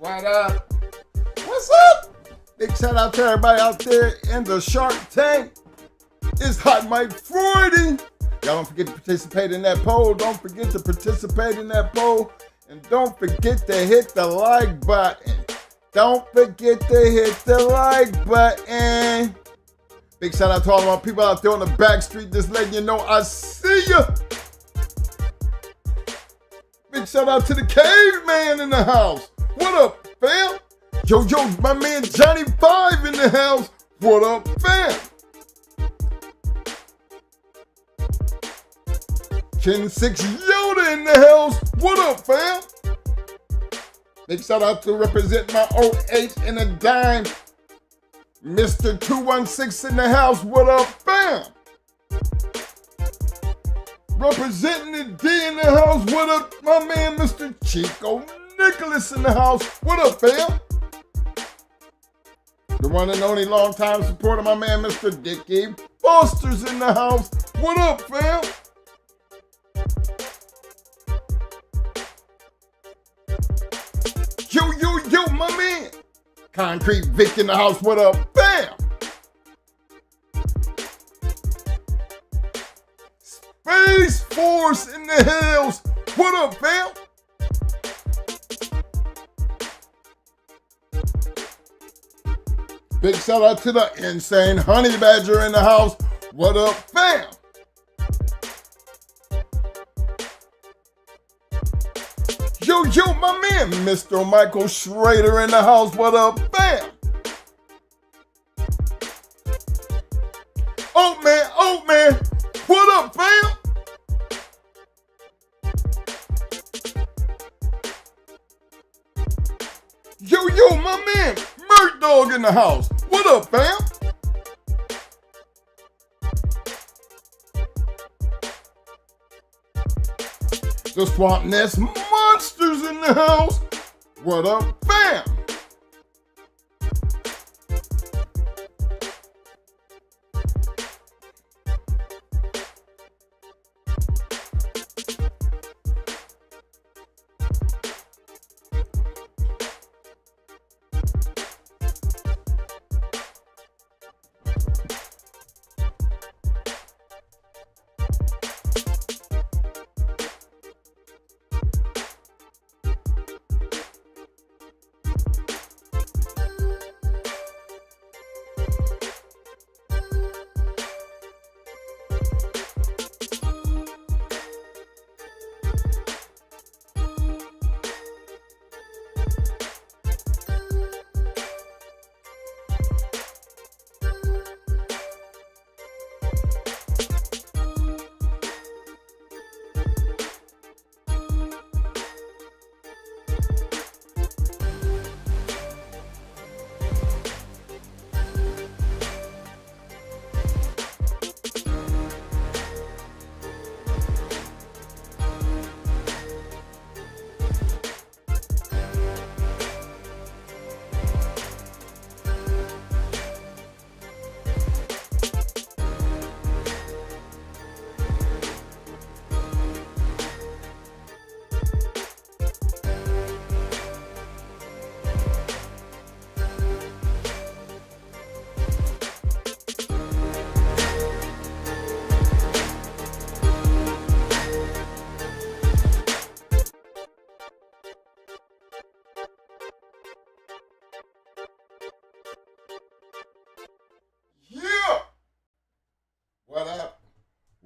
What up? What's up? Big shout out to everybody out there in the Shark Tank. It's Hot Mike 40. Y'all don't forget to participate in that poll. Don't forget to participate in that poll. And don't forget to hit the like button. Don't forget to hit the like button. Big shout out to all of my people out there on the back street. Just letting you know I see ya. Big shout out to the caveman in the house. What up, fam? Yo, my man Johnny 5 in the house. What up, fam? Ken 6 Yoda in the house. What up, fam? Big shout out to represent my 08 and a dime. Mr. 216 in the house. What up, fam? Representing the D in the house. What up, my man Mr. Chico Nicholas in the house. What up, fam? The one and only long-time supporter, my man Mr. Dickie Foster's in the house. What up, fam? Yo, my man. Concrete Vic in the house. What up, fam? Space Force in the hills. What up, fam? Big shout out to the insane Honey Badger in the house. What up, fam? Yo, my man, Mr. Michael Schrader in the house. What up, fam? Oh man, what up, fam? Yo, my man, Mert Dog in the house. What up, fam? The Swamp Nest Monsters in the house. What up, fam?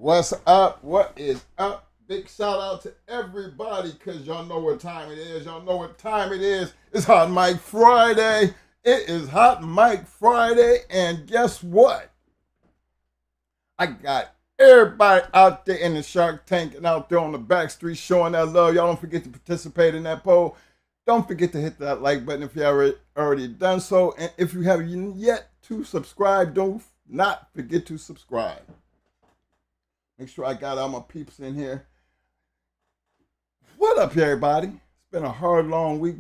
What's up? What is up? Big shout out to everybody because y'all know what time it is. Y'all know what time it is. It's Hot Mic Friday. It is Hot Mic Friday. And guess what? I got everybody out there in the Shark Tank and out there on the back street showing that love. Y'all don't forget to participate in that poll. Don't forget to hit that like button if you already done so. And if you haven't yet to subscribe, don't not forget to subscribe. Make sure I got all my peeps in here. What up, everybody? It's been a hard, long week.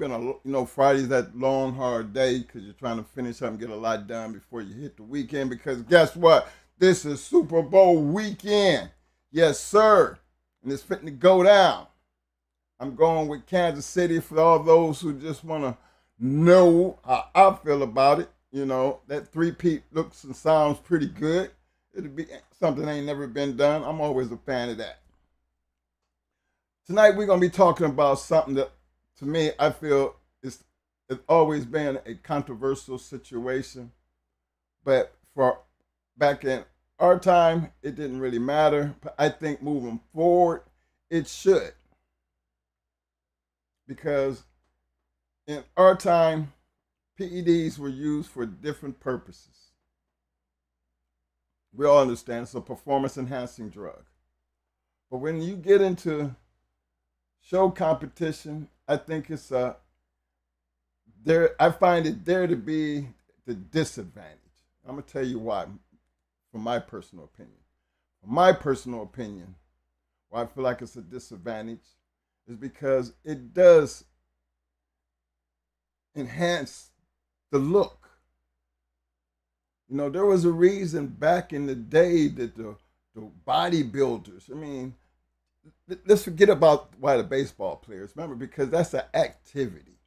Friday's that long, hard day because you're trying to finish up and get a lot done before you hit the weekend. Because guess what? This is Super Bowl weekend. Yes, sir. And it's fitting to go down. I'm going with Kansas City for all those who just want to know how I feel about it. You know, that three-peat looks and sounds pretty good. It'll be something that ain't never been done. I'm always a fan of that. Tonight we're going to be talking about something that, to me, I feel it's always been a controversial situation. But for back in our time, it didn't really matter. But I think moving forward, it should. Because in our time, PEDs were used for different purposes. We all understand it's a performance-enhancing drug. But when you get into show competition, I think it's I find it there to be the disadvantage. I'm going to tell you why, from my personal opinion. My personal opinion, why I feel like it's a disadvantage, is because it does enhance the look. You know, there was a reason back in the day that the bodybuilders, let's forget about why the baseball players, remember, because that's an activity.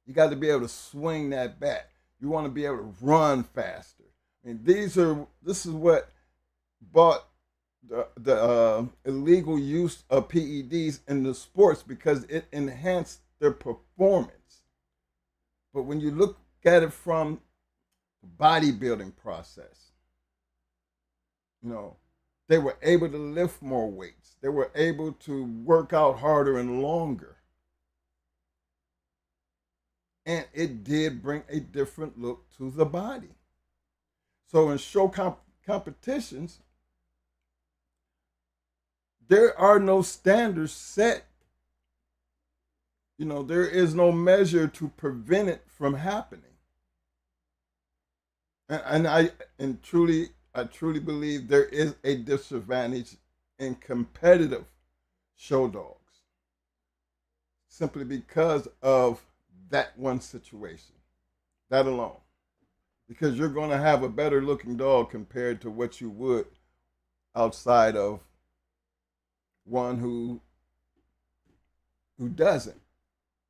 You got to be able to swing that bat. You want to be able to run faster. This is what brought the illegal use of PEDs in the sports, because it enhanced their performance. But when you look at it from bodybuilding process, they were able to lift more weights. They were able to work out harder and longer. And it did bring a different look to the body. So in show competitions, there are no standards set. There is no measure to prevent it from happening. And I truly believe there is a disadvantage in competitive show dogs, simply because of that one situation, that alone. Because you're going to have a better looking dog compared to what you would outside of one who doesn't.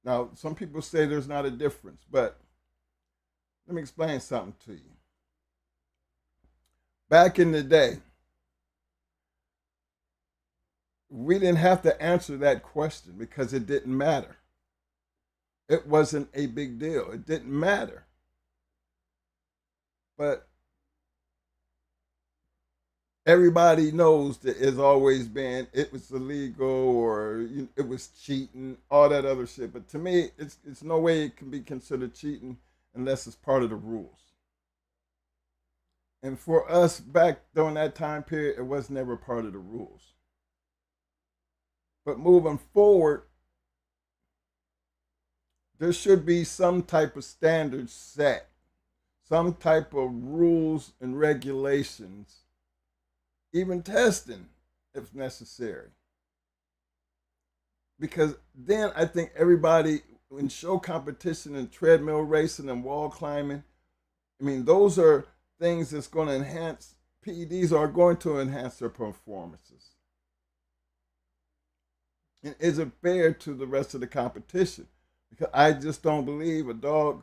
Now, some people say there's not a difference, but let me explain something to you. Back in the day, we didn't have to answer that question because it didn't matter. It wasn't a big deal. It didn't matter. But everybody knows that it's always been, it was illegal or it was cheating, all that other shit. But to me, it's no way it can be considered cheating unless it's part of the rules. And for us back during that time period, it was never part of the rules. But moving forward, there should be some type of standards set, some type of rules and regulations, even testing if necessary. Because then I think everybody in show competition and treadmill racing and wall climbing, those are things that's going to enhance, PEDs are going to enhance their performances. And is it fair to the rest of the competition? Because I just don't believe a dog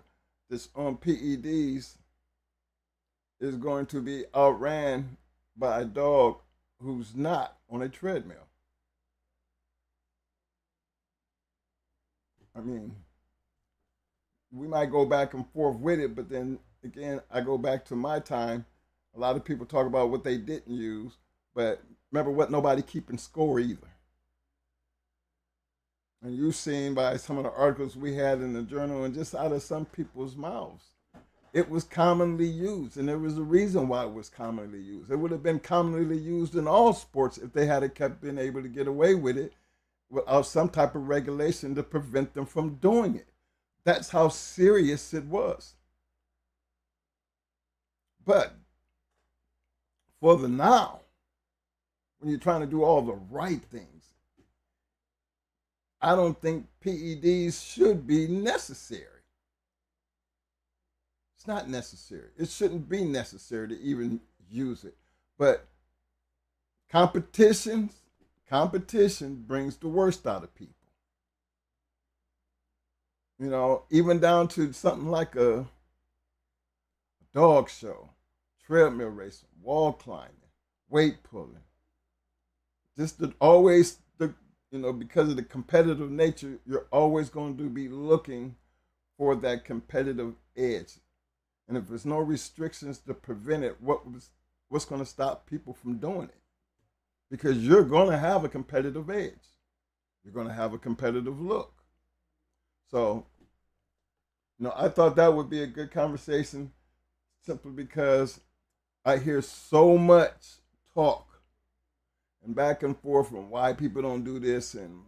that's on PEDs is going to be outran by a dog who's not on a treadmill. We might go back and forth with it, but then again, I go back to my time. A lot of people talk about what they didn't use, but Remember, what nobody keeping score either. And you've seen by some of the articles we had in the journal and just out of some people's mouths, it was commonly used, and there was a reason why it was commonly used. It would have been commonly used in all sports if they had kept being able to get away with it without some type of regulation to prevent them from doing it. That's how serious it was. But for the now, when you're trying to do all the right things, I don't think PEDs should be necessary. It's not necessary. It shouldn't be necessary to even use it. But competition brings the worst out of people. You know, even down to something like a dog show, treadmill racing, wall climbing, weight pulling. Just always because of the competitive nature, you're always going to be looking for that competitive edge. And if there's no restrictions to prevent it, what's going to stop people from doing it? Because you're going to have a competitive edge. You're going to have a competitive look. So, I thought that would be a good conversation simply because I hear so much talk and back and forth on why people don't do this and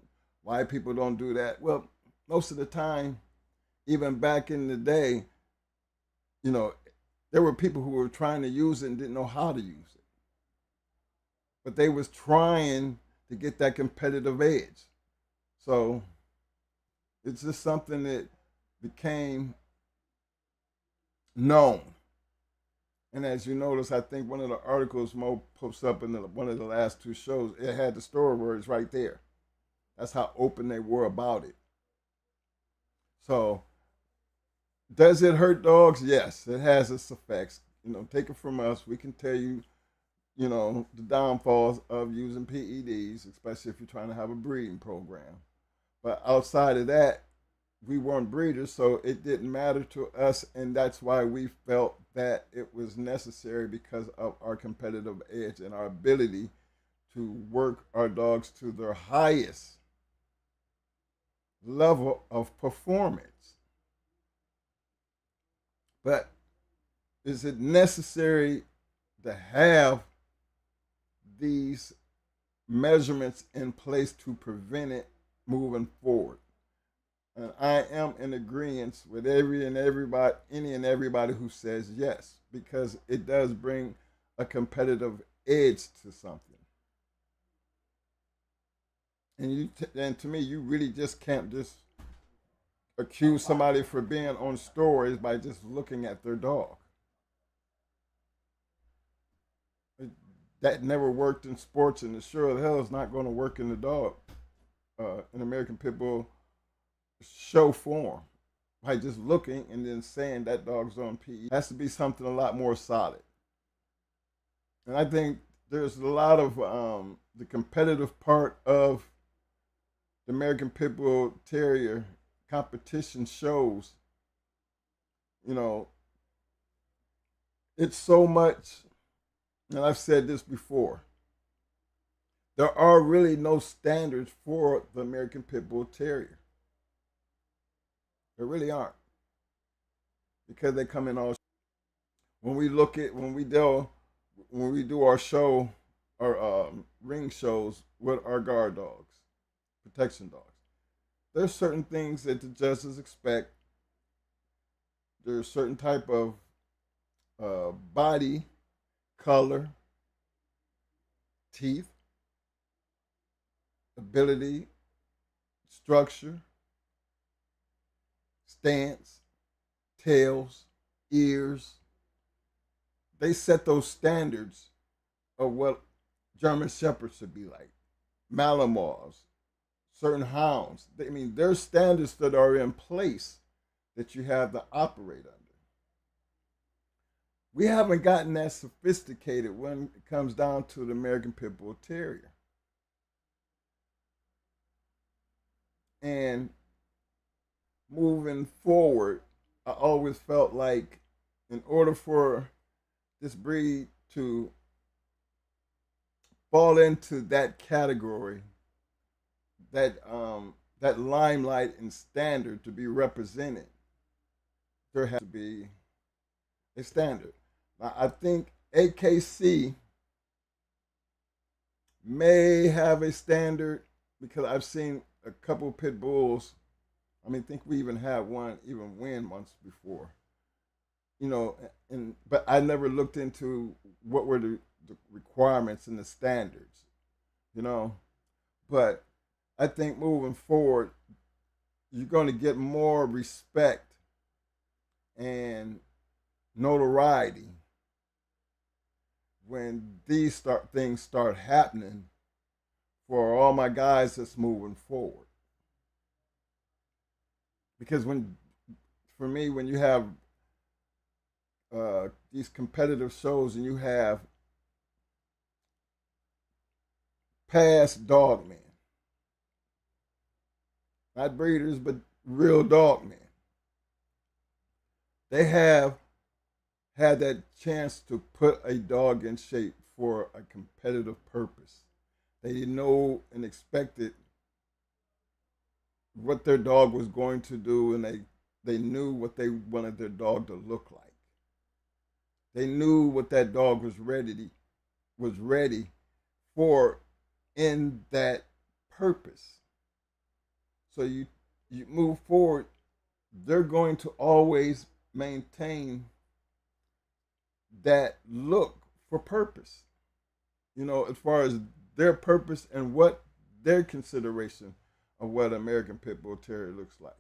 why people don't do that. Well, most of the time, even back in the day, there were people who were trying to use it and didn't know how to use it. But they was trying to get that competitive edge. So it's just something that became known. And as you notice, I think one of the articles Mo posts up in one of the last two shows, it had the story words right there. That's how open they were about it. So does it hurt dogs? Yes, it has its effects. Take it from us. We can tell you, the downfalls of using PEDs, especially if you're trying to have a breeding program. But outside of that, we weren't breeders, so it didn't matter to us, and that's why we felt that it was necessary because of our competitive edge and our ability to work our dogs to their highest level of performance. But is it necessary to have these measurements in place to prevent it moving forward? And I am in agreement with any and everybody who says yes, because it does bring a competitive edge to something. And to me, you really just can't just accuse somebody for being on stories by just looking at their dog. That never worked in sports, and it sure as hell is not going to work in the dog, in American Pit Bull show form. By just looking and then saying that dog's on PE. It has to be something a lot more solid. And I think there's a lot of the competitive part of the American Pit Bull Terrier competition shows, it's so much, and I've said this before, there are really no standards for the American Pit Bull Terrier. There really aren't. Because they come in all. When we do our show, our ring shows with our guard dogs, protection dogs, there's certain things that the judges expect. There's certain type of body, color, teeth, ability, structure, stance, tails, ears. They set those standards of what German Shepherds should be like, Malinois, certain hounds. There's standards that are in place that you have to operate under. We haven't gotten that sophisticated when it comes down to the American Pit Bull Terrier. And moving forward, I always felt like in order for this breed to fall into that category, that limelight and standard to be represented, there has to be a standard. Now, I think AKC may have a standard because I've seen a couple of pit bulls. I think we even had one even win once before. But I never looked into what were the requirements and the standards, you know. But I think moving forward, you're going to get more respect and notoriety when these things start happening for all my guys that's moving forward. Because for me, when you have these competitive shows and you have past dogmen, not breeders, but real dogmen, they have had that chance to put a dog in shape for a competitive purpose. They know and expected what their dog was going to do, and they knew what they wanted their dog to look like. They knew what that dog was ready for in that purpose. So you move forward, they're going to always maintain that look for purpose. As far as their purpose and what their consideration of what American Pit Bull Terrier looks like.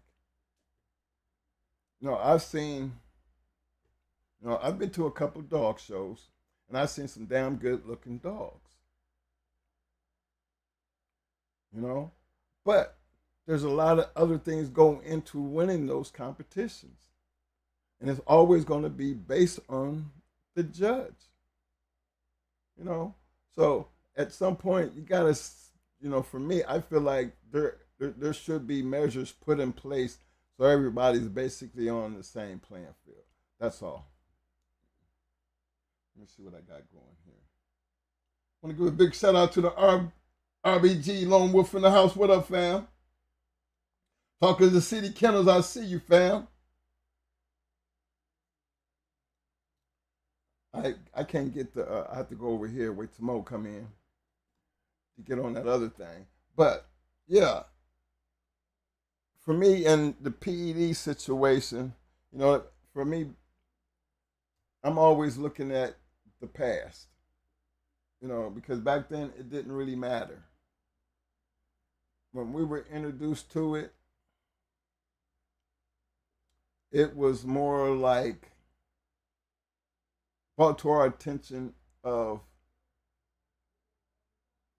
I've been to a couple dog shows, and I've seen some damn good looking dogs. But there's a lot of other things going into winning those competitions. And it's always going to be based on the judge. So at some point you gotta, for me, I feel like there should be measures put in place so everybody's basically on the same playing field. That's all. Let me see what I got going here. I want to give a big shout out to the RBG Lone Wolf in the house. What up, fam? Talking to the City Kennels, I see you, fam. I can't get I have to go over here, wait till Mo come in to get on that other thing. But yeah, for me and the PED situation, for me, I'm always looking at the past, because back then it didn't really matter. When we were introduced to it, it was more like brought to our attention of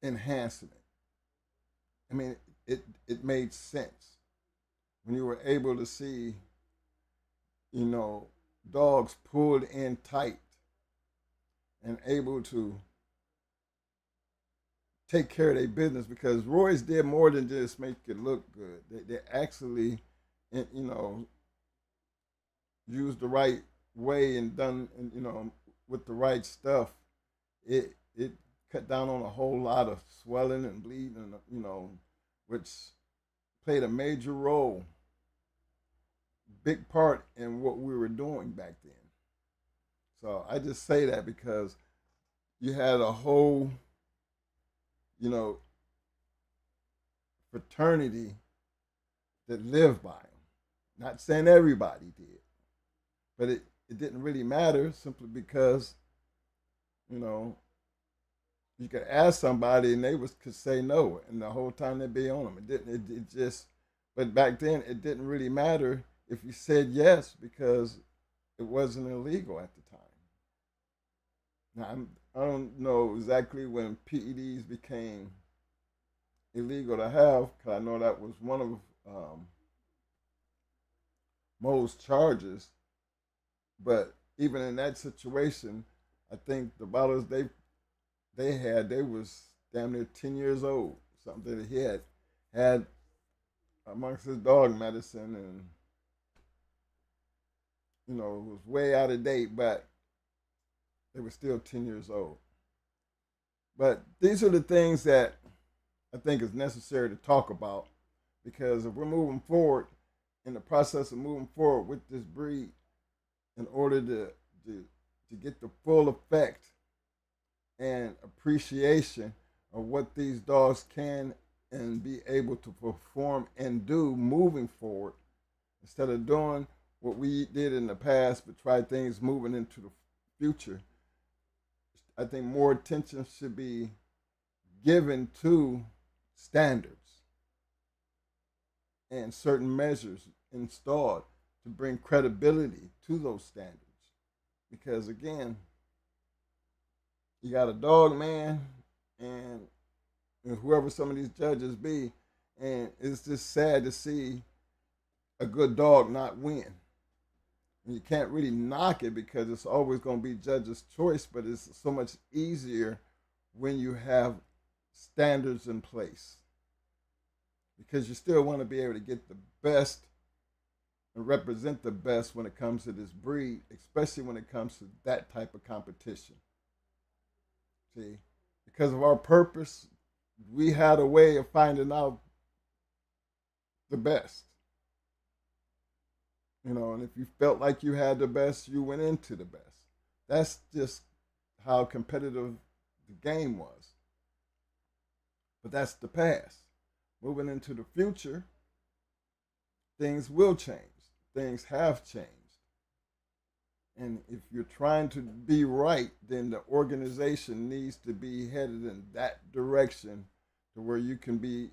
enhancing it. It made sense when you were able to see, dogs pulled in tight and able to take care of their business, because Roy's did more than just make it look good. They actually, used the right way and done, with the right stuff. It cut down on a whole lot of swelling and bleeding, which played a major role, big part in what we were doing back then. So I just say that because you had a whole, fraternity that lived by him. Not saying everybody did, but it didn't really matter, simply because, you could ask somebody and they could say no, and the whole time they'd be on them. It just, but back then it didn't really matter if you said yes, because it wasn't illegal at the time. Now, I don't know exactly when PEDs became illegal to have, because I know that was one of Mo's charges. But even in that situation, I think the bottlers they was damn near 10 years old. Something that he had amongst his dog medicine, and it was way out of date, but they were still 10 years old. But these are the things that I think is necessary to talk about, because if we're moving forward in the process of moving forward with this breed, in order to, to get the full effect and appreciation of what these dogs can and be able to perform and do moving forward, instead of doing what we did in the past but try things moving into the future. I think more attention should be given to standards and certain measures installed to bring credibility to those standards. Because again, you got a dog man and whoever some of these judges be, and it's just sad to see a good dog not win. And you can't really knock it because it's always going to be judge's choice, but it's so much easier when you have standards in place, because you still want to be able to get the best and represent the best when it comes to this breed, especially when it comes to that type of competition. See, because of our purpose, we had a way of finding out the best. And if you felt like you had the best, you went into the best. That's just how competitive the game was. But that's the past. Moving into the future, things will change. Things have changed. And if you're trying to be right, then the organization needs to be headed in that direction to where you can be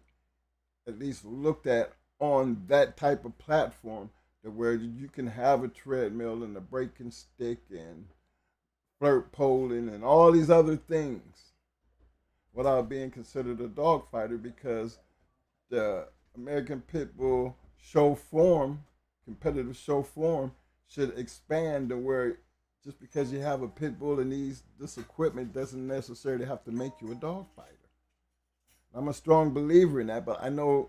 at least looked at on that type of platform, to where you can have a treadmill and a breaking stick and flirt polling and all these other things without being considered a dog fighter, because the American Pit Bull show form, competitive show form, should expand to where just because you have a pit bull and needs this equipment doesn't necessarily have to make you a dog fighter. I'm a strong believer in that, but I know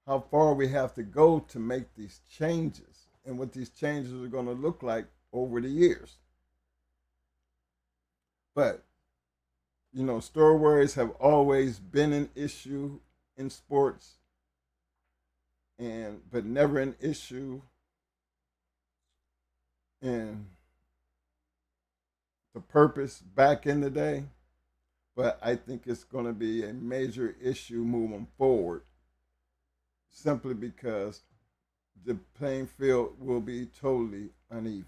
how far we have to go to make these changes and what these changes are going to look like over the years. But, store worries have always been an issue in sports, but never an issue in the purpose back in the day. But I think it's going to be a major issue moving forward, simply because the playing field will be totally uneven.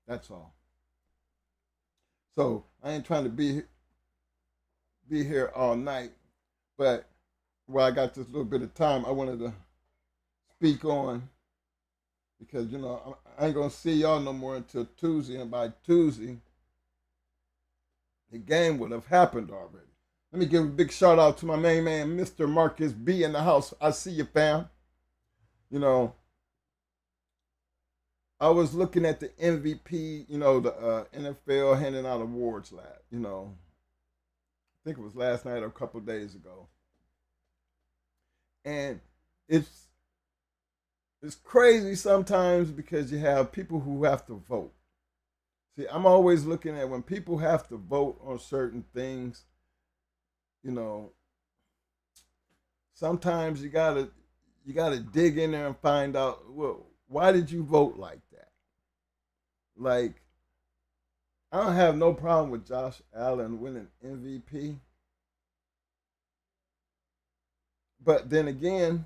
That's all. So I ain't trying to be here all night, but while I got this little bit of time, I wanted to speak on, because I ain't gonna see y'all no more until Tuesday, and by Tuesday, the game would have happened already. Let me give a big shout out to my main man, Mr. Marcus B in the house. I see you, fam. I was looking at the MVP, the NFL handing out awards last, I think it was last night or a couple of days ago. And it's crazy sometimes, because you have people who have to vote. See, I'm always looking at when people have to vote on certain things, sometimes you gotta dig in there and find out, well, why did you vote like that? Like, I don't have no problem with Josh Allen winning MVP. But then again,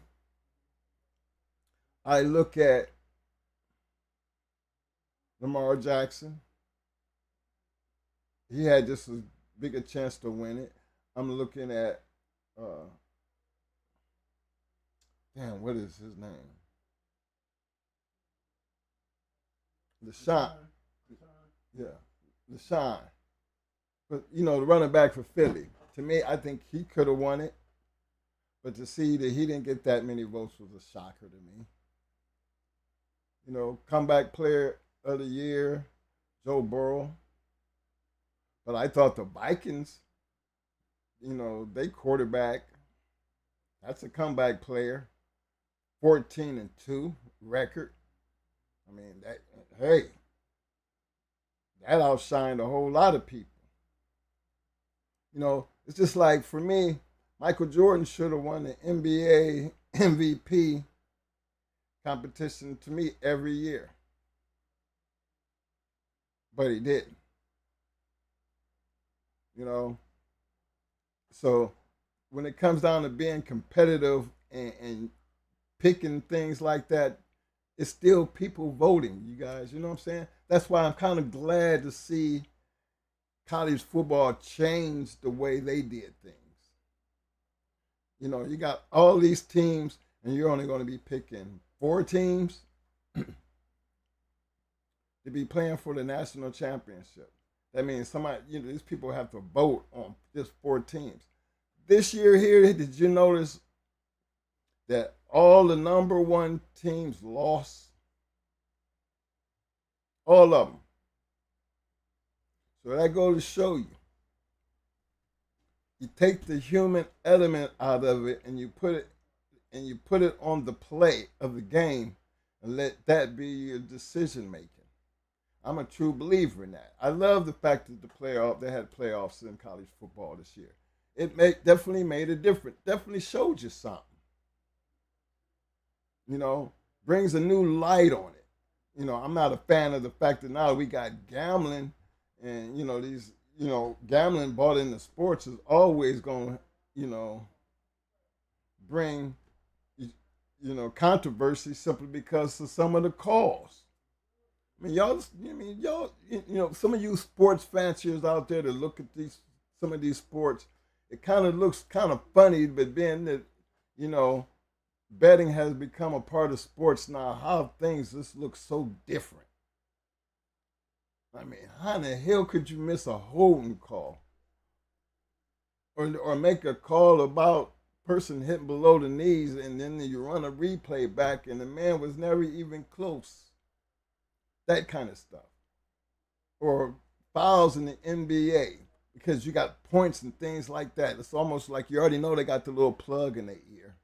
I look at Lamar Jackson. He had just as big a chance to win it. I'm looking at, what is his name? LaShawn. Yeah, LaShawn. But, the running back for Philly. To me, I think he could have won it. But to see that he didn't get that many votes was a shocker to me. Comeback player of the year, Joe Burrow. But I thought the Vikings, they quarterback, that's a comeback player. 14-2 record. I mean, that outshined a whole lot of people. It's just like for me, Michael Jordan should have won the NBA MVP competition to me every year, but he didn't. You know, so when it comes down to being competitive and picking things like that, it's still people voting, you guys. You know what I'm saying? That's why I'm kind of glad to see college football change the way they did things. You got all these teams, and you're only going to be picking 4 teams to be playing for the national championship. That means these people have to vote on just 4 teams. This year here, did you notice that all the number 1 teams lost? All of them. So that goes to show you. You take the human element out of it and you put it on the play of the game and let that be your decision making. I'm a true believer in that. I love the fact that they had playoffs in college football this year. It definitely made a difference. Definitely showed you something. Brings a new light on it. I'm not a fan of the fact that now we got gambling, and these gambling brought into sports is always going to bring controversy simply because of some of the calls. Y'all, some of you sports fanciers out there that look at some of these sports, it kind of looks kind of funny, but being that, betting has become a part of sports now, how things just look so different. How in the hell could you miss a holding call? Or make a call about person hitting below the knees, and then you run a replay back and the man was never even close. That kind of stuff. Or fouls in the NBA because you got points and things like that. It's almost like you already know they got the little plug in their ear.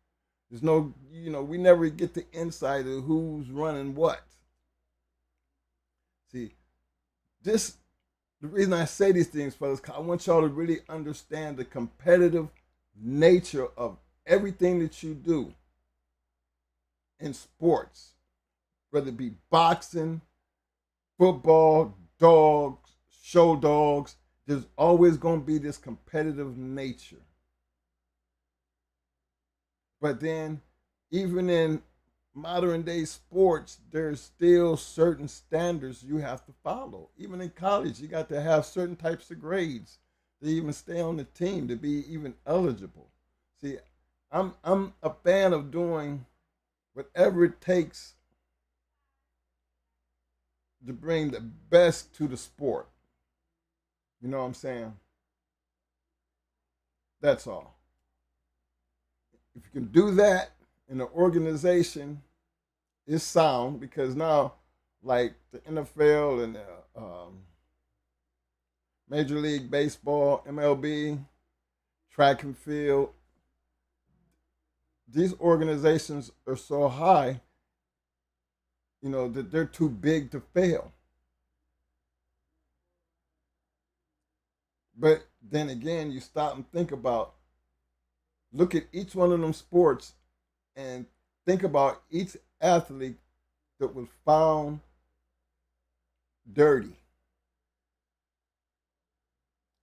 There's no, we never get the insight of who's running what. See, the reason I say these things, fellas, I want y'all to really understand the competitive nature of everything that you do in sports, whether it be boxing, football, dogs, show dogs. There's always going to be this competitive nature. But then, even in modern day sports, there's still certain standards you have to follow. Even in college, you got to have certain types of grades to even stay on the team, to be even eligible. See, I'm a fan of doing whatever it takes to bring the best to the sport. You know what I'm saying? That's all. If you can do that in an organization, it's sound, because now, like the NFL and the Major League Baseball, MLB, track and field, these organizations are so high, that they're too big to fail. But then again, you stop and think about, look at each one of them sports and think about each athlete that was found dirty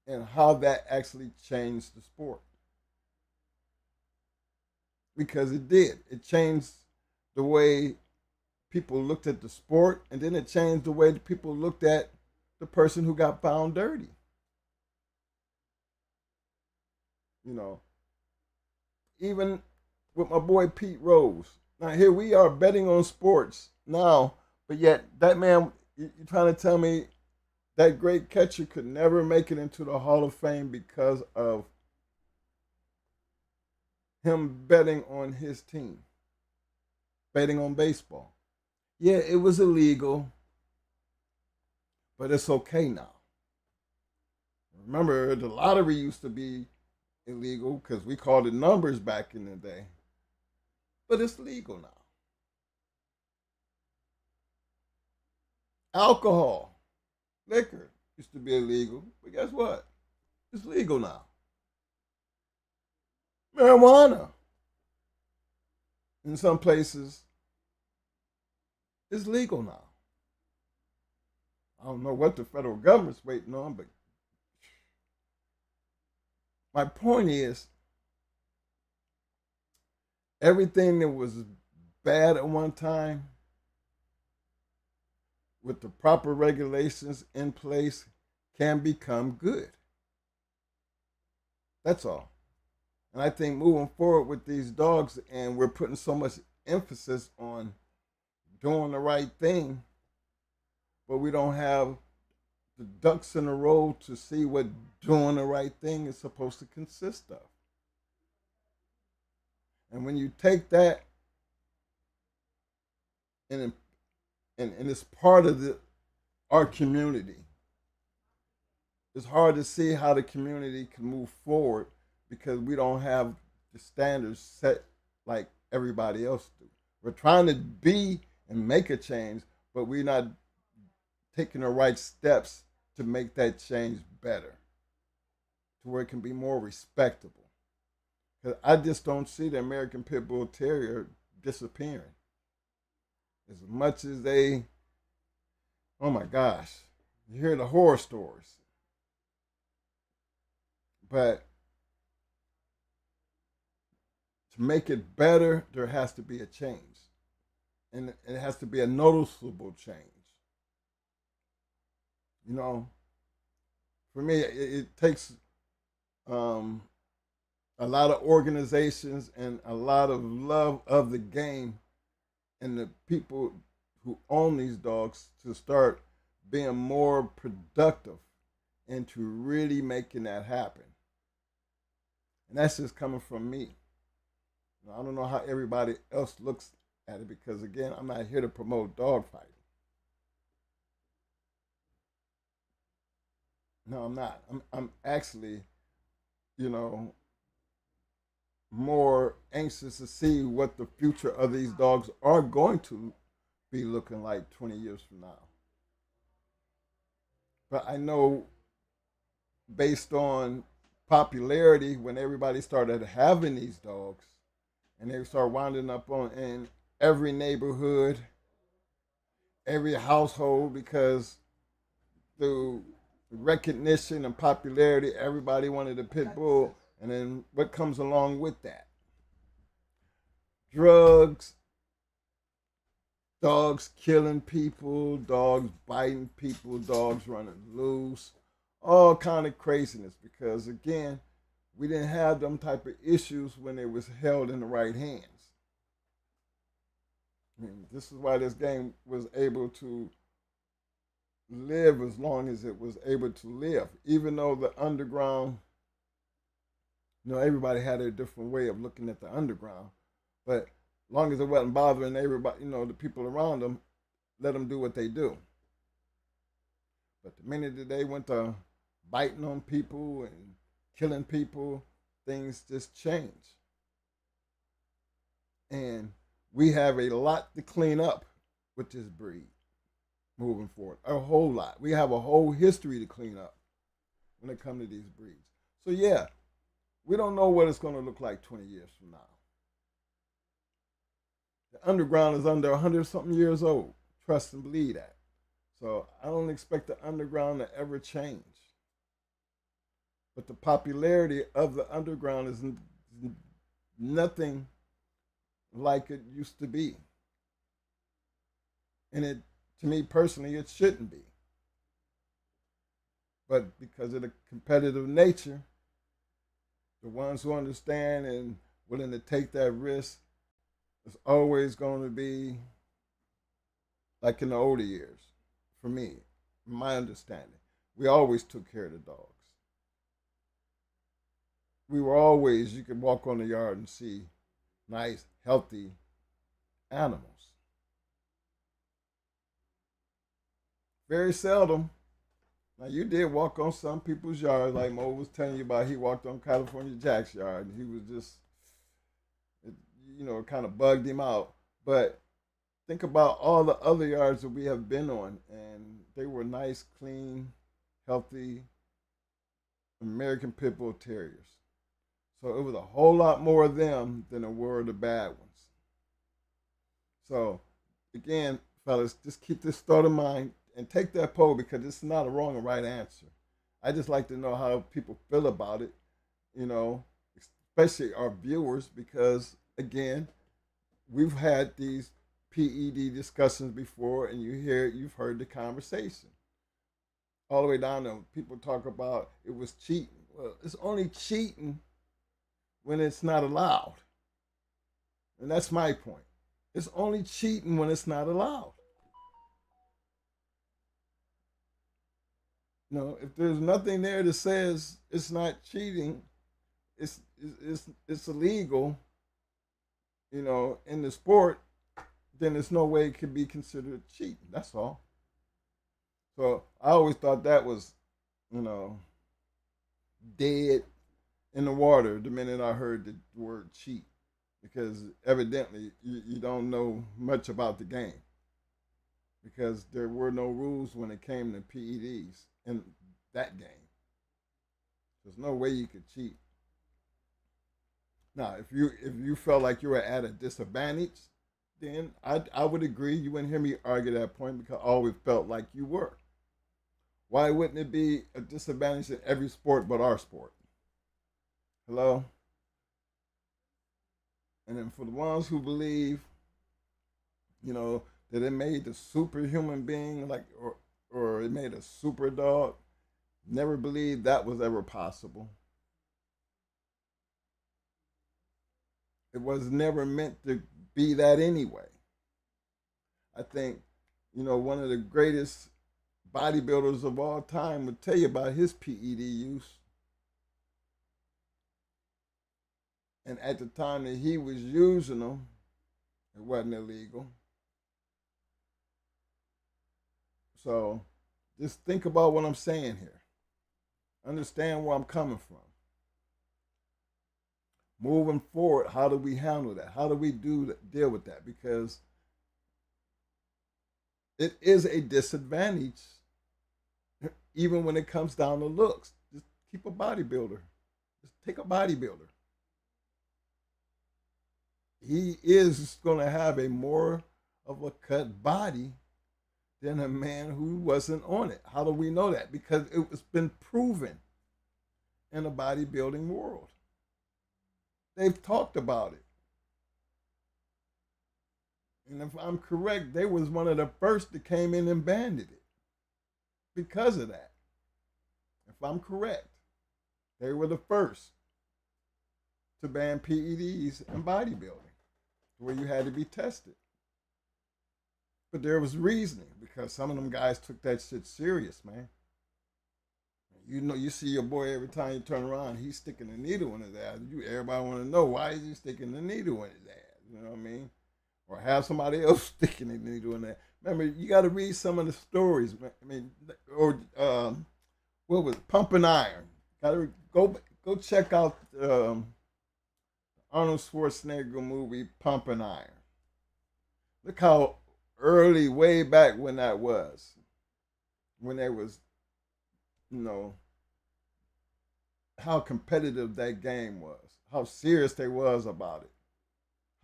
and how that actually changed the sport. Because it did. It changed the way people looked at the sport, and then it changed the way people looked at the person who got found dirty. Even with my boy Pete Rose. Now here we are betting on sports now, but yet that man, you're trying to tell me that great catcher could never make it into the Hall of Fame because of him betting on his team, betting on baseball. Yeah, it was illegal, but it's okay now. Remember, the lottery used to be illegal because we called it numbers back in the day, but it's legal now. Alcohol, liquor used to be illegal, but guess what? It's legal now. Marijuana in some places is legal now. I don't know what the federal government's waiting on, but my point is everything that was bad at one time, with the proper regulations in place, can become good. That's all. And I think moving forward with these dogs, and we're putting so much emphasis on doing the right thing, but we don't have the ducks in a row to see what doing the right thing is supposed to consist of. And when you take that and it's part of our community, it's hard to see how the community can move forward because we don't have the standards set like everybody else do. We're trying to be and make a change, but we're not taking the right steps to make that change better, to where it can be more respectable. Because I just don't see the American Pit Bull Terrier disappearing. As much as they, oh my gosh, you hear the horror stories. But to make it better, there has to be a change. And it has to be a noticeable change. You know, for me, it takes a lot of organizations and a lot of love of the game and the people who own these dogs to start being more productive into really making that happen. And that's just coming from me. I don't know how everybody else looks at it because, again, I'm not here to promote dog fighting. No, I'm not. I'm actually, more anxious to see what the future of these dogs are going to be looking like 20 years from now. But I know based on popularity, when everybody started having these dogs and they start winding up in every neighborhood, every household, because through recognition and popularity, everybody wanted a pit bull. And then what comes along with that? Drugs, dogs killing people, dogs biting people, dogs running loose, all kind of craziness. Because again, we didn't have them type of issues when it was held in the right hands. I mean, this is why this game was able to live as long as it was able to live, even though the underground, everybody had a different way of looking at the underground. But as long as it wasn't bothering everybody, the people around them, let them do what they do. But the minute that they went to biting on people and killing people, things just change. And we have a lot to clean up with this breed moving forward. A whole lot. We have a whole history to clean up when it comes to these breeds. So yeah, we don't know what it's going to look like 20 years from now. The underground is under 100-something years old. Trust and believe that. So I don't expect the underground to ever change. But the popularity of the underground is nothing like it used to be. And it, to me personally, it shouldn't be. But because of the competitive nature, the ones who understand and willing to take that risk is always going to be like in the older years. For me, my understanding, we always took care of the dogs. We were always, you could walk on the yard and see nice, healthy animals. Very seldom. Now, you did walk on some people's yard, like Mo was telling you about. He walked on California Jack's yard, and he was just, it kind of bugged him out. But think about all the other yards that we have been on, and they were nice, clean, healthy American Pit Bull Terriers. So it was a whole lot more of them than there were the bad ones. So again, fellas, just keep this thought in mind and take that poll because it's not a wrong or right answer. I just like to know how people feel about it, you know, especially our viewers, because again, we've had these PED discussions before, and you've heard the conversation all the way down to people talk about it was cheating. Well, it's only cheating when it's not allowed, and that's my point. It's only cheating when it's not allowed. If there's nothing there that says it's not cheating, it's illegal, in the sport, then there's no way it could be considered cheating. That's all. So I always thought that was, you know, dead in the water the minute I heard the word cheat, because evidently you don't know much about the game, because there were no rules when it came to PEDs in that game. There's no way you could cheat. Now, if you felt like you were at a disadvantage, then I would agree. You wouldn't hear me argue that point because I always felt like you were. Why wouldn't it be a disadvantage in every sport but our sport? Hello? And then for the ones who believe, that it made the superhuman being, or it made a super dog, never believed that was ever possible. It was never meant to be that anyway. I think, one of the greatest bodybuilders of all time would tell you about his PED use. And at the time that he was using them, it wasn't illegal. So just think about what I'm saying here. Understand where I'm coming from. Moving forward, how do we handle that? How do we deal with that? Because it is a disadvantage, even when it comes down to looks. Just keep a bodybuilder. Just take a bodybuilder. He is going to have a more of a cut body than a man who wasn't on it. How do we know that? Because it's been proven in the bodybuilding world. They've talked about it. And if I'm correct, they was one of the first that came in and banned it because of that. If I'm correct, they were the first to ban PEDs in bodybuilding, where you had to be tested. But there was reasoning, because some of them guys took that shit serious, man. You see your boy every time you turn around, he's sticking a needle in his ass. Everybody want to know, why is he sticking the needle in his ass? You know what I mean? Or have somebody else sticking the needle in there. Remember, you got to read some of the stories. I mean, or what was it? Pumping Iron? Got to go check out Arnold Schwarzenegger movie Pumping Iron. Look how early, way back when that was, when there was, how competitive that game was, how serious they was about it,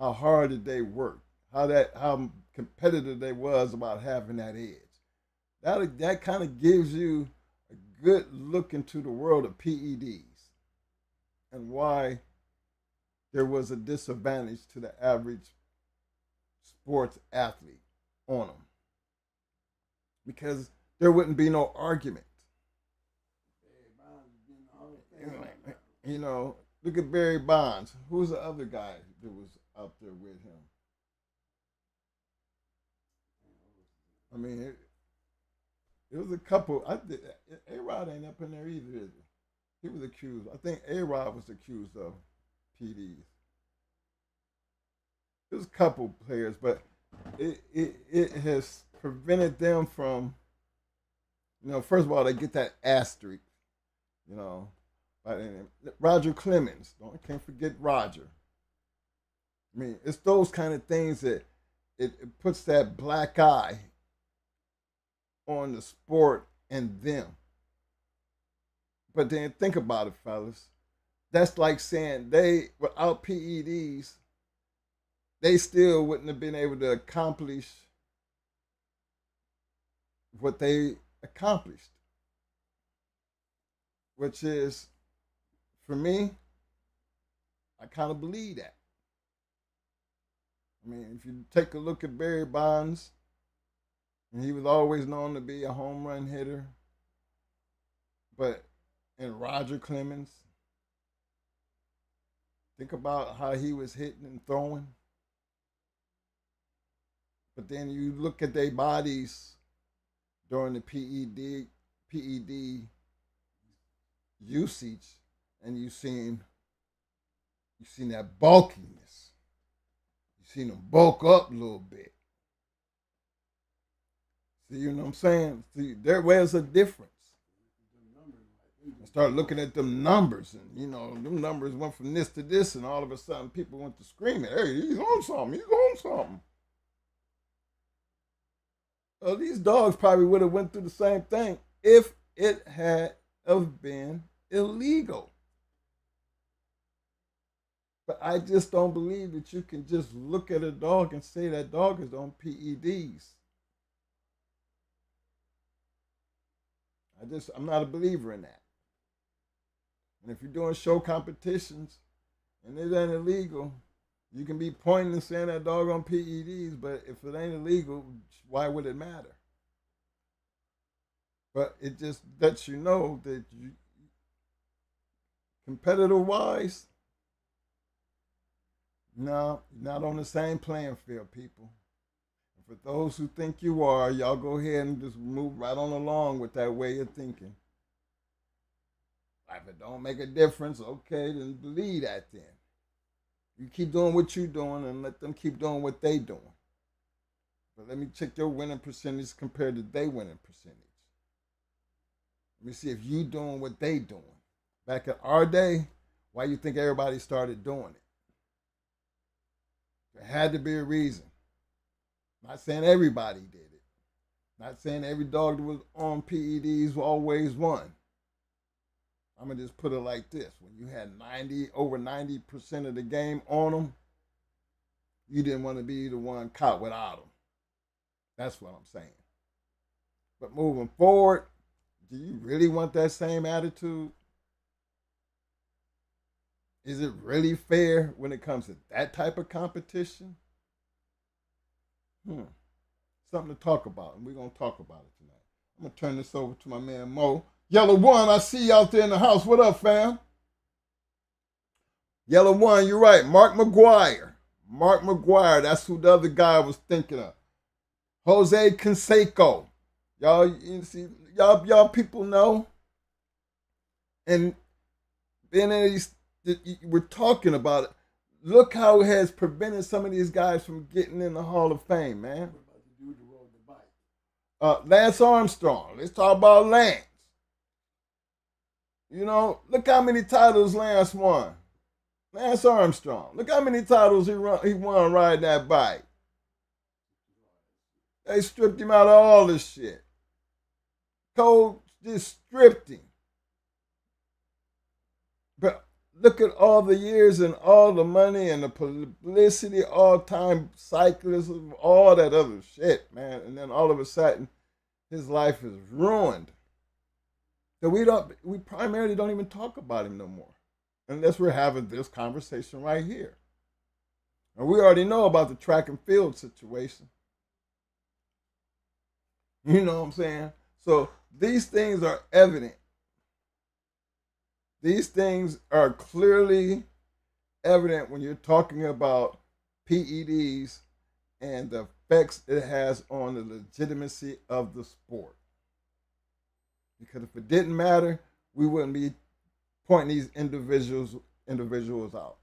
how hard did they work, how competitive they was about having that edge. That kind of gives you a good look into the world of PEDs and why there was a disadvantage to the average sports athlete on them, because there wouldn't be no argument. Look at Barry Bonds. Who's the other guy that was out there with him? I mean, it was a couple. A-Rod ain't up in there either, is he? He was accused. I think A-Rod was accused of PDs. There's a couple players, but it has prevented them from, first of all, they get that asterisk, Roger Clemens. Can't forget Roger. I mean, it's those kind of things that it puts that black eye on the sport and them. But then think about it, fellas. that's like saying they, without PEDs, they still wouldn't have been able to accomplish what they accomplished, which is, for me, I kind of believe that. I mean, if you take a look at Barry Bonds, and he was always known to be a home run hitter, but and Roger Clemens, think about how he was hitting and throwing. But then you look at their bodies during the PED usage, and you seen that bulkiness. You seen them bulk up a little bit. See, you know what I'm saying? See, there was a difference. I started looking at them numbers, and them numbers went from this to this, and all of a sudden people went to screaming, "Hey, he's on something! He's on something!" Well, these dogs probably would have went through the same thing if it had have been illegal. But I just don't believe that you can just look at a dog and say that dog is on PEDs. I'm not a believer in that. And if you're doing show competitions and it ain't illegal, you can be pointing and saying that dog on PEDs, but if it ain't illegal, why would it matter? But it just lets you know that competitor-wise, no, you're not on the same playing field, people. And for those who think you are, y'all go ahead and just move right on along with that way of thinking. If it don't make a difference, okay, then believe that then. You keep doing what you're doing and let them keep doing what they doing. But let me check your winning percentage compared to their winning percentage. Let me see if you doing what they doing. Back in our day, why you think everybody started doing it? There had to be a reason. Not saying everybody did it. Not saying every dog that was on PEDs always won. I'm going to just put it like this. When you had over 90% of the game on them, you didn't want to be the one caught without them. That's what I'm saying. But moving forward, do you really want that same attitude? Is it really fair when it comes to that type of competition? Something to talk about, and we're going to talk about it tonight. I'm going to turn this over to my man Mo. Yellow One, I see you out there in the house. What up, fam? Yellow One, you're right. Mark McGuire, that's who the other guy was thinking of. Jose Canseco. Y'all people know. And then we're talking about it. Look how it has prevented some of these guys from getting in the Hall of Fame, man. Lance Armstrong. Let's talk about Lance. Look how many titles Lance won. Lance Armstrong. Look how many titles he won riding that bike. They stripped him out of all this shit. Cole just stripped him. But look at all the years and all the money and the publicity, all-time cyclism, all that other shit, man. And then all of a sudden, his life is ruined. So we primarily don't even talk about him no more, unless we're having this conversation right here. And we already know about the track and field situation. You know what I'm saying? So these things are evident. These things are clearly evident when you're talking about PEDs and the effects it has on the legitimacy of the sport. Because if it didn't matter, we wouldn't be pointing these individuals out.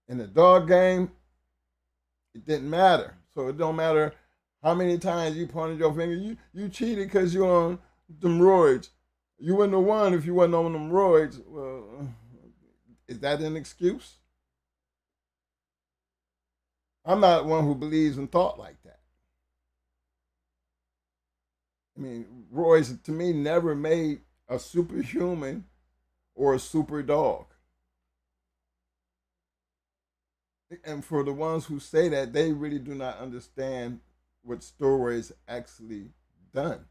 In the dog game, it didn't matter. So it don't matter how many times you pointed your finger. You cheated because you're on them roids. You wouldn't have won if you wasn't on them roids. Well, is that an excuse? I'm not one who believes in thought like that. I mean, roids to me never made a superhuman or a super dog. And for the ones who say that, they really do not understand what steroids actually done.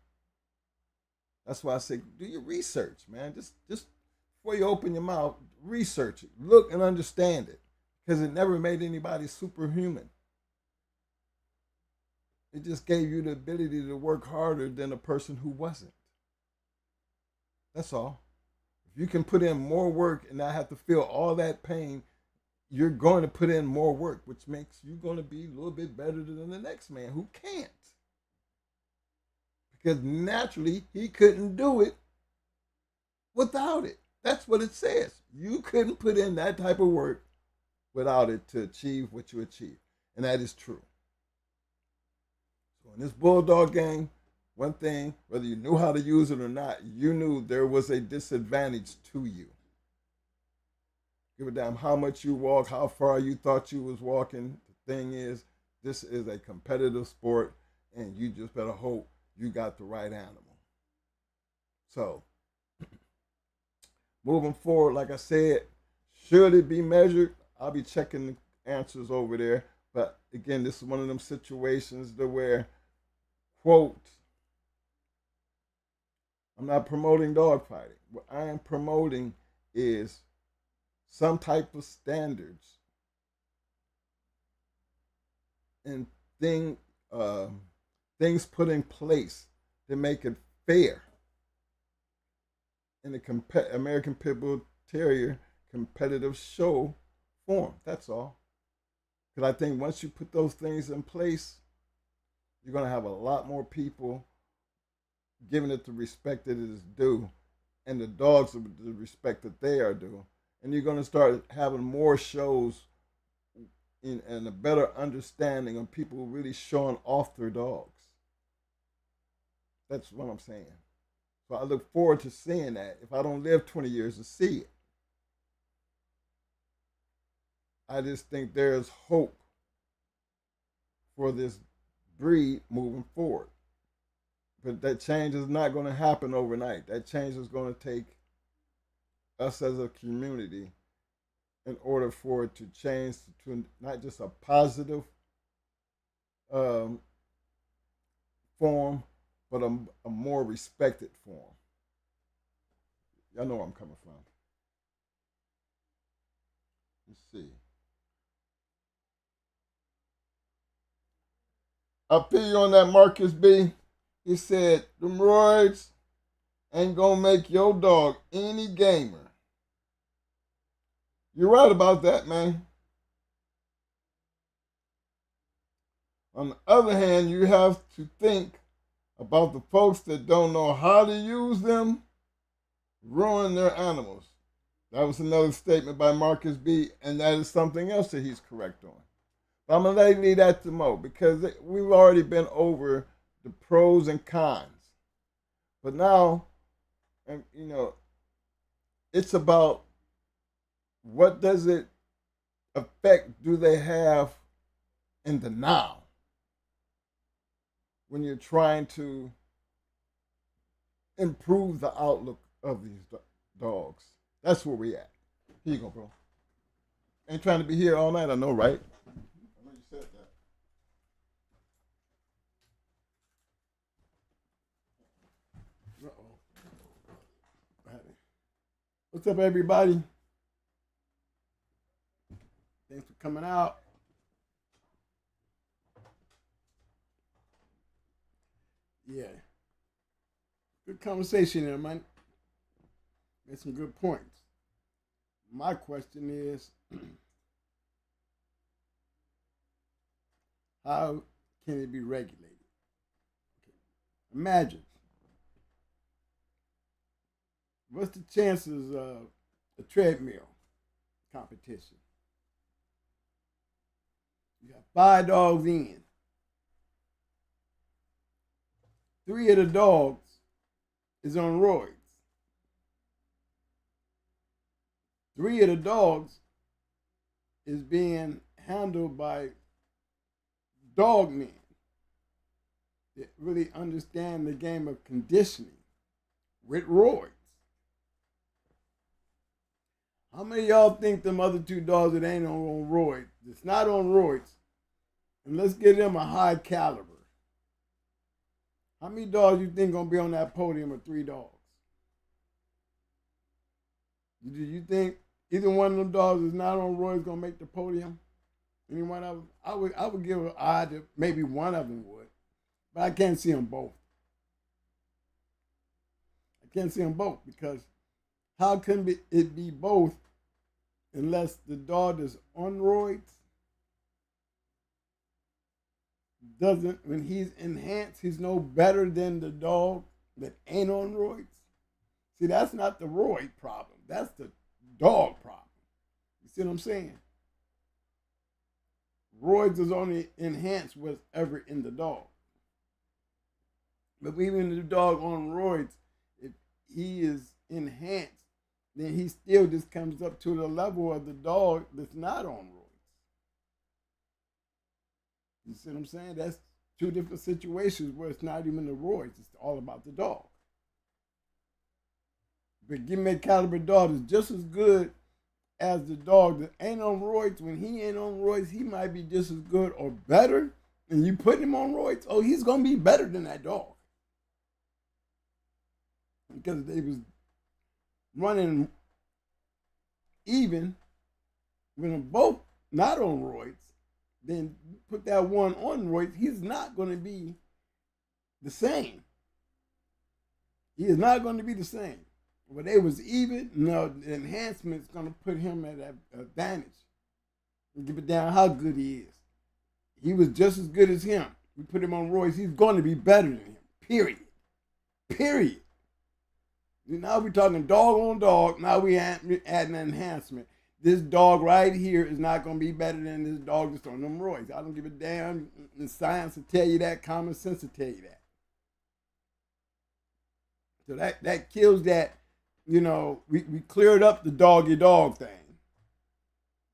That's why I say do your research, man. Just before you open your mouth, research it, look and understand it, because it never made anybody superhuman. It just gave you the ability to work harder than a person who wasn't. That's all. If you can put in more work and not have to feel all that pain, you're going to put in more work, which makes you going to be a little bit better than the next man who can't. Because naturally, he couldn't do it without it. That's what it says. You couldn't put in that type of work without it to achieve what you achieve. And that is true. So in this Bulldog game, one thing, whether you knew how to use it or not, you knew there was a disadvantage to you. Give a damn how much you walk, how far you thought you was walking. The thing is, this is a competitive sport, and you just better hope you got the right animal. So, moving forward, like I said, should it be measured? I'll be checking the answers over there. But again, this is one of them situations to where, quote, I'm not promoting dogfighting. What I am promoting is some type of standards and things put in place to make it fair in the American Pit Bull Terrier competitive show form. That's all. Because I think once you put those things in place, you're going to have a lot more people giving it the respect that it is due, and the dogs the respect that they are due. And you're going to start having more shows and a better understanding of people really showing off their dogs. That's what I'm saying. So I look forward to seeing that. If I don't live 20 years to see it, I just think there's hope for this breed moving forward. But that change is not going to happen overnight. That change is going to take us as a community in order for it to change to not just a positive form, but a more respected form. Y'all know where I'm coming from. Let's see. I feel you on that, Marcus B. He said, them roids ain't gonna make your dog any gamer. You're right about that, man. On the other hand, you have to think about the folks that don't know how to use them, ruin their animals. That was another statement by Marcus B., and that is something else that he's correct on. But I'm going to leave that to Mo, because we've already been over the pros and cons. But now, you know, it's about what does it effect do they have in the now when you're trying to improve the outlook of these dogs. That's where we at. Here you go, bro. Ain't trying to be here all night, I know, right? I know you said that. Uh-oh. What's up, everybody? Thanks for coming out. Yeah. Good conversation there, man. Made some good points. My question is, how can it be regulated? Okay. Imagine, what's the chances of a treadmill competition? You got 5 dogs in. 3 of the dogs is on roids. 3 of the dogs is being handled by dog men that really understand the game of conditioning with roids. How many of y'all think them other two dogs that ain't on roids, that's not on roids, and let's give them a high caliber? How many dogs you think gonna be on that podium of 3 dogs? Do you think either one of them dogs is not on roids gonna make the podium? Any one of them? I would give an odd that maybe one of them would, but I can't see them both. I can't see them both because how can it be both unless the dog is on roids doesn't, when he's enhanced, he's no better than the dog that ain't on roids? See, that's not the roid problem. That's the dog problem. You see what I'm saying? Roids is only enhanced whatever in the dog. But even the dog on roids, if he is enhanced, then he still just comes up to the level of the dog that's not on roids. You see what I'm saying? That's 2 different situations where it's not even the roids. It's all about the dog. But give me a caliber dog is just as good as the dog that ain't on roids. When he ain't on roids, he might be just as good or better. And you put him on roids, oh, he's going to be better than that dog. Because they was running even when them both not on roids, then put that one on roids, he's not going to be the same. He is not going to be the same. When they was even, no, the enhancement's going to put him at an advantage. And give it down how good he is. He was just as good as him. We put him on roids, he's going to be better than him. Period. Period. Now we're talking dog on dog. Now we adding enhancement. This dog right here is not going to be better than this dog that's on them roids. I don't give a damn. The science will tell you that. Common sense will tell you that. So that kills that. You know, we cleared up the doggy dog thing.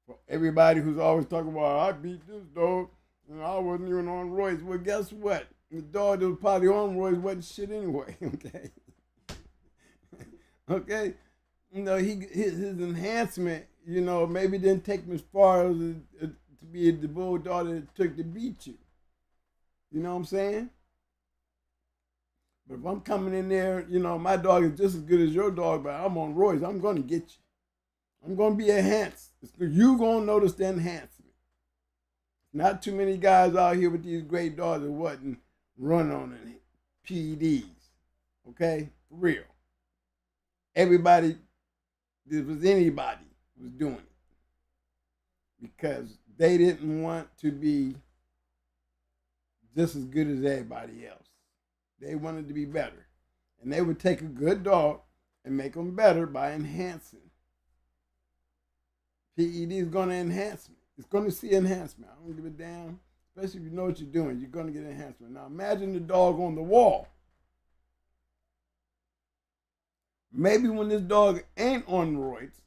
For everybody who's always talking about, I beat this dog and I wasn't even on roids. Well, guess what? The dog that was probably on roids wasn't shit anyway. Okay. Okay, you know, his enhancement, you know, maybe didn't take him as far as to be the bulldog that it took to beat you. You know what I'm saying? But if I'm coming in there, you know, my dog is just as good as your dog, but I'm on roids, I'm going to get you. I'm going to be enhanced. You're going to notice the enhancement. Not too many guys out here with these great dogs that wasn't run on PEDs. Okay? For real. Everybody, if it was anybody, was doing it because they didn't want to be just as good as everybody else. They wanted to be better. And they would take a good dog and make them better by enhancing. PED is going to enhance me. It's going to see enhancement. I don't give a damn, especially if you know what you're doing. You're going to get enhancement. Now imagine the dog on the wall. Maybe when this dog ain't on roids,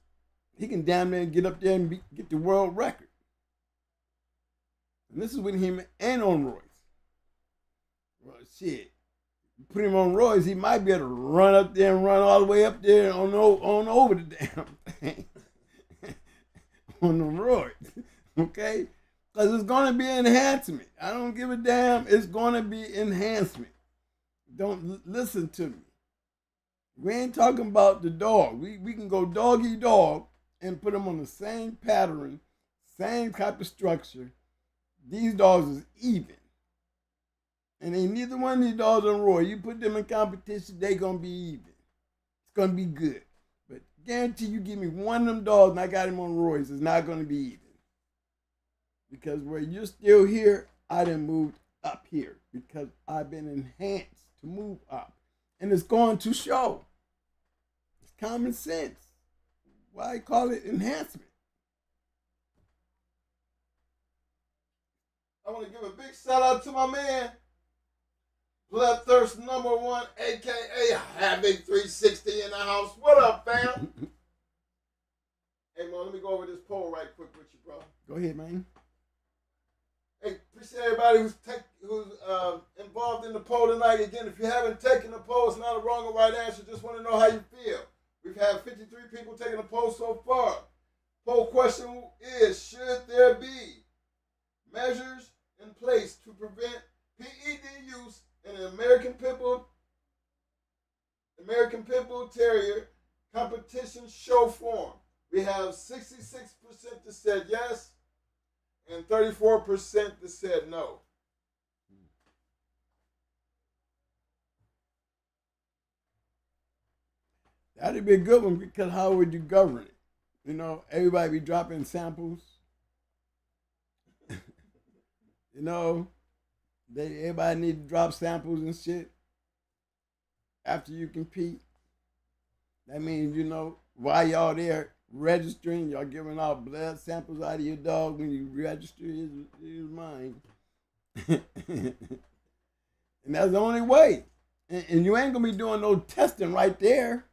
he can damn near get up there and get the world record. And this is when he ain't on roids. Well, shit. Put him on roids, he might be able to run up there and run all the way up there on over the damn thing. On the roids. Okay? Because it's going to be enhancement. I don't give a damn. It's going to be enhancement. Don't listen to me. We ain't talking about the dog. We can go doggy dog and put them on the same pattern, same type of structure. These dogs is even. And ain't neither one of these dogs on roid. You put them in competition, they going to be even. It's going to be good. But guarantee you give me one of them dogs and I got him on roids, it's not going to be even. Because where you're still here, I done moved up here because I've been enhanced to move up. And it's going to show. It's common sense. Why call it enhancement? I want to give a big shout out to my man, Bloodthirst #1, aka Havoc 360 in the house. What up, fam? Hey, man, let me go over this poll right quick with you, bro. Go ahead, man. Hey, appreciate everybody who's involved in the poll tonight. Again, if you haven't taken the poll, it's not a wrong or right answer. Just want to know how you feel. We've had 53 people taking the poll so far. Poll question is, should there be measures in place to prevent PED use in an American Pitbull Terrier competition show form? We have 66% that said yes and 34% that said no. That'd be a good one, because how would you govern it? You know, everybody be dropping samples. You know, everybody need to drop samples and shit after you compete. That means, you know, while y'all there registering, y'all giving out blood samples out of your dog when you register his mind. And that's the only way. And you ain't gonna be doing no testing right there.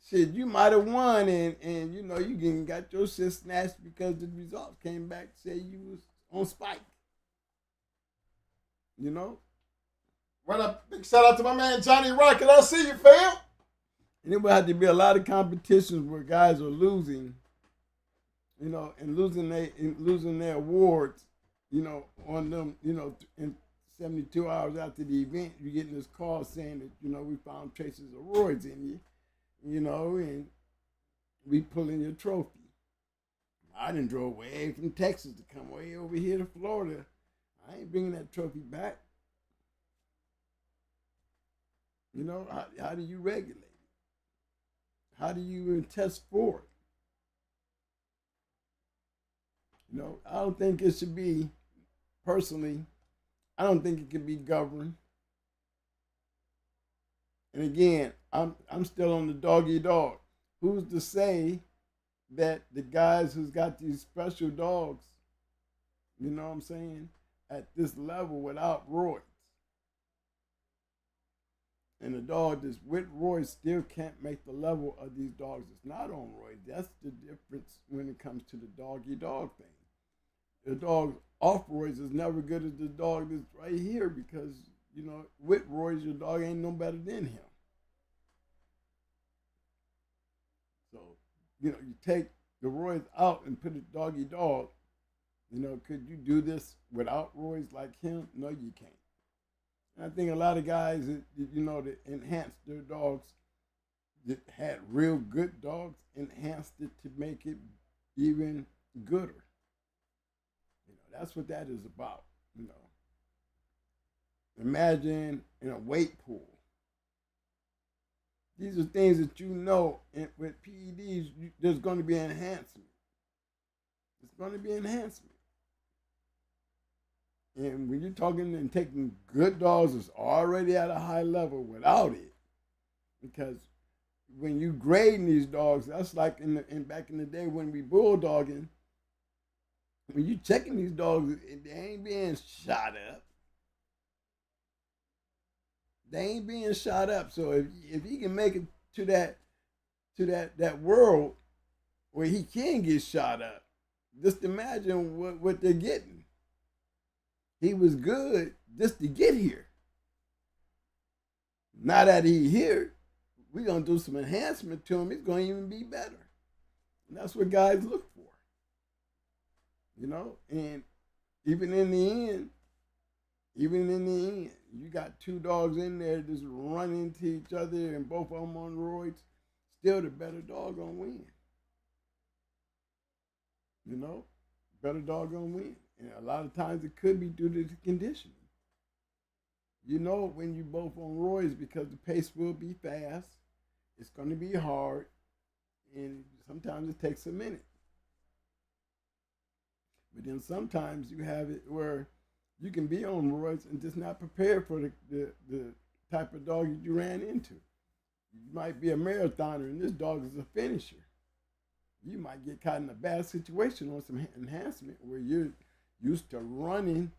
Shit, you might have won, and you know, you got your shit snatched because the results came back say you was on spike. You know? What up? Big shout out to my man Johnny Rocket. I see you, fam. And it will have to be a lot of competitions where guys are losing, you know, and losing their awards, you know, on them, you know, in 72 hours after the event, you're getting this call saying that, you know, we found traces of roids in you. You know, and we pulling your trophy. I done drove way from Texas to come way over here to Florida. I ain't bringing that trophy back. You know, how do you regulate it? How do you test for it? You know, I don't think it should be, personally, I don't think it can be governed. And again, I'm still on the doggy dog. Who's to say that the guys who's got these special dogs, you know what I'm saying, at this level without roids, and the dog that's with roids still can't make the level of these dogs that's not on roids? That's the difference when it comes to the doggy dog thing. The dog off roids is never good as the dog that's right here, because, you know, with roids, your dog ain't no better than him. So, you know, you take the roids out and put a doggy dog. You know, could you do this without roids like him? No, you can't. And I think a lot of guys, you know, that enhanced their dogs, that had real good dogs, enhanced it to make it even gooder. You know, that's what that is about, you know. Imagine in a weight pool. These are things that you know, and with PEDs, there's going to be enhancement. It's going to be enhancement. And when you're talking and taking good dogs that's already at a high level without it, because when you grading these dogs, that's like back in the day when we bulldogging, when you checking these dogs, they ain't being shot up. They ain't being shot up. So if he can make it to that world where he can get shot up, just imagine what they're getting. He was good just to get here. Now that he's here, we're gonna do some enhancement to him. He's gonna even be better. And that's what guys look for. You know, and even in the end, you got two dogs in there just running into each other and both of them on roids, still the better dog gonna win. You know, better dog gonna win. And a lot of times it could be due to the conditioning. You know, when you both on roids, because the pace will be fast, it's gonna be hard, and sometimes it takes a minute. But then sometimes you have it where you can be on roids and just not prepared for the type of dog you ran into. You might be a marathoner and this dog is a finisher. You might get caught in a bad situation on some enhancement where you're used to running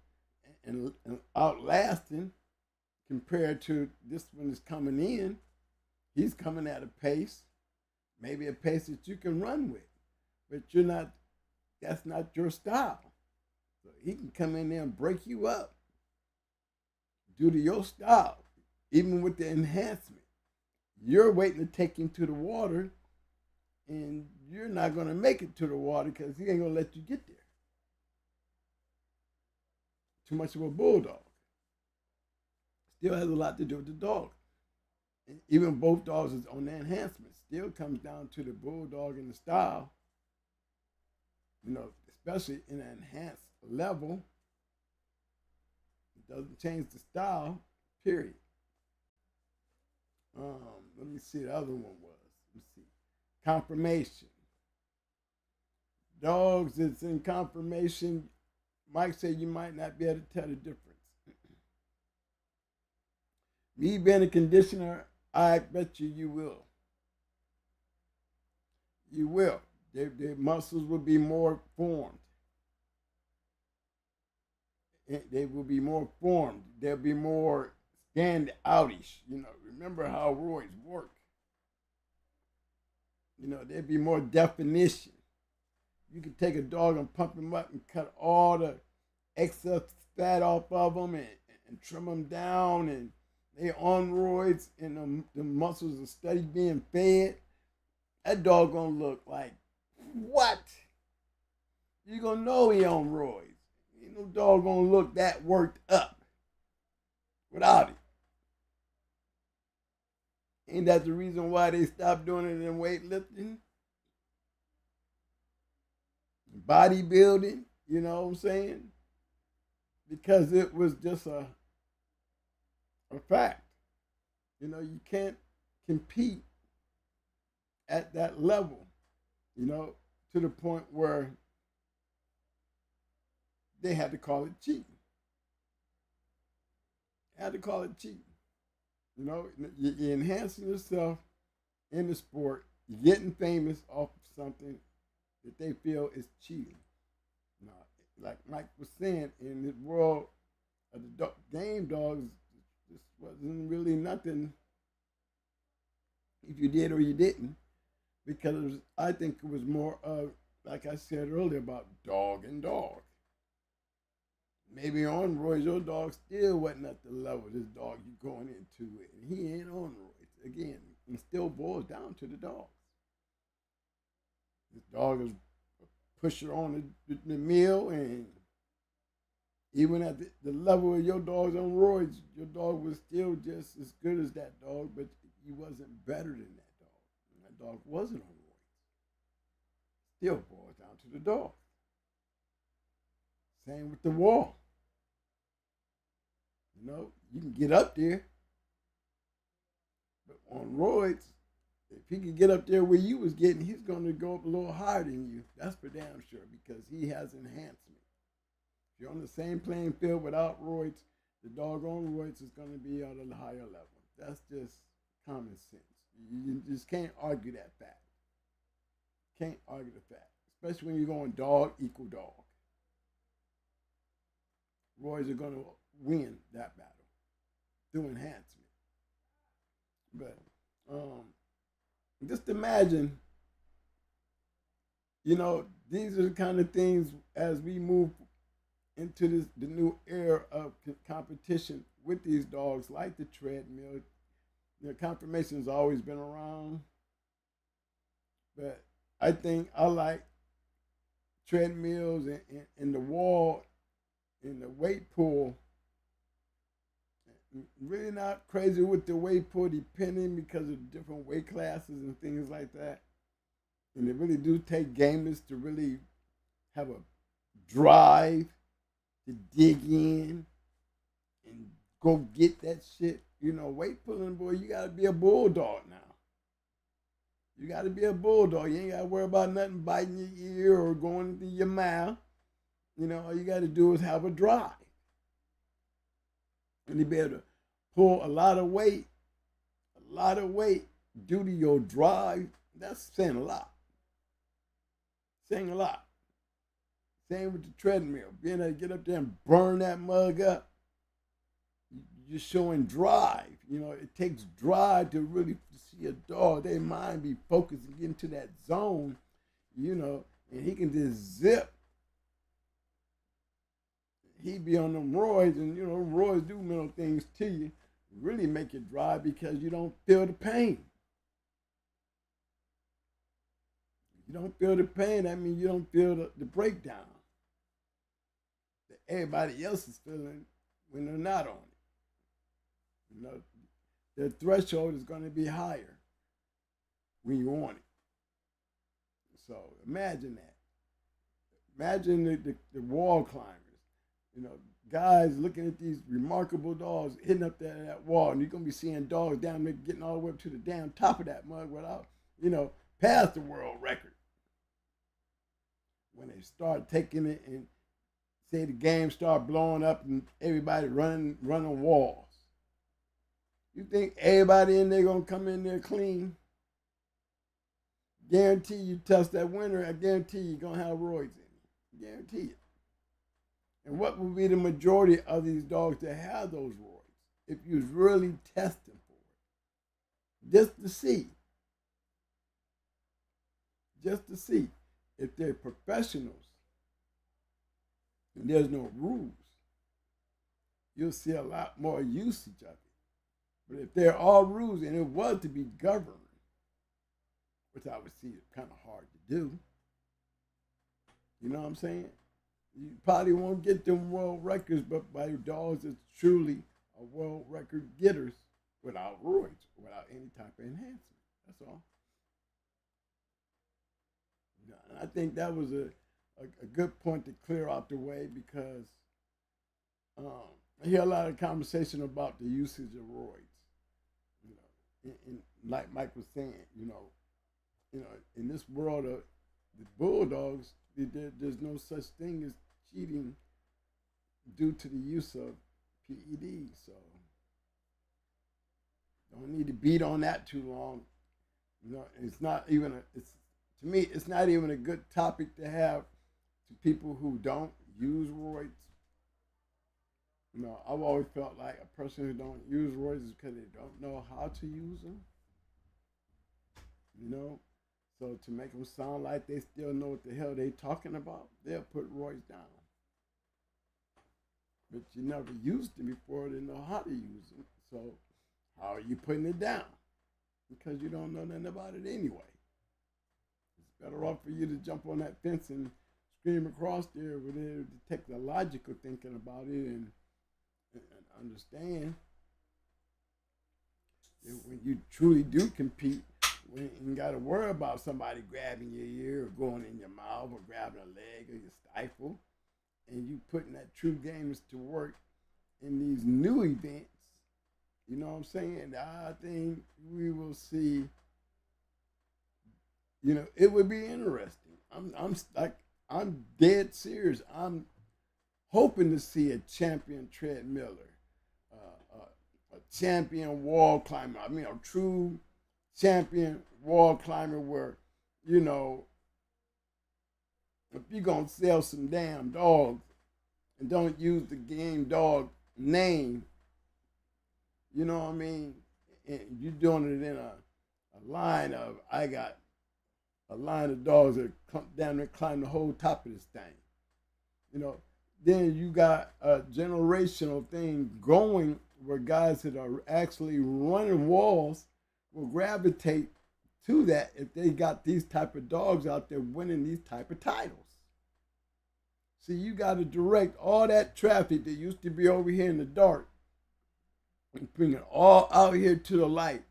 and outlasting compared to this one is coming in. He's coming at a pace, maybe a pace that you can run with, but that's not your style. So he can come in there and break you up due to your style, even with the enhancement. you're waiting to take him to the water, and you're not going to make it to the water because he ain't going to let you get there. Too much of a bulldog. Still has a lot to do with the dog. And even both dogs is on the enhancement. Still comes down to the bulldog and the style. You know, especially in an enhanced level. It doesn't change the style, period. Let me see, the other one was, let me see, confirmation. Dogs that's in confirmation, Mike said you might not be able to tell the difference. Me being a conditioner, I bet you will. You will. Their muscles will be more formed. They will be more formed. They'll be more stand outish. You know, remember how roids work. You know, there'd be more definition. You could take a dog and pump him up and cut all the excess fat off of them and trim them down, and they on roids and the muscles are steady being fed. That dog gonna look like, what? You gonna know he on roids. Ain't no dog gonna look that worked up without it. Ain't that the reason why they stopped doing it in weightlifting? Bodybuilding, you know what I'm saying? Because it was just a fact. You know, you can't compete at that level, you know, to the point where they had to call it cheating. Had to call it cheating. You know, you're enhancing yourself in the sport. You're getting famous off of something that they feel is cheating. Now, like Mike was saying, in this world of the game dogs, this wasn't really nothing if you did or you didn't, because I think it was more of, like I said earlier, about dog and dog. Maybe on roids, your dog still wasn't at the level of this dog you going into it. And he ain't on roids. Again, it still boils down to the dog. This dog is a pusher on the meal, and even at the level of your dog's on roids, your dog was still just as good as that dog, but he wasn't better than that dog. And that dog wasn't on roids. Still boils down to the dog. Same with the wall. You know, you can get up there, but on roids, if he can get up there where you was getting, he's going to go up a little higher than you. That's for damn sure, because he has enhancement. If you're on the same playing field without roids, the dog on roids is going to be at a higher level. That's just common sense. You just can't argue that fact. Can't argue the fact, especially when you're going dog equal dog. Roids are going to win that battle through enhancement. But just imagine, you know, these are the kind of things as we move into the new era of competition with these dogs, like the treadmill. You know, confirmation has always been around, but I think I like treadmills and the wall and the weight pool. Really not crazy with the weight pool, depending because of different weight classes and things like that. And they really do take gamers to really have a drive to dig in and go get that shit. You know, weight pulling, boy, you gotta be a bulldog now. You gotta be a bulldog. You ain't gotta worry about nothing biting your ear or going into your mouth. You know, all you gotta do is have a drive. And you be able to pull a lot of weight due to your drive. That's saying a lot. Saying a lot. Same with the treadmill. Being able to get up there and burn that mug up. You're showing drive. You know, it takes drive to really see a dog. Their mind be focused and get into that zone, you know, and he can just zip. He be on them roids, and you know, roids do mental things to you. really make it dry because you don't feel the pain. You don't feel the pain, that means you don't feel the breakdown that everybody else is feeling when they're not on it. You know, their threshold is going to be higher when you're on it. So imagine that. Imagine the wall climbers, you know, guys looking at these remarkable dogs hitting up that wall, and you're going to be seeing dogs down there getting all the way up to the damn top of that mug without, you know, past the world record. When they start taking it and say the game start blowing up and everybody running walls. You think everybody in there going to come in there clean? Guarantee you test that winner, I guarantee you're going to have roids in you. Guarantee it. And what would be the majority of these dogs that have those roids if you was really testing for it? Just to see. Just to see. If they're professionals and there's no rules, you'll see a lot more usage of it. But if there are rules and it was to be governed, which I would see it kind of hard to do, you know what I'm saying? You probably won't get them world records, but by dogs that's truly a world record getters without roids, without any type of enhancement. That's all. And I think that was a good point to clear out the way because I hear a lot of conversation about the usage of roids. You know, and like Mike was saying, you know, in this world of the bulldogs, there's no such thing as cheating due to the use of PEDs. So don't need to beat on that too long. You know, it's not even to me, it's not even a good topic to have to people who don't use roids. You know, I've always felt like a person who don't use roids is because they don't know how to use them. You know, so to make them sound like they still know what the hell they talking about, they'll put roids down. But you never used them before, they know how to use them. So how are you putting it down? Because you don't know nothing about it anyway. Better off for you to jump on that fence and scream across there with it to take the logical thinking about it and understand that when you truly do compete, when you got to worry about somebody grabbing your ear or going in your mouth or grabbing a leg or your stifle, and you putting that true games to work in these new events, you know what I'm saying? I think we will see. You know, it would be interesting. I'm dead serious. I'm hoping to see a champion Tread Miller, a champion wall climber. I mean, a true champion wall climber where, you know, if you're gonna sell some damn dogs and don't use the game dog name, you know what I mean? And you're doing it in a line of, I got a line of dogs that come down and climb the whole top of this thing. You know, then you got a generational thing going where guys that are actually running walls will gravitate to that if they got these type of dogs out there winning these type of titles. See, you got to direct all that traffic that used to be over here in the dark and bring it all out here to the light,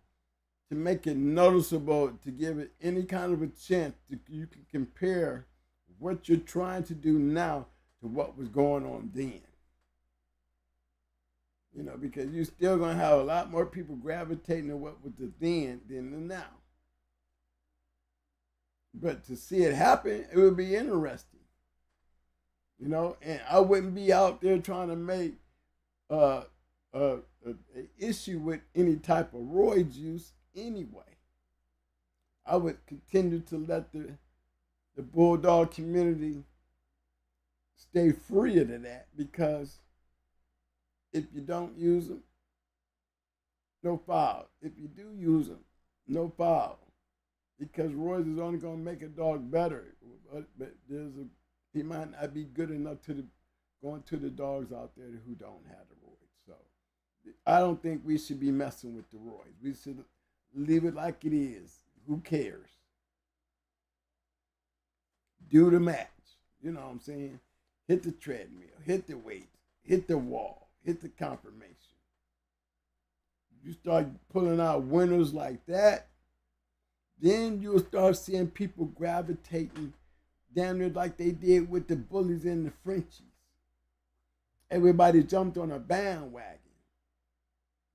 to make it noticeable, to give it any kind of a chance to, you can compare what you're trying to do now to what was going on then. You know, because you're still going to have a lot more people gravitating to what was the then than the now. But to see it happen, it would be interesting. You know, and I wouldn't be out there trying to make an issue with any type of roids use anyway. I would continue to let the bulldog community stay free of that, because if you don't use them, no foul. If you do use them, no foul. Because roids is only going to make a dog better, but he might not be good enough to going to the dogs out there who don't have the roids. So I don't think we should be messing with the roids. We should leave it like it is. Who cares? Do the match. You know what I'm saying? Hit the treadmill, hit the weights, hit the wall, hit the confirmation. You start pulling out winners like that, then you'll start seeing people gravitating down there like they did with the bullies and the Frenchies. Everybody jumped on a bandwagon.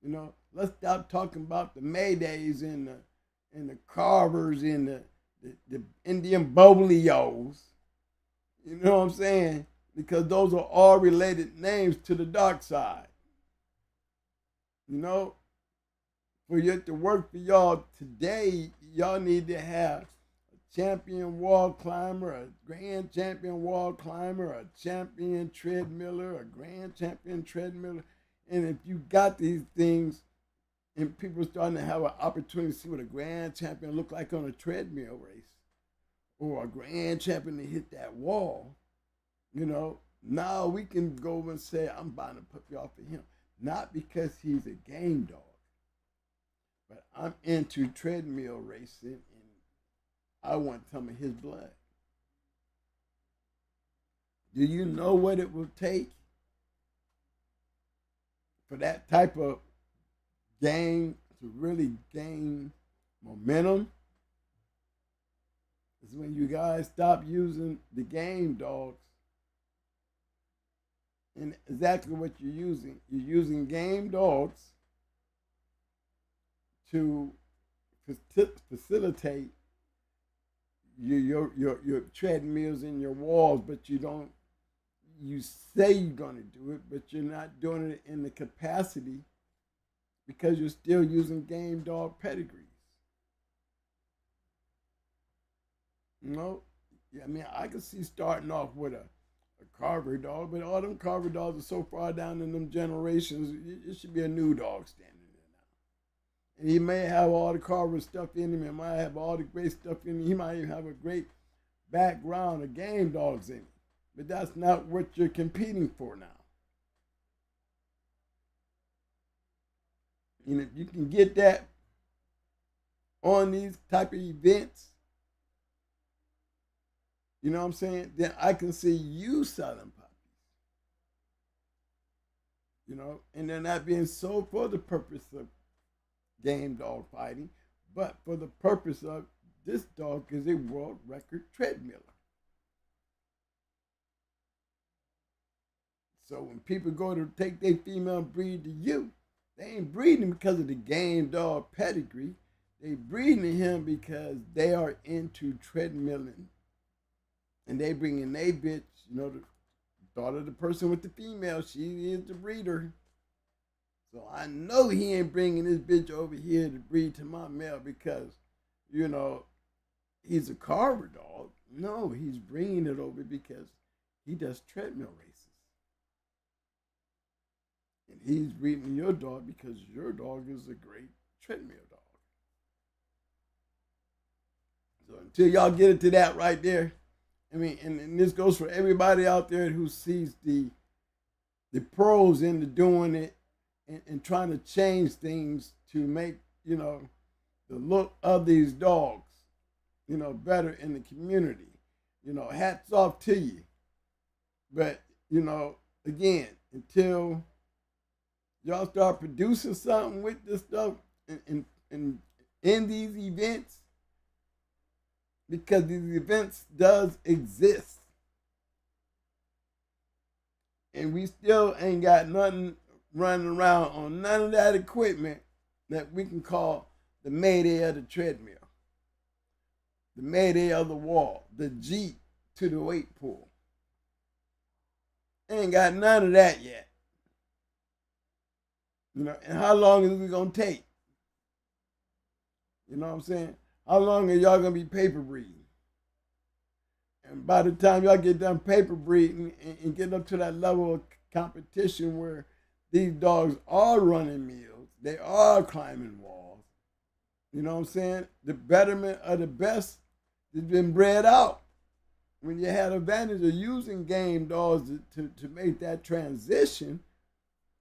You know, let's stop talking about the Maydays and the Carvers and the Indian Bolios. You know what I'm saying? Because those are all related names to the dark side. You know, for it to work for y'all today, y'all need to have a champion wall climber, a grand champion wall climber, a champion treadmiller, a grand champion treadmiller. And if you got these things and people starting to have an opportunity to see what a grand champion look like on a treadmill race or a grand champion to hit that wall, you know, now we can go over and say, I'm buying a puppy off of him. Not because he's a game dog, but I'm into treadmill racing and I want some of his blood. Do you know what it will take for that type of game to really gain momentum? Is when you guys stop using the game dogs. And exactly what you're using. You're using game dogs to facilitate your treadmills and your walls, but you say you're going to do it, but you're not doing it in the capacity because you're still using game dog pedigrees. You know, I mean, I could see starting off with a Carver dog, but all them Carver dogs are so far down in them generations, it should be a new dog standing there now. And he may have all the Carver stuff in him, and might have all the great stuff in him. He might even have a great background of game dogs in him. But that's not what you're competing for now. And if you can get that on these type of events, you know what I'm saying? Then I can see you selling puppies. You know, and they're not being sold for the purpose of game dog fighting, but for the purpose of this dog is a world record treadmiller. So when people go to take their female breed to you, they ain't breeding because of the game dog pedigree. They breeding him because they are into treadmilling. And they bring in their bitch, you know, the daughter of the person with the female, she is the breeder. So I know he ain't bringing this bitch over here to breed to my male because, you know, he's a Carver dog. No, he's bringing it over because he does treadmill races. And he's breeding your dog because your dog is a great treadmill dog. So until y'all get into that right there, I mean, and this goes for everybody out there who sees the pros into doing it and trying to change things to make, you know, the look of these dogs, you know, better in the community. You know, hats off to you. But, you know, again, until y'all start producing something with this stuff in these events, because these events does exist. And we still ain't got nothing running around on none of that equipment that we can call the Mayday of the treadmill, the Mayday of the wall, the Jeep to the weight pool. Ain't got none of that yet. You know, and how long is it gonna take? You know what I'm saying? How long are y'all gonna be paper breeding? And by the time y'all get done paper breeding and get up to that level of competition where these dogs are running meals, they are climbing walls, you know what I'm saying? The betterment of the best has been bred out. When you had advantage of using game dogs to make that transition,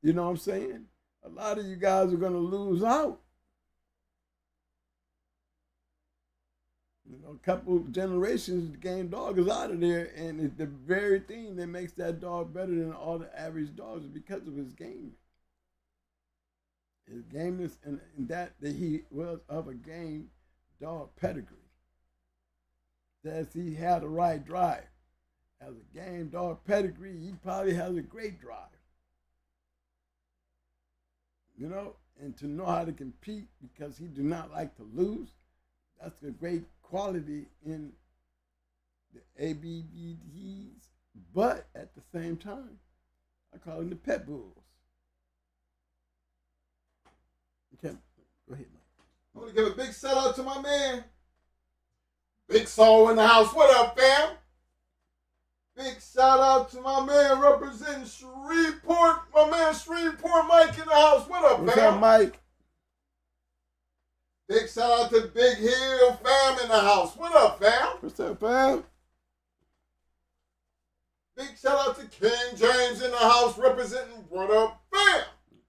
you know what I'm saying? a lot of you guys are going to lose out. You know, a couple generations, the game dog is out of there, and it's the very thing that makes that dog better than all the average dogs is because of his game. His gameness, and that he was of a game dog pedigree. That he had the right drive. As a game dog pedigree, he probably has a great drive. You know, and to know how to compete because he do not like to lose, that's a great quality in the APBTs, but at the same time, I call them the pet bulls. Okay, go ahead, Mike. I want to give a big shout out to my man, Big Soul in the house. What up, fam? Big shout out to my man representing Shreveport, my man Shreveport Mike in the house. What up, What's fam? up, Mike? Big shout out to Big Hill fam in the house. What up, fam? What's up, fam? Big shout out to King James in the house representing What Up, fam?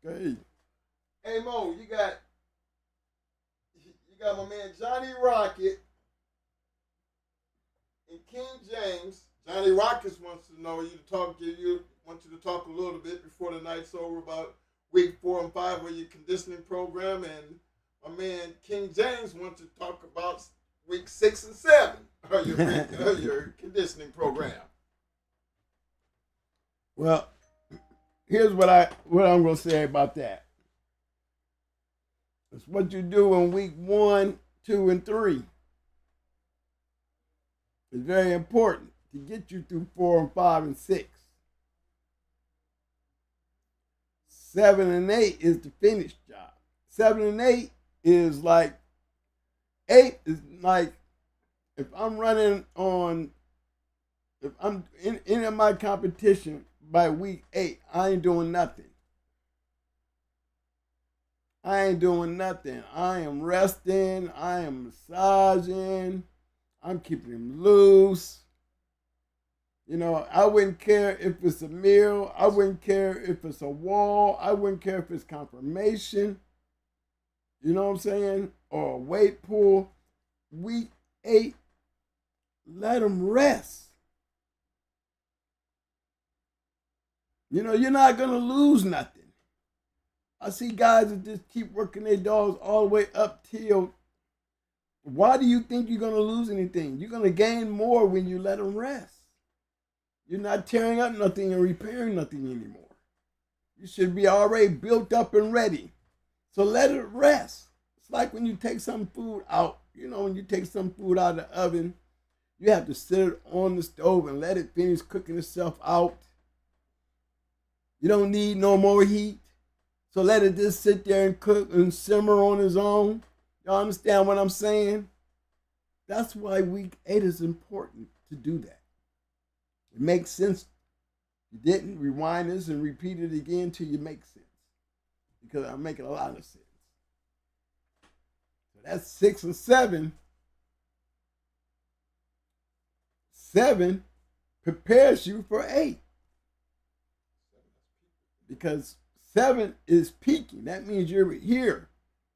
Okay. Hey Mo, you got my man Johnny Rocket and King James. Johnny Rockets wants to know wants you to talk a little bit before the night's over about week 4 and 5 of your conditioning program, and my man King James wants to talk about week 6 and 7 of your conditioning program. Well, here's what I'm gonna say about that. It's what you do in week 1, 2, and 3. It's very important to get you through 4 and 5 and 6. 7 and 8 is the finished job. 7 and 8 is like, 8 is like, if I'm in my competition by week 8, I ain't doing nothing. I am resting. I am massaging. I'm keeping him loose. You know, I wouldn't care if it's a meal. I wouldn't care if it's a wall. I wouldn't care if it's confirmation. You know what I'm saying? Or a weight pull. Week 8, let him rest. You know, you're not going to lose nothing. I see guys that just keep working their dogs all the way up till. Why do you think you're going to lose anything? You're going to gain more when you let them rest. You're not tearing up nothing and repairing nothing anymore. You should be already built up and ready. So let it rest. It's like when you take some food out. You know, when you take some food out of the oven, you have to sit it on the stove and let it finish cooking itself out. You don't need no more heat. So let it just sit there and cook and simmer on its own. Y'all understand what I'm saying? That's why week 8 is important to do that. It makes sense. You didn't rewind this and repeat it again until you make sense. Because I'm making a lot of sense. So that's 6 and 7. 7 prepares you for 8. Because 7 is peaking. That means you're here.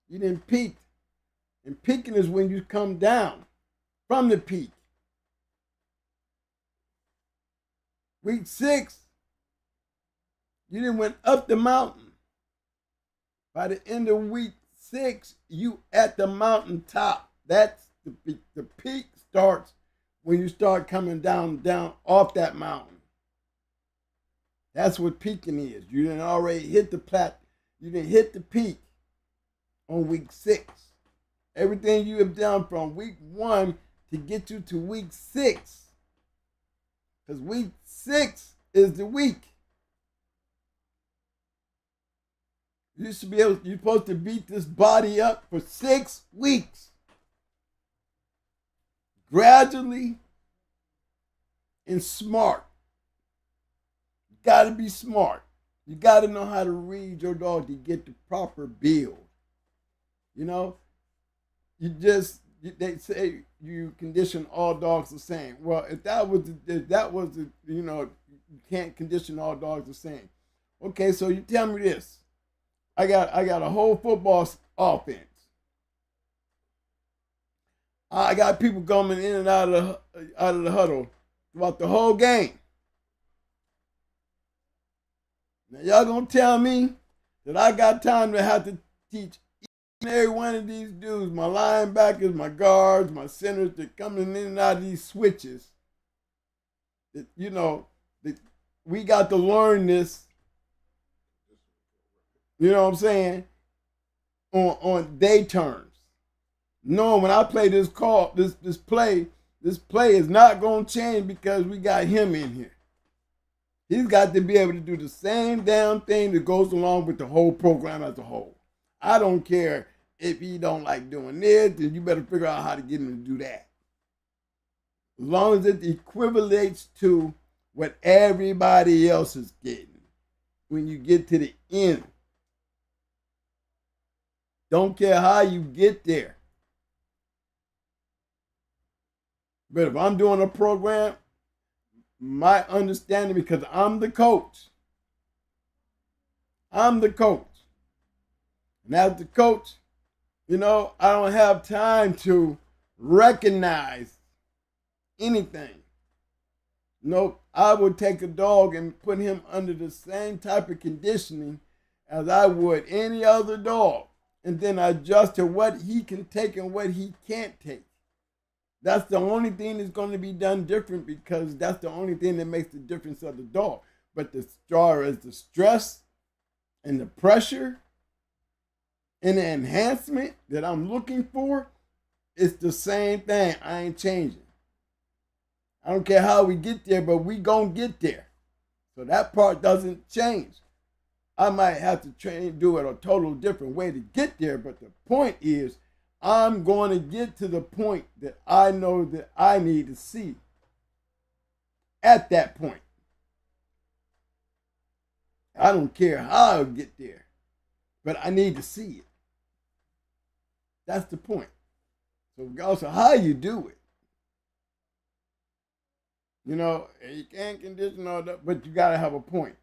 You didn't peak. And peaking is when you come down from the peak. Week 6, you didn't went up the mountain. By the end of week 6, you at the mountaintop. That's the peak. The peak starts when you start coming down off that mountain. That's what peaking is. You didn't already hit you didn't hit the peak on week 6. Everything you have done from week 1 to get you to week 6. Because week 6 is the week. You're supposed to beat this body up for 6 weeks. Gradually and smart. You got to be smart. You got to know how to read your dog to get the proper build. You know, they say you condition all dogs the same. Well, if that was you can't condition all dogs the same. Okay, so you tell me this. I got a whole football offense. I got people coming in and out of the huddle throughout the whole game. Now y'all gonna tell me that I got time to have to teach each and every one of these dudes, my linebackers, my guards, my centers, that coming in and out of these switches. That, you know, that we got to learn this. You know what I'm saying? On day terms. Knowing when I play this play is not gonna change because we got him in here. He's got to be able to do the same damn thing that goes along with the whole program as a whole. I don't care if he don't like doing this, then you better figure out how to get him to do that. As long as it equivalates to what everybody else is getting when you get to the end. Don't care how you get there. But if I'm doing a program, my understanding, because I'm the coach. And as the coach, you know, I don't have time to recognize anything. Nope, I would take a dog and put him under the same type of conditioning as I would any other dog. And then adjust to what he can take and what he can't take. That's the only thing that's going to be done different, because that's the only thing that makes the difference of the dog. But as far as the stress and the pressure and the enhancement that I'm looking for, it's the same thing. I ain't changing. I don't care how we get there, but we gonna get there. So that part doesn't change. I might have to do it a total different way to get there, but the point is, I'm going to get to the point that I know that I need to see at that point. I don't care how I get there, but I need to see it. That's the point. So regardless of how you do it, you know, you can't condition all that, but you got to have a point.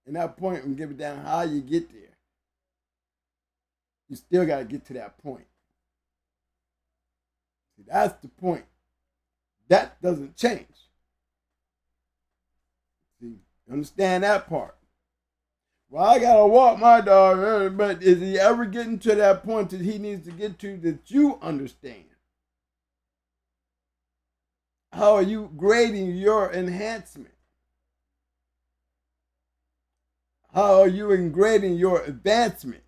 And that point will give it down how you get there. You still got to get to that point. See, that's the point. That doesn't change. See, understand that part. Well, I got to walk my dog, but is he ever getting to that point that he needs to get to that you understand? How are you grading your enhancement? How are you grading your advancement?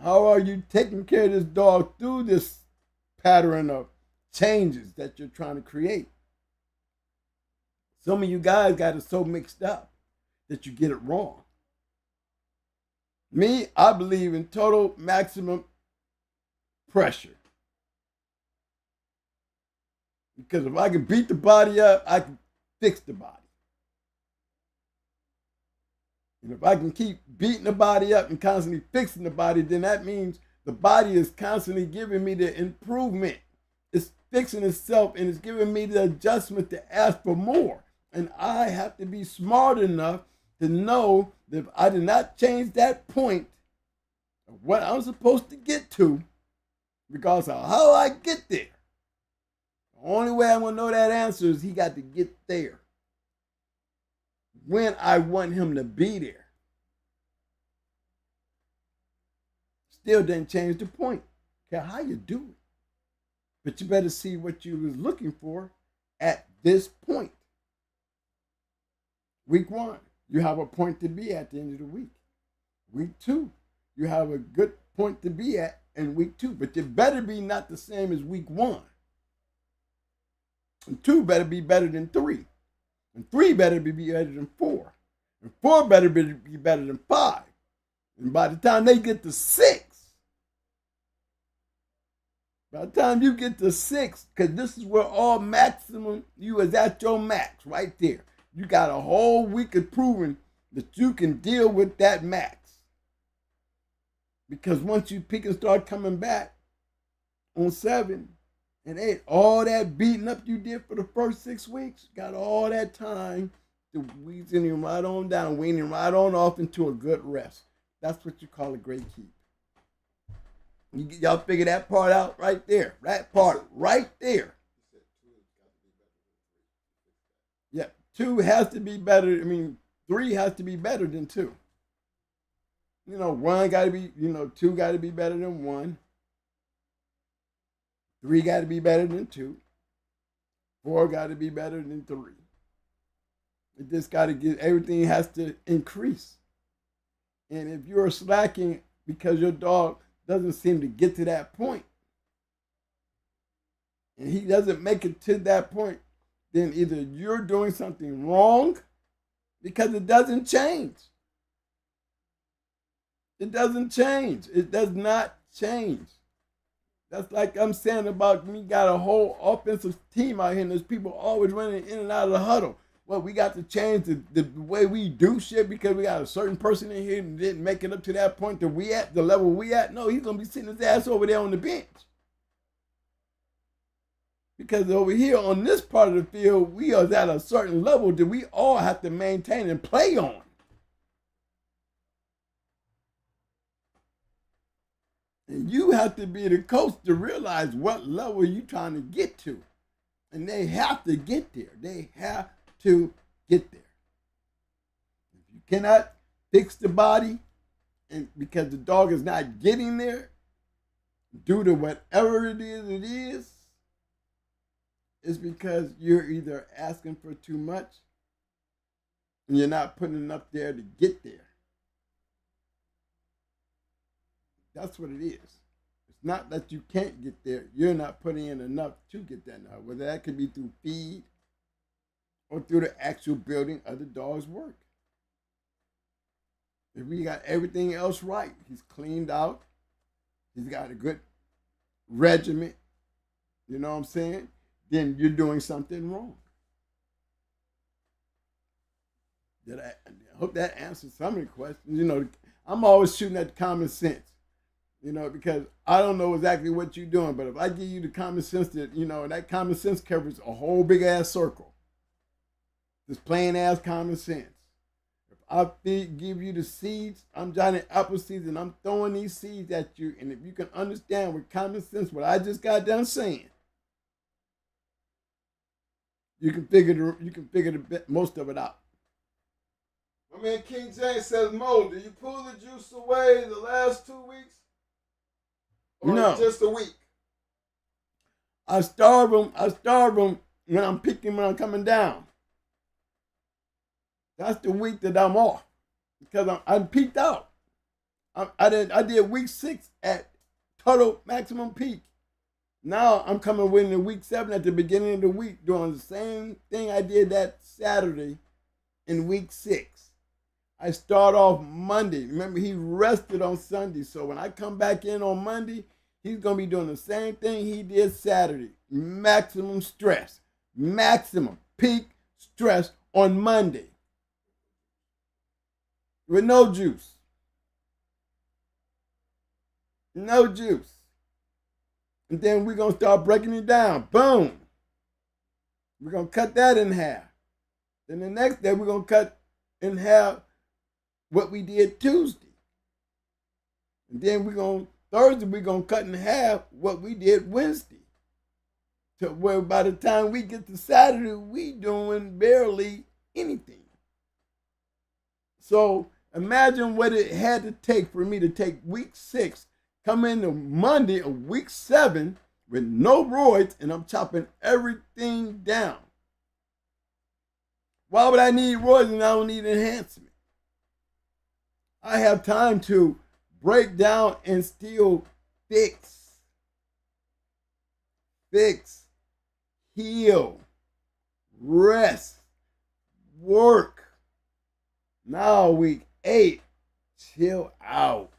How are you taking care of this dog through this pattern of changes that you're trying to create? Some of you guys got it so mixed up that you get it wrong. Me, I believe in total maximum pressure. Because if I can beat the body up, I can fix the body. And if I can keep beating the body up and constantly fixing the body, then that means the body is constantly giving me the improvement. It's fixing itself and it's giving me the adjustment to ask for more. And I have to be smart enough to know that if I did not change that point of what I'm supposed to get to, because of how I get there, the only way I'm going to know that answer is he got to get there when I want him to be there. Still didn't change the point. Care how you do it. But you better see what you was looking for at this point. Week 1, you have a point to be at the end of the week. Week 2, you have a good point to be at in week 2. But it better be not the same as week 1. And 2 better be better than 3. And 3 better be better than 4. And 4 better be better than 5. And by the time they get to 6, by the time you get to 6, because this is where all maximum, you is at your max right there. You got a whole week of proving that you can deal with that max. Because once you pick and start coming back on 7 and 8, all that beating up you did for the first 6 weeks, got all that time to weaseling him right on down, weaning him right on off into a good rest. That's what you call a great keep. Y'all figure that part out right there. That part right there. Yeah, 2 has to be better. I mean, 3 has to be better than 2. 1 got to be, 2 got to be better than 1. 3 got to be better than 2. 4 got to be better than 3. It just got to get, everything has to increase. And if you're slacking because your dog doesn't seem to get to that point, and he doesn't make it to that point, then either you're doing something wrong because it doesn't change. It doesn't change. It does not change. That's like I'm saying about we got a whole offensive team out here and there's people always running in and out of the huddle. Well, we got to change the way we do shit because we got a certain person in here and didn't make it up to that point that we at, the level we at. No, he's going to be sitting his ass over there on the bench. Because over here on this part of the field, we are at a certain level that we all have to maintain and play on. And you have to be the coach to realize what level you're trying to get to. And they have to get there. They have to get there. If you cannot fix the body, and because the dog is not getting there, due to whatever it is, it's because you're either asking for too much and you're not putting enough there to get there. That's what it is. It's not that you can't get there. You're not putting in enough to get there now. Whether that could be through feed or through the actual building of the dog's work. If we got everything else right, he's cleaned out, he's got a good regimen, you know what I'm saying? Then you're doing something wrong. I hope that answers some of the questions. I'm always shooting at common sense, because I don't know exactly what you're doing, but if I give you the common sense that, that common sense covers a whole big ass circle. Just plain ass common sense. If I give you the seeds, I'm Johnny Apple seeds and I'm throwing these seeds at you, and if you can understand with common sense what I just got done saying, you can figure most of it out. My man King James says, Mo, did you pull the juice away the last 2 weeks? Or No. Just a week? I starve them when I'm picking, when I'm coming down. That's the week that I'm off because I'm peaked out. I did week 6 at total maximum peak. Now I'm coming in the week 7 at the beginning of the week doing the same thing I did that Saturday in week 6. I start off Monday. Remember, he rested on Sunday. So when I come back in on Monday, he's going to be doing the same thing he did Saturday. Maximum stress. Maximum peak stress on Monday. With no juice. No juice. And then we're going to start breaking it down. Boom. We're going to cut that in half. Then the next day, we're going to cut in half what we did Tuesday. And then Thursday, we're going to cut in half what we did Wednesday. To where by the time we get to Saturday, we doing barely anything. So imagine what it had to take for me to take week 6, come into Monday of week 7 with no roids, and I'm chopping everything down. Why would I need roids and I don't need enhancement? I have time to break down and still fix, heal, rest, work. Now week 8, chill out.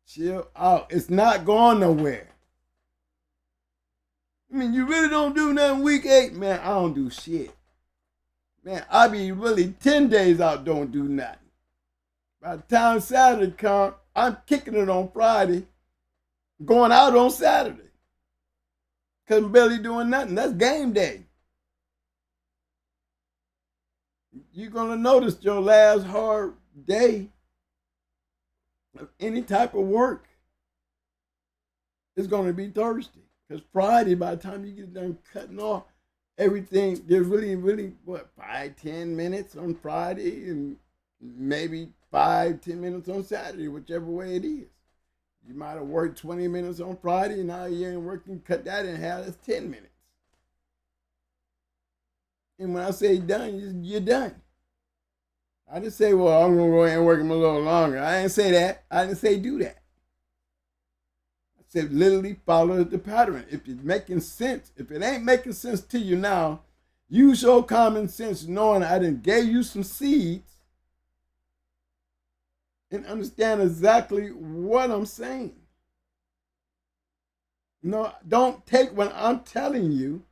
Chill out. It's not going nowhere. I mean, you really don't do nothing week 8, man. I don't do shit. Man, I be really 10 days out, don't do nothing. By the time Saturday comes, I'm kicking it on Friday, going out on Saturday. Because I'm barely doing nothing. That's game day. you're going to notice your last hard day of any type of work is going to be Thursday. Because Friday, by the time you get done cutting off everything, there's really, 5-10 minutes on Friday and maybe 5-10 minutes on Saturday, whichever way it is. You might have worked 20 minutes on Friday, and now you ain't working, cut that in half, that's 10 minutes. And when I say done, you're done. I didn't say, well, I'm going to go ahead and work them a little longer. I didn't say that. I didn't say do that. I said literally follow the pattern. If it's making sense, if it ain't making sense to you now, use your common sense knowing I done gave you some seeds and understand exactly what I'm saying. No, don't take what I'm telling you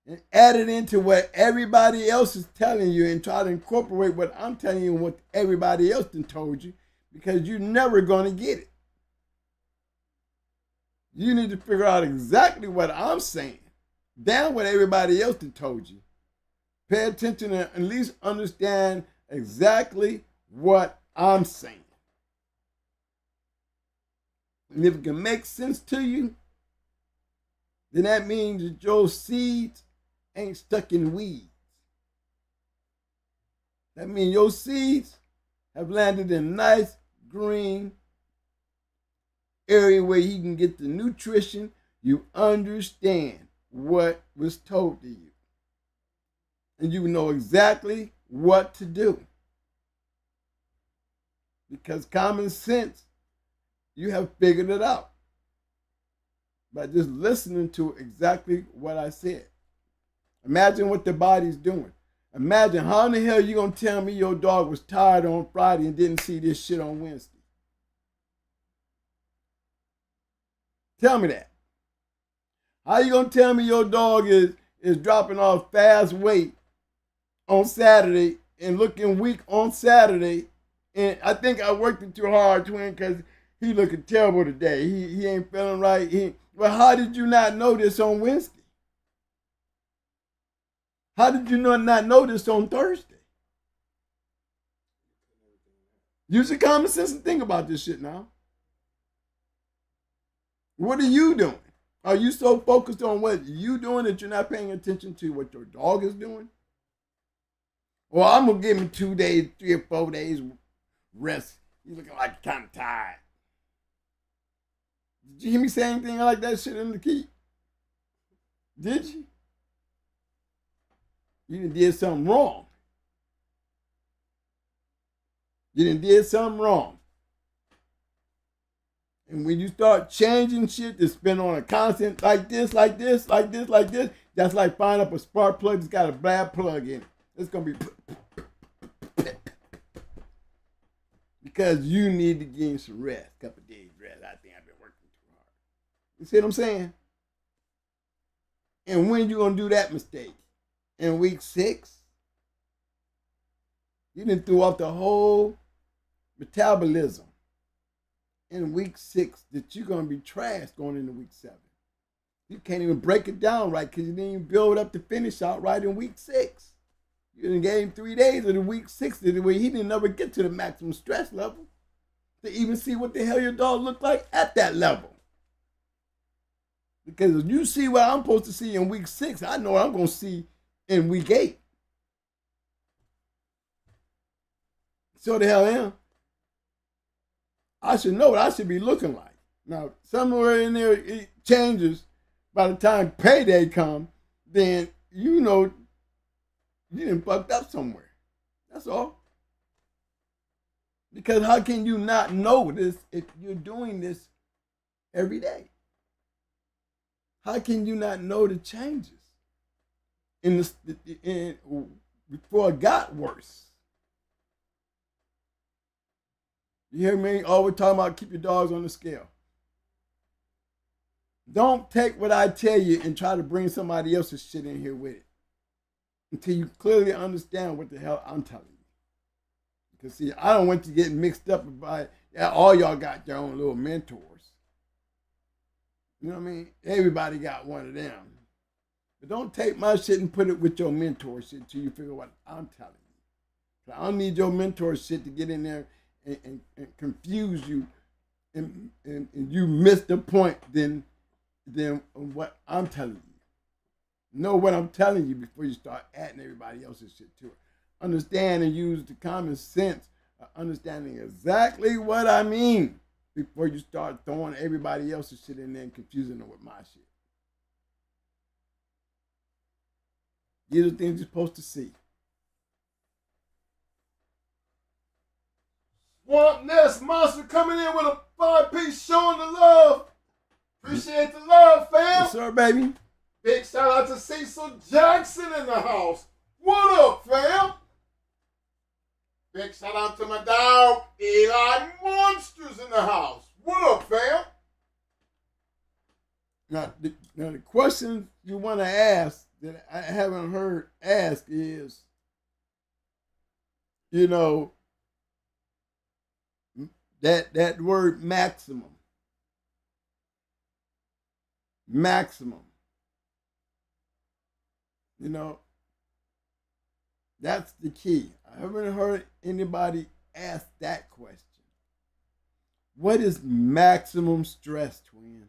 and add it into what everybody else is telling you and try to incorporate what I'm telling you and what everybody else done told you, because you're never going to get it. You need to figure out exactly what I'm saying, down what everybody else done told you. Pay attention and at least understand exactly what I'm saying. And if it can make sense to you, then that means that your seeds ain't stuck in weeds. That means your seeds have landed in a nice green area where you can get the nutrition. You understand what was told to you. And you know exactly what to do. Because common sense, you have figured it out by just listening to exactly what I said. Imagine what the body's doing. Imagine how in the hell you gonna tell me your dog was tired on Friday and didn't see this shit on Wednesday? Tell me that. How you gonna tell me your dog is dropping off fast weight on Saturday and looking weak on Saturday? And I think I worked it too hard, twin, because he looking terrible today. He ain't feeling right. Well, how did you not know this on Wednesday? How did you not know this on Thursday? Use your common sense and think about this shit now. What are you doing? Are you so focused on what you doing that you're not paying attention to what your dog is doing? Well, I'm going to give him 2 days, 3 or 4 days rest. He's looking like kind of tired. Did you hear me say anything like that shit in the key? Did you? You done did something wrong. You done did something wrong. And when you start changing shit to spin on a constant like this, that's like finding up a spark plug that's got a bad plug in it. It's going to be... Because you need to gain some rest. A couple of days rest. I think I've been working too hard. You see what I'm saying? And when you going to do that mistake? In week 6? You done threw off the whole metabolism in week 6 that you're going to be trashed going into week 7. You can't even break it down right because you didn't even build up the finish out right in week 6. You done gave him 3 days of the week 6 the way he didn't ever get to the maximum stress level to even see what the hell your dog looked like at that level. Because if you see what I'm supposed to see in week 6, I know what I'm going to see in week 8. So the hell am. I should know what I should be looking like. Now, somewhere in there it changes by the time payday comes, then you know you done fucked up somewhere. That's all. Because how can you not know this if you're doing this every day? How can you not know the changes before it got worse? You hear me? Always talking about keep your dogs on the scale. Don't take what I tell you and try to bring somebody else's shit in here with it until you clearly understand what the hell I'm telling you. Because see, I don't want you getting mixed up by all y'all got your own little mentors. You know what I mean? Everybody got one of them. But don't take my shit and put it with your mentor shit till you figure what I'm telling you. I don't need your mentor shit to get in there and confuse you and you miss the point than what I'm telling you. Know what I'm telling you before you start adding everybody else's shit to it. Understand and use the common sense of understanding exactly what I mean before you start throwing everybody else's shit in there and confusing them with my shit. These are things you're supposed to see. Swamp Nest Monster coming in with a 5-piece showing the love. Appreciate the love, fam. Yes, sir, baby. Big shout out to Cecil Jackson in the house. What up, fam? Big shout out to my dog, Eli Monsters in the house. What up, fam? Now the question you want to ask that I haven't heard asked is, you know, that word maximum. Maximum. You know, that's the key. I haven't heard anybody ask that question. What is maximum stress, twin?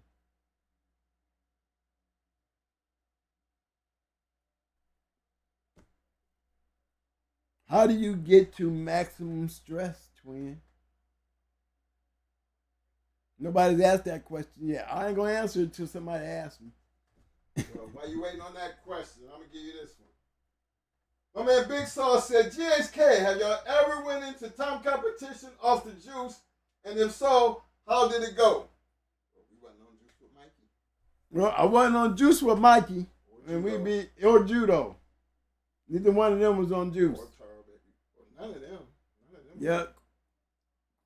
How do you get to maximum stress, twin? Nobody's asked that question yet. I ain't gonna answer it until somebody asks me. Well, while you waiting on that question, I'm gonna give you this one. My man Big Sauce said, GHK, have y'all ever went into time competition off the juice? And if so, how did it go? Well, we wasn't on juice with Mikey. Well, I wasn't on juice with Mikey, and we beat or judo. Neither one of them was on juice. Or Taro, baby. Well, none of them. Yep.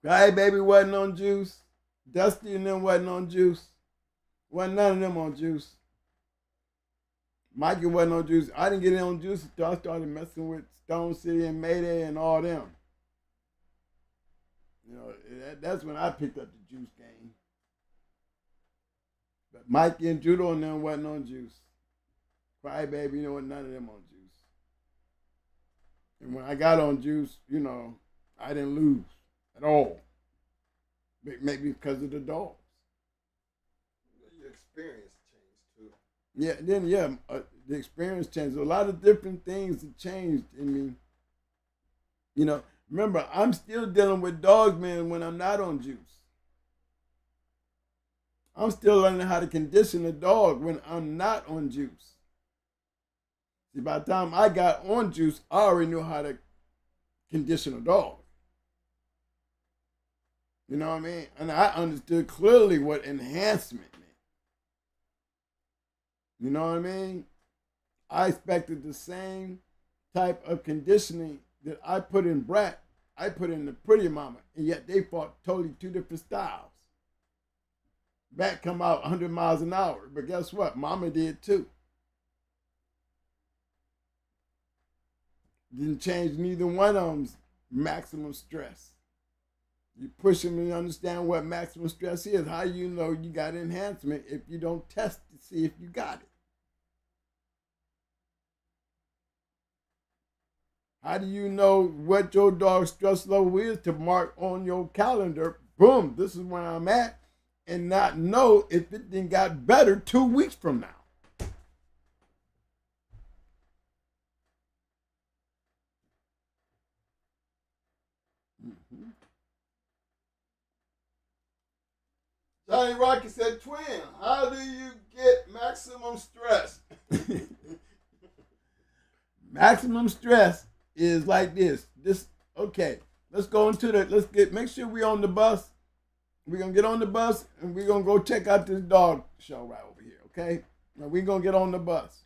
Guy Baby wasn't on juice. Dusty and them wasn't on juice. Wasn't none of them on juice. Mikey wasn't on juice. I didn't get in on juice until I started messing with Stone City and Mayday and all them. You know, that's when I picked up the juice game. But Mikey and Judo and them wasn't on juice. Cry Baby, you know what? None of them on juice. And when I got on juice, you know, I didn't lose at all. Maybe because of the dogs. Your experience changed too. Yeah, then the experience changed. A lot of different things have changed in me. You know, remember, I'm still dealing with dogs, man, when I'm not on juice. I'm still learning how to condition a dog when I'm not on juice. See, by the time I got on juice, I already knew how to condition a dog. You know what I mean? And I understood clearly what enhancement meant. You know what I mean? I expected the same type of conditioning that I put in Brat, I put in the Pretty Mama, and yet they fought totally two different styles. Brat come out 100 miles an hour, but guess what? Mama did too. Didn't change neither one of them's maximum stress. You push them to understand what maximum stress is. How you know you got enhancement if you don't test to see if you got it? How do you know what your dog's stress level is to mark on your calendar? Boom, this is where I'm at, and not know if it then got better 2 weeks from now. Mm-hmm. Johnny Rocky said, twin, how do you get maximum stress? Maximum stress is like this. Okay, let's go into make sure we on the bus. We're going to get on the bus and we're going to go check out this dog show right over here, okay? Now we're going to get on the bus.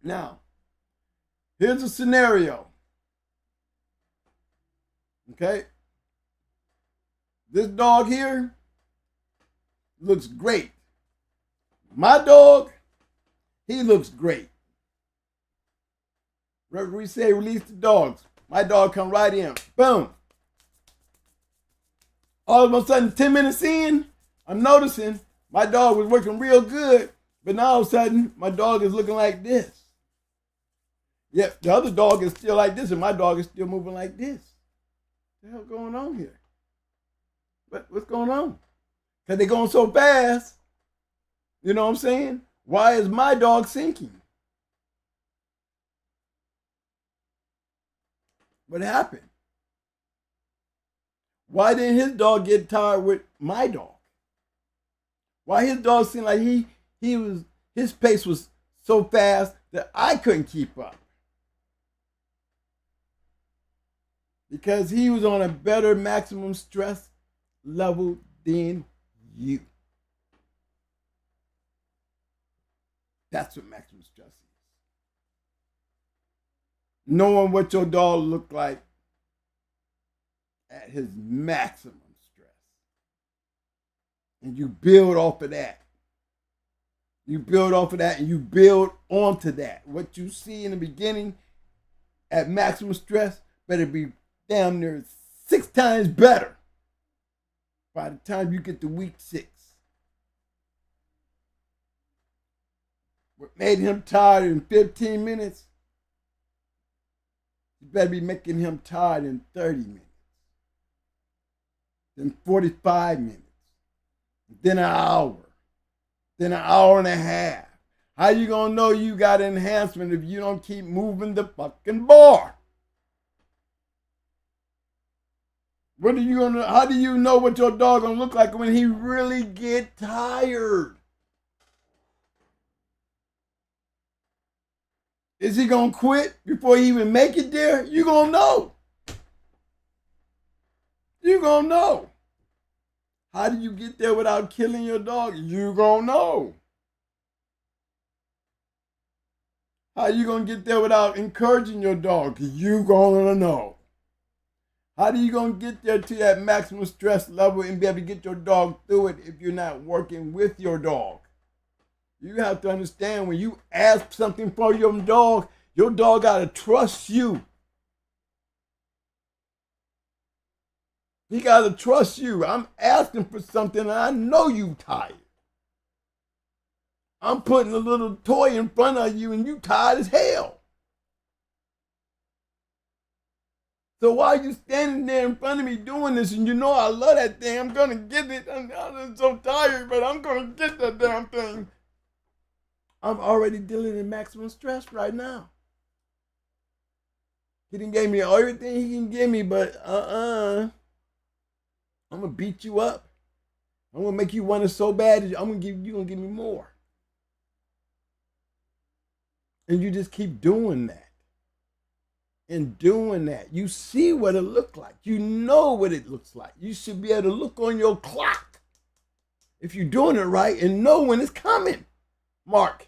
Now, here's a scenario. Okay? This dog here looks great. My dog, he looks great. Referee say release the dogs. My dog come right in. Boom. All of a sudden, 10 minutes in, I'm noticing my dog was working real good, but now all of a sudden, my dog is looking like this. Yep, the other dog is still like this, and my dog is still moving like this. What the hell going on here? What's going on? Because they're going so fast. You know what I'm saying? Why is my dog sinking? What happened? Why didn't his dog get tired with my dog? Why his dog seemed like his pace was so fast that I couldn't keep up? Because he was on a better maximum stress level than you. That's what maximum stress is. Knowing what your dog looked like at his maximum stress. And you build off of that. You build off of that and you build onto that. What you see in the beginning at maximum stress better be damn near 6 times better by the time you get to week 6. What made him tired in 15 minutes, you better be making him tired in 30 minutes. Then 45 minutes. Then an hour. Then an hour and a half. How you gonna know you got enhancement if you don't keep moving the fucking bar? How do you know what your dog gonna look like when he really get tired? Is he gonna quit before he even make it there? You gonna know. You gonna know. How do you get there without killing your dog? You gonna know. How you gonna get there without encouraging your dog? You gonna know. How do you gonna get there to that maximum stress level and be able to get your dog through it if you're not working with your dog? You have to understand when you ask something for your dog gotta trust you. He gotta trust you. I'm asking for something and I know you tired. I'm putting a little toy in front of you and you tired as hell. So why are you standing there in front of me doing this and you know I love that thing? I'm gonna get it. I'm so tired, but I'm gonna get that damn thing. I'm already dealing in maximum stress right now. He done gave me everything he can give me, but I'm gonna beat you up. I'm gonna make you want it so bad that you gonna give me more. And you just keep doing that. And doing that. You see what it looks like. You know what it looks like. You should be able to look on your clock if you're doing it right and know when it's coming. Mark,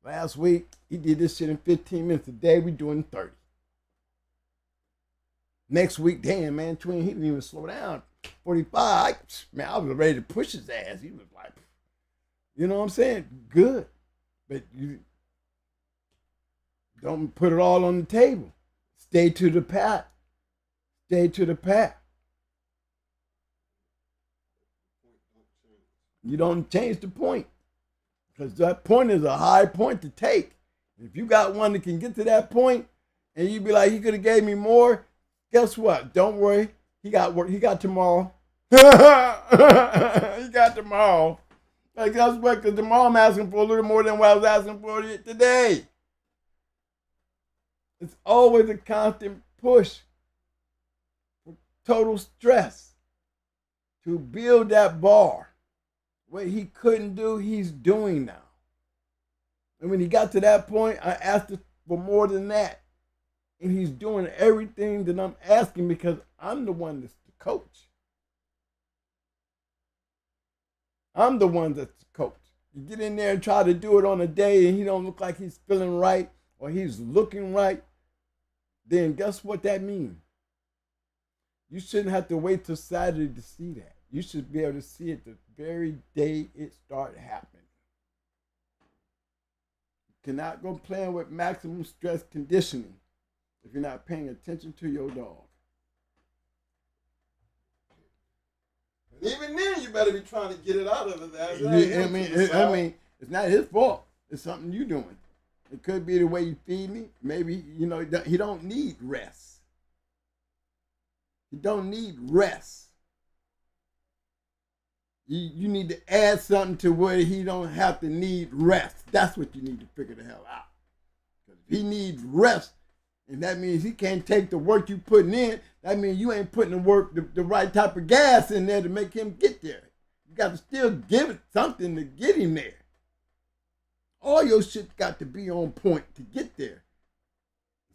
last week, he did this shit in 15 minutes. Today, we doing 30. Next week, damn, man, twin, he didn't even slow down. 45, man, I was ready to push his ass. He was like, you know what I'm saying? Good. But you don't put it all on the table. Stay to the path. Stay to the path. You don't change the point. Because that point is a high point to take. If you got one that can get to that point, and you be like, he could have gave me more, guess what? Don't worry. He got work. He got tomorrow. He got tomorrow. Like, guess what? Because tomorrow I'm asking for a little more than what I was asking for today. It's always a constant push for total stress to build that bar. What he couldn't do, he's doing now. And when he got to that point, I asked for more than that. And he's doing everything that I'm asking because I'm the one that's the coach. I'm the one that's the coach. You get in there and try to do it on a day and he don't look like he's feeling right or he's looking right, then guess what that means? You shouldn't have to wait till Saturday to see that. You should be able to see it the very day it started happening. You cannot go playing with maximum stress conditioning if you're not paying attention to your dog. And even then, you better be trying to get it out of it. I mean, it's not his fault. It's something you're doing. It could be the way you feed him. Maybe, he don't need rest. He don't need rest. You need to add something to where he don't have to need rest. That's what you need to figure the hell out. Because if he needs rest, and that means he can't take the work you putting in, that means you ain't putting the right type of gas in there to make him get there. You got to still give it something to get him there. All your shit got to be on point to get there.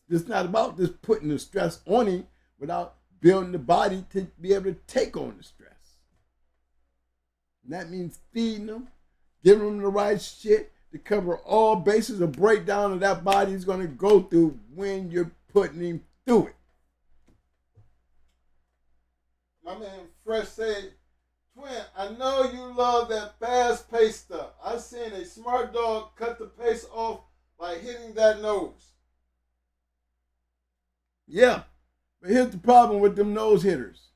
It's not about just putting the stress on him without building the body to be able to take on the stress. And that means feeding them, giving them the right shit to cover all bases. A breakdown of that body is going to go through when you're putting him through it. My man Fresh said, Twin, I know you love that fast-paced stuff. I seen a smart dog cut the pace off by hitting that nose. Yeah, but here's the problem with them nose hitters.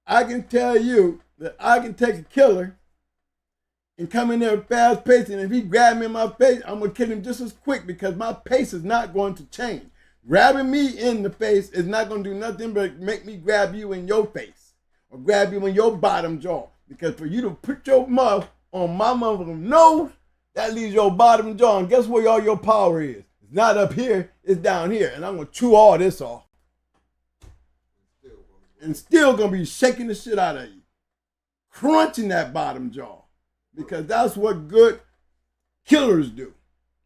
I can tell you that I can take a killer and come in there with fast pace, and if he grab me in my face, I'm going to kill him just as quick because my pace is not going to change. Grabbing me in the face is not going to do nothing but make me grab you in your face or grab you in your bottom jaw. Because for you to put your mouth on my motherfucking nose, that leaves your bottom jaw. And guess where all your power is? It's not up here, it's down here. And I'm going to chew all this off. And still going to be shaking the shit out of you. Crunching that bottom jaw. Because that's what good killers do.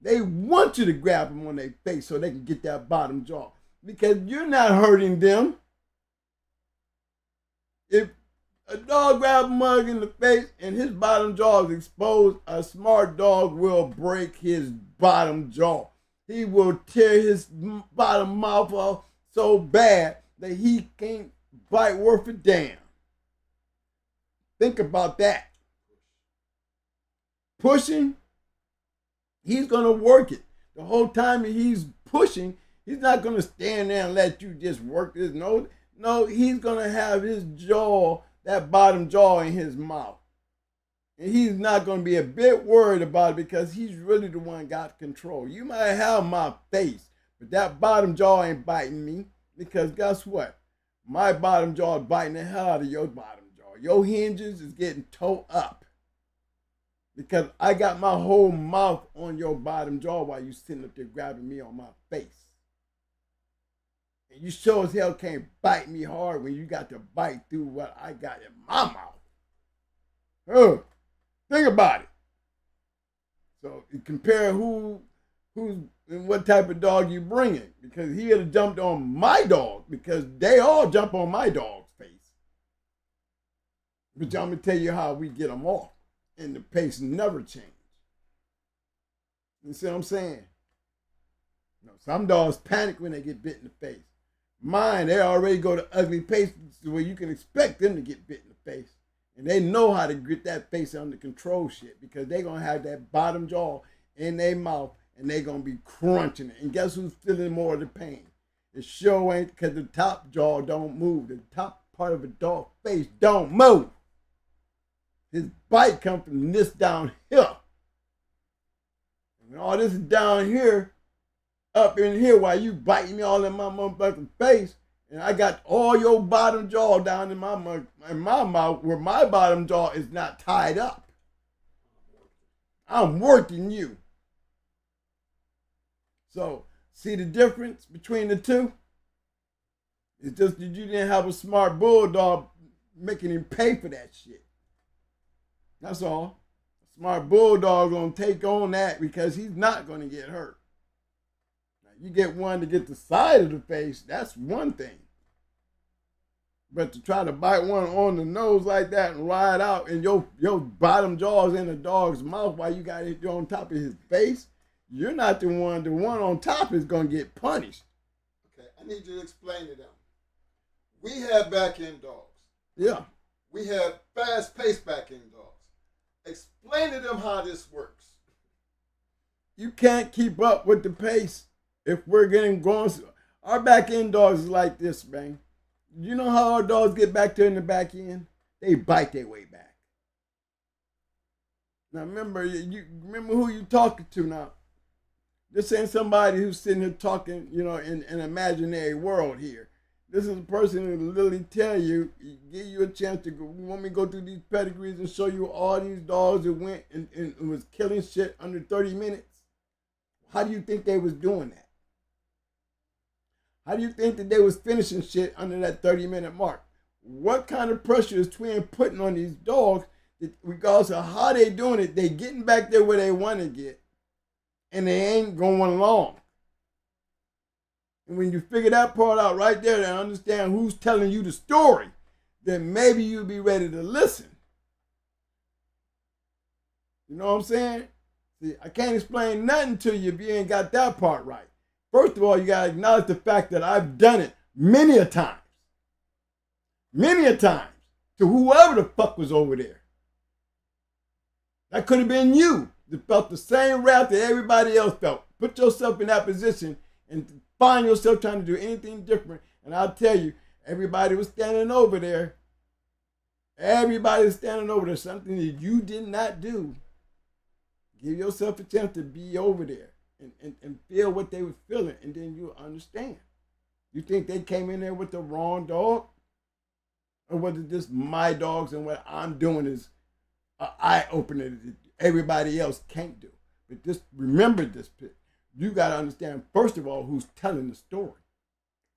They want you to grab them on their face so they can get that bottom jaw. Because you're not hurting them. If a dog grabs a mug in the face and his bottom jaw is exposed, a smart dog will break his bottom jaw. He will tear his bottom mouth off so bad that he can't bite worth a damn. Think about that. Pushing, he's going to work it. The whole time he's pushing, he's not going to stand there and let you just work this nose. No, he's going to have his jaw, that bottom jaw in his mouth. And he's not going to be a bit worried about it because he's really the one got control. You might have my face, but that bottom jaw ain't biting me because guess what? My bottom jaw is biting the hell out of your bottom jaw. Your hinges is getting towed up because I got my whole mouth on your bottom jaw while you sitting up there grabbing me on my face. And you sure as hell can't bite me hard when you got to bite through what I got in my mouth. Think about it. So you compare who's and what type of dog you bringing, because he would have jumped on my dog because they all jump on my dog's face. But I'm gonna tell you how we get them off, and the pace never change. You see what I'm saying? No, some dogs panic when they get bit in the face. Mine, they already go to ugly pace where you can expect them to get bit in the face. And they know how to get that face under control shit because they're going to have that bottom jaw in their mouth and they're going to be crunching it. And guess who's feeling more of the pain? It sure ain't because the top jaw don't move. The top part of a dog's face don't move. His bite comes from this down here. And all this is down here, up in here while you biting me all in my motherfucking face. And I got all your bottom jaw down in my mouth where my bottom jaw is not tied up. I'm working you. So, see the difference between the two? It's just that you didn't have a smart bulldog making him pay for that shit. That's all. A smart bulldog gonna take on that because he's not gonna get hurt. Now, you get one to get the side of the face, that's one thing. But to try to bite one on the nose like that and ride out and your bottom jaw is in the dog's mouth while you got it on top of his face, you're not the one. The one on top is going to get punished. Okay, I need you to explain to them. We have back-end dogs. Yeah. We have fast-paced back-end dogs. Explain to them how this works. You can't keep up with the pace if we're getting going. Our back-end dogs is like this, man. You know how our dogs get back there in the back end? They bite their way back. Now remember, you remember who you talking to now. This ain't somebody who's sitting here talking, you know, in an imaginary world here. This is a person who literally tell you, give you a chance to go. You want me to go through these pedigrees and show you all these dogs that went and was killing shit under 30 minutes? How do you think they was doing that? How do you think that they was finishing shit under that 30-minute mark? What kind of pressure is Twin putting on these dogs that regardless of how they doing it, they getting back there where they want to get, and they ain't going along. And when you figure that part out right there and understand who's telling you the story, then maybe you'll be ready to listen. You know what I'm saying? See, I can't explain nothing to you if you ain't got that part right. First of all, you got to acknowledge the fact that I've done it many a times. Many a times. To whoever the fuck was over there. That could have been you that felt the same wrath that everybody else felt. Put yourself in that position and find yourself trying to do anything different. And I'll tell you, everybody was standing over there. Everybody was standing over there. Something that you did not do. Give yourself a chance to be over there and feel what they were feeling, and then you'll understand. You think they came in there with the wrong dog? Or was it just my dogs and what I'm doing is an eye-opener that everybody else can't do? But just remember this, you got to understand, first of all, who's telling the story.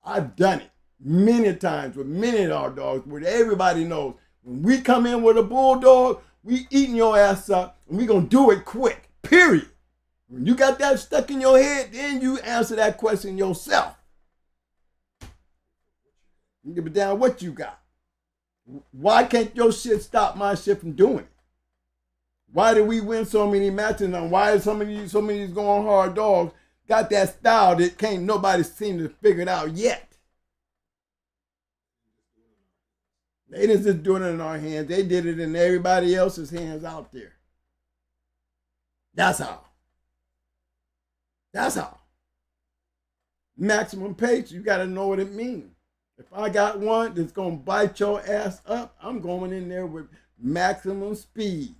I've done it many times with many of our dogs where everybody knows when we come in with a bulldog, we eating your ass up and we going to do it quick, period. When you got that stuck in your head, then you answer that question yourself. You give a damn what you got. Why can't your shit stop my shit from doing it? Why did we win so many matches, and why is so many of these going hard dogs got that style that can't nobody seem to figure it out yet? They didn't just do it in our hands. They did it in everybody else's hands out there. That's how. That's how. Maximum pace, you got to know what it means. If I got one that's going to bite your ass up, I'm going in there with maximum speed.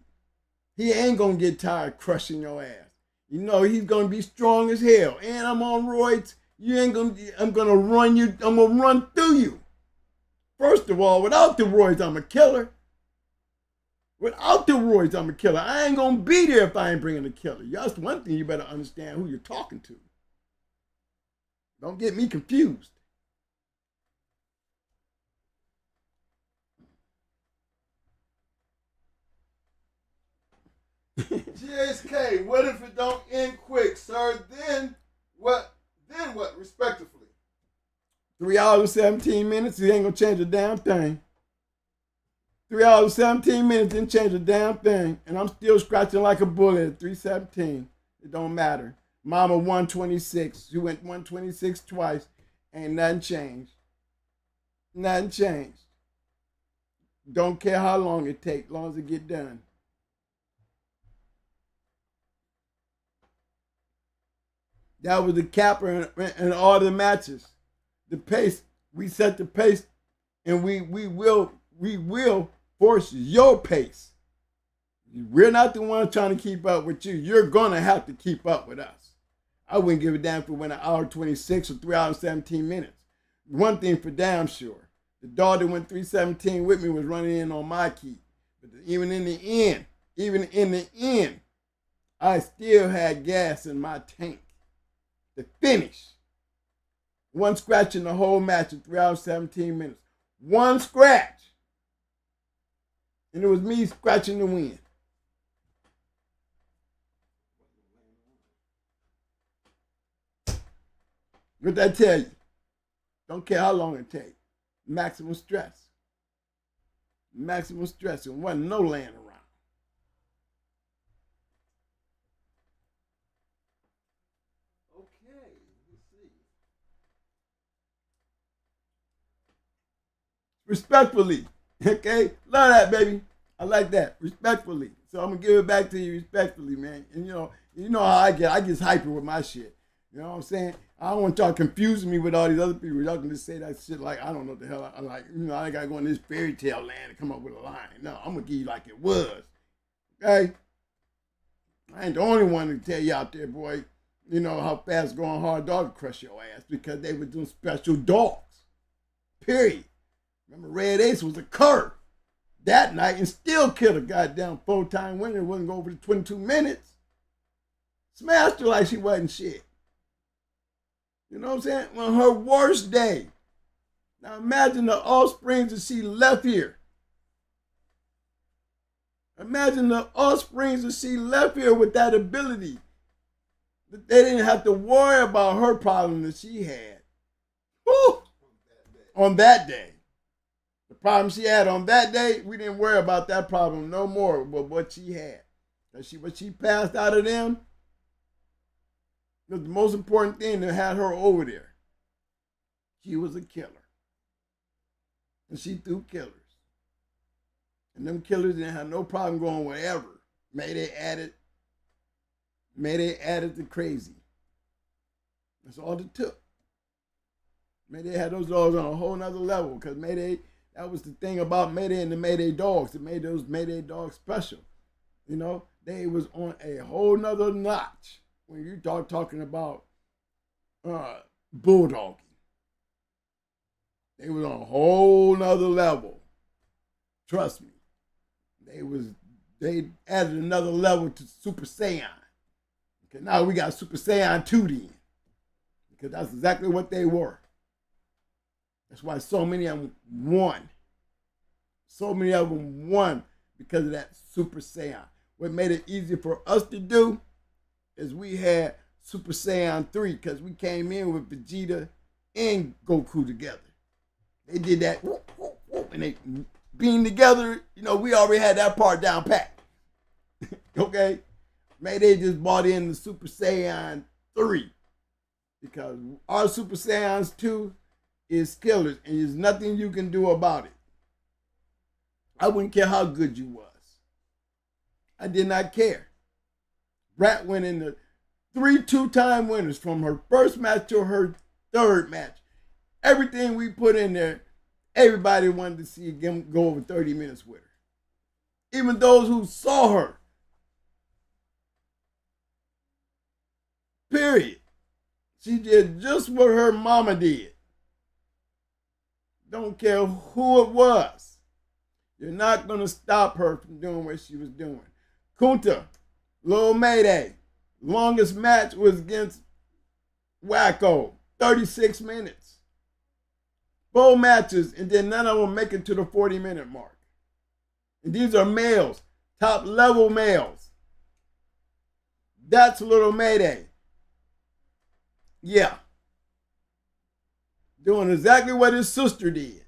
He ain't going to get tired crushing your ass. You know, he's going to be strong as hell. And I'm on roids. I'm going to run you. I'm going to run through you. First of all, without the roids, I'm a killer. Without the roids, I'm a killer. I ain't going to be there if I ain't bringing a killer. That's one thing you better understand who you're talking to. Don't get me confused. GSK, what if it don't end quick, sir? Then what? Then what, respectively? 3 hours and 17 minutes, it ain't gonna change a damn thing. 3 hours and 17 minutes didn't change a damn thing. And I'm still scratching like a bullet at 317. It don't matter. Mama 126. She went 126 twice. Ain't nothing changed. Nothing changed. Don't care how long it takes, as long as it get done. That was the capper in all the matches. The pace, we set the pace, and we will force your pace. We're not the ones trying to keep up with you. You're gonna have to keep up with us. I wouldn't give a damn if we went an hour 26 or 3 hours 17 minutes. One thing for damn sure, the dog that went 317 with me was running in on my key. But even in the end, I still had gas in my tank to finish. One scratch in the whole match in 3 hours 17 minutes. One scratch. And it was me scratching the win. What did I tell you? Don't care how long it takes. Maximum stress. Maximum stress. And wasn't no laying around. Okay, let's see. Respectfully. Okay? Love that, baby. I like that. Respectfully. So I'm gonna give it back to you respectfully, man. And you know how I get. I get hyper with my shit. You know what I'm saying? I don't want y'all confusing me with all these other people. Y'all can just say that shit like I don't know what the hell I like. You know, I gotta go in this fairy tale land and come up with a line. No, I'm gonna give you like it was. Okay? I ain't the only one to tell you out there, boy. you know, how fast going hard dog would crush your ass because they were doing special dogs. Period. Remember, Red Ace was a cur that night and still killed a goddamn 4-time winner. It wasn't go over the 22 minutes. Smashed her like she wasn't shit. You know what I'm saying? On her worst day. Now imagine the offsprings that she left here. Imagine the offsprings that she left here with that ability. That they didn't have to worry about her problem that she had. Woo! On that day. The problem she had on that day, we didn't worry about that problem no more with what she had. What she passed out of them was the most important thing that had her over there. She was a killer. And she threw killers. And them killers didn't have no problem going wherever. Mayday added the crazy. That's all it took. Mayday had those dogs on a whole nother level because Mayday, that was the thing about Mayday and the Mayday dogs that made those Mayday dogs special. You know, they was on a whole nother notch when you start talking about bulldogging. They was on a whole nother level. Trust me. They added another level to Super Saiyan. Okay, now we got Super Saiyan 2 then. Because that's exactly what they were. That's why so many of them won. So many of them won because of that Super Saiyan. What made it easier for us to do is we had Super Saiyan 3 because we came in with Vegeta and Goku together. They did that and they being together, you know, we already had that part down pat. Okay? Maybe they just bought in the Super Saiyan 3 because our Super Saiyans 2 is killers and there's nothing you can do about it. I wouldn't care how good you was. I did not care. Rat went in the 3 2-time winners from her first match to her third match. Everything we put in there, everybody wanted to see him go over 30 minutes with her. Even those who saw her. Period. She did just what her mama did. Don't care who it was. You're not going to stop her from doing what she was doing. Kunta, Lil Mayday, longest match was against Wacko, 36 minutes. 4 matches, and then none of them make it to the 40-minute mark. And these are males, top-level males. That's Little Mayday. Yeah. Doing exactly what his sister did.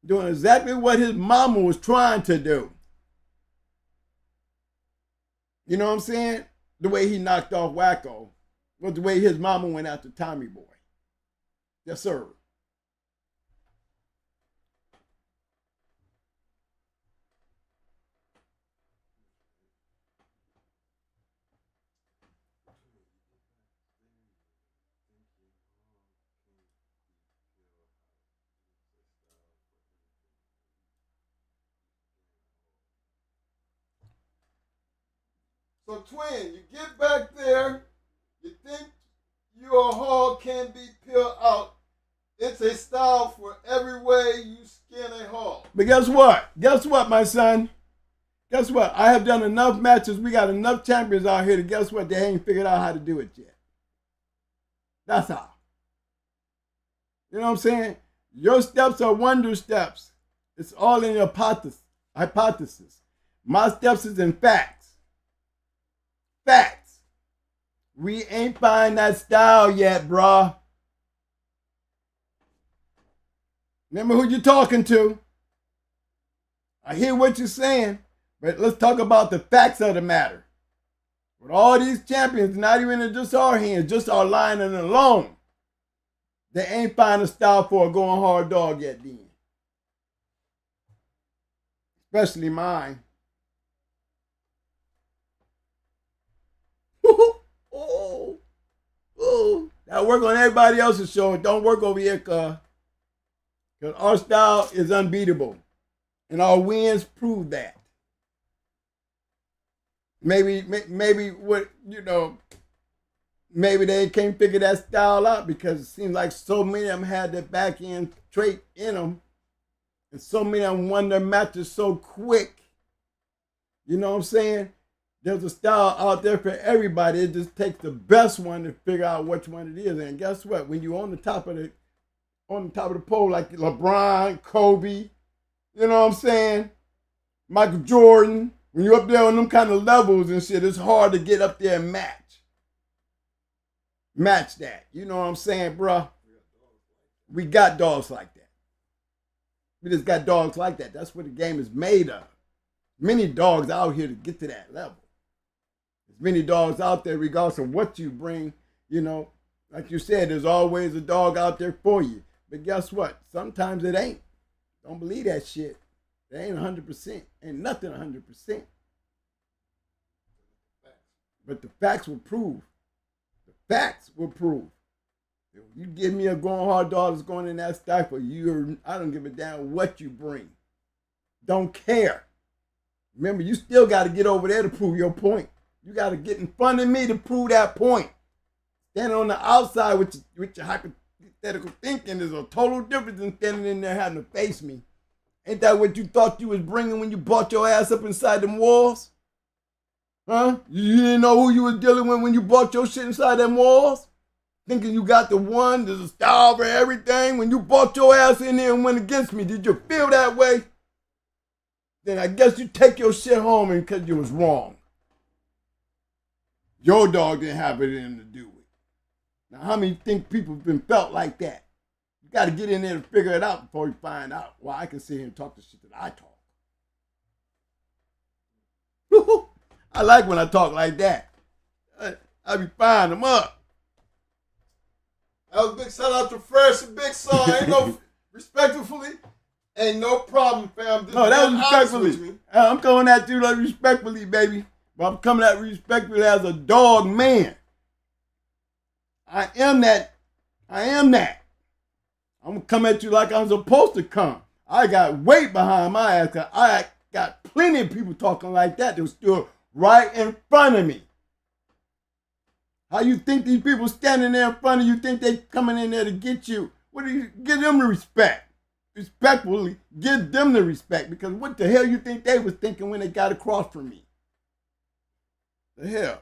Doing exactly what his mama was trying to do. You know what I'm saying? The way he knocked off Wacko was the way his mama went after Tommy Boy. Yes, sir. So, twin, you get back there, you think your hog can be peeled out. It's a style for every way you skin a hog. But guess what? Guess what, my son? Guess what? I have done enough matches. We got enough champions out here to guess what? They ain't figured out how to do it yet. That's how. You know what I'm saying? Your steps are wonder steps. It's all in your hypothesis. My steps is in facts. Facts. We ain't find that style yet, bruh. Remember who you're talking to. I hear what you're saying, but let's talk about the facts of the matter. With all these champions, not even in just our hands, just our lining alone, they ain't find a style for a going hard dog yet, then. Especially mine. That work on everybody else's show. Don't work over here, because our style is unbeatable. And our wins prove that. maybe what, maybe they can't figure that style out because it seems like so many of them had that back end trait in them, and so many of them won their matches so quick. You know what I'm saying? There's a style out there for everybody. It just takes the best one to figure out which one it is. And guess what? When you're on the top of the pole, like LeBron, Kobe, you know what I'm saying? Michael Jordan, when you're up there on them kind of levels and shit, it's hard to get up there and match that. You know what I'm saying, bruh? We got dogs like that. We just got dogs like that. That's what the game is made of. Many dogs out here to get to that level. There's many dogs out there regardless of what you bring, like you said, there's always a dog out there for you. But guess what? Sometimes it ain't. Don't believe that shit. It ain't 100%. Ain't nothing 100%. But the facts will prove. The facts will prove. If you give me a going hard dog that's going in that stifle, I don't give a damn what you bring. Don't care. Remember, you still got to get over there to prove your point. You got to get in front of me to prove that point. Standing on the outside with your hypothetical thinking is a total difference than standing in there having to face me. Ain't that what you thought you was bringing when you brought your ass up inside them walls? Huh? You didn't know who you was dealing with when you brought your shit inside them walls? Thinking you got the one, there's a style for everything. When you brought your ass in there and went against me, did you feel that way? Then I guess you take your shit home and because you was wrong. Your dog didn't have anything to do with it. Now, how many think people have been felt like that? You got to get in there to figure it out before you find out. Well, I can sit here and talk the shit that I talk. I like when I talk like that. I be firing them up. That was a big shout out to Fresh and Big Son. Ain't no respectfully. Ain't no problem, fam. No, that was respectfully. I'm coming at you like respectfully, baby. But I'm coming at you respectfully as a dog man. I am that. I'm going to come at you like I'm supposed to come. I got weight behind my ass. I got plenty of people talking like that that still right in front of me. How you think these people standing there in front of you think they coming in there to get you? What do you give them the respect? Respectfully, give them the respect, because what the hell you think they was thinking when they got across from me? The hell?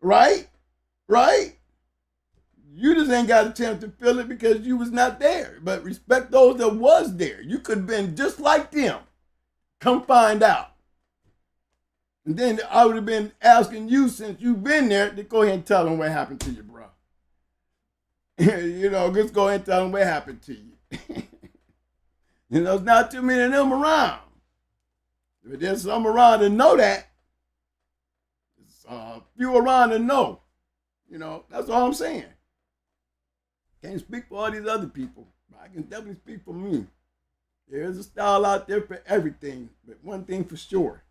Right? You just ain't got a chance to feel it because you was not there. But respect those that was there. You could have been just like them. Come find out. And then I would have been asking you, since you've been there, to go ahead and tell them what happened to you, bro. Just go ahead and tell them what happened to you. There's not too many of them around. If there's some around to know that, there's a few around to know. That's all I'm saying. Can't speak for all these other people, but I can definitely speak for me. There is a style out there for everything, but one thing for sure.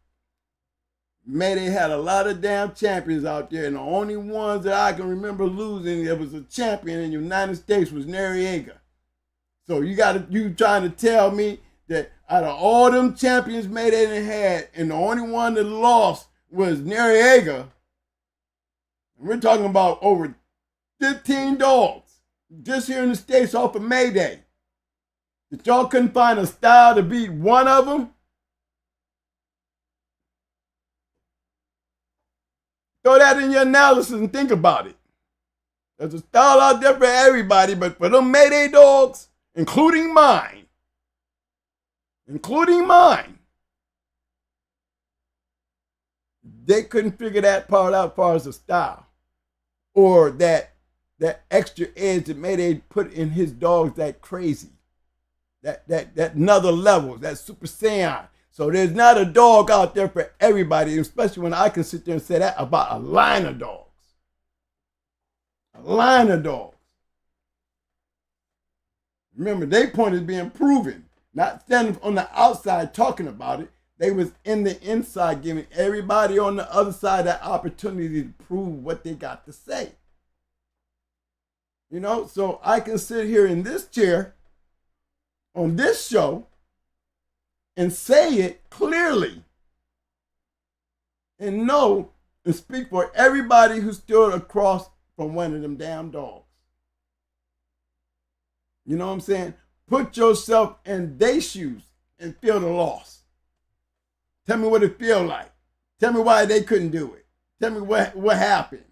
Mayday had a lot of damn champions out there, and the only ones that I can remember losing that was a champion in the United States was Noriega. So you trying to tell me that out of all them champions Mayday had, and the only one that lost was Noriega, and we're talking about over 15 dogs just here in the States off of Mayday, that y'all couldn't find a style to beat one of them? Throw that in your analysis and think about it. There's a style out there for everybody, but for them Mayday dogs, including mine, they couldn't figure that part out as far as the style. Or that extra edge that Mayday put in his dogs that crazy. That another level, that Super Saiyan. So there's not a dog out there for everybody, especially when I can sit there and say that about a line of dogs. A line of dogs. Remember, their point is being proven, not standing on the outside talking about it. They was in the inside giving everybody on the other side that opportunity to prove what they got to say. So I can sit here in this chair on this show and say it clearly and know and speak for everybody who stood across from one of them damn dogs. You know what I'm saying? Put yourself in their shoes and feel the loss. Tell me what it feel like. Tell me why they couldn't do it. Tell me what happened.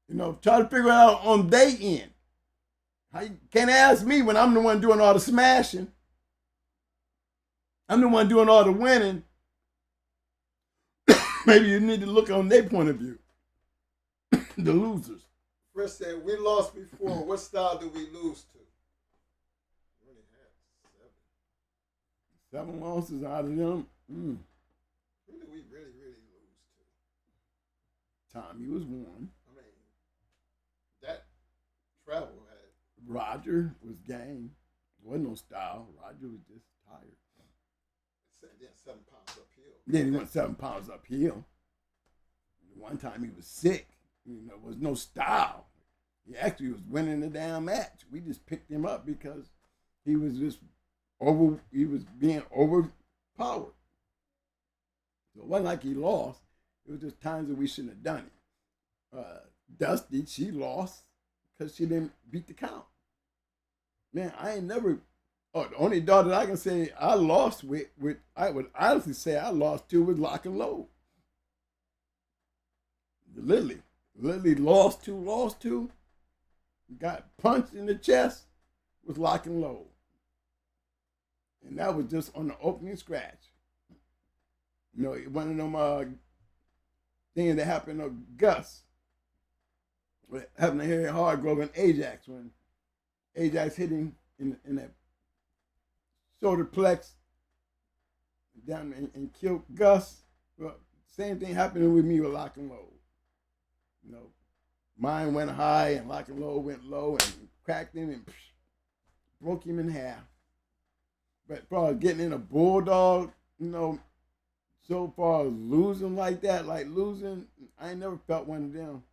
You know, try to figure it out on their end. How you can't ask me when I'm the one doing all the smashing. I'm the one doing all the winning. Maybe you need to look on their point of view. The losers. Chris said, we lost before. What style do we lose to? We only had 7 losses out of them. Who did we really lose to? Tommy was one. I mean, that travel had. Roger was game. Wasn't no style. Roger was just tired. Then 7 pounds uphill. Then he went 7 pounds uphill. One time he was sick. You know, there was no style. He actually was winning the damn match. We just picked him up because he was just he was being overpowered. So it wasn't like he lost. It was just times that we shouldn't have done it. Dusty, she lost because she didn't beat the count. Man, I ain't never. Oh, the only dog that I can say I lost with I would honestly say I lost to was Lock and Load. Lily lost to, got punched in the chest with Lock and Load. And that was just on the opening scratch. You know, one of them things that happened to Gus. What happened to Harry Hargrove and Ajax when Ajax hit him in that shoulder plex down and killed Gus. Well, same thing happened with me with Lock and Load. You know, mine went high and Lock and Load went low and cracked him and broke him in half. But as far as getting in a bulldog, you know, so far as losing like that, I ain't never felt one of them.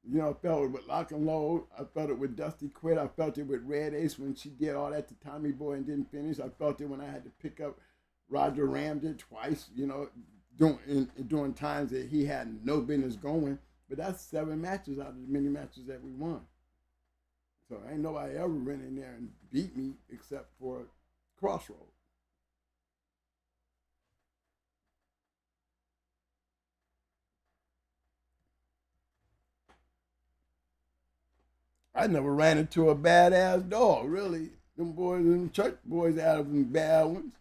You know, I felt it with Lock and Load. I felt it with Dusty Quit. I felt it with Red Ace when she did all that to Tommy Boy and didn't finish. I felt it when I had to pick up Roger Ramsey twice, you know, during times that he had no business going. But that's 7 matches out of the many matches that we won. So ain't nobody ever went in there and beat me except for Crossroads. I never ran into a badass dog, really. Them boys, them church boys out of them bad ones.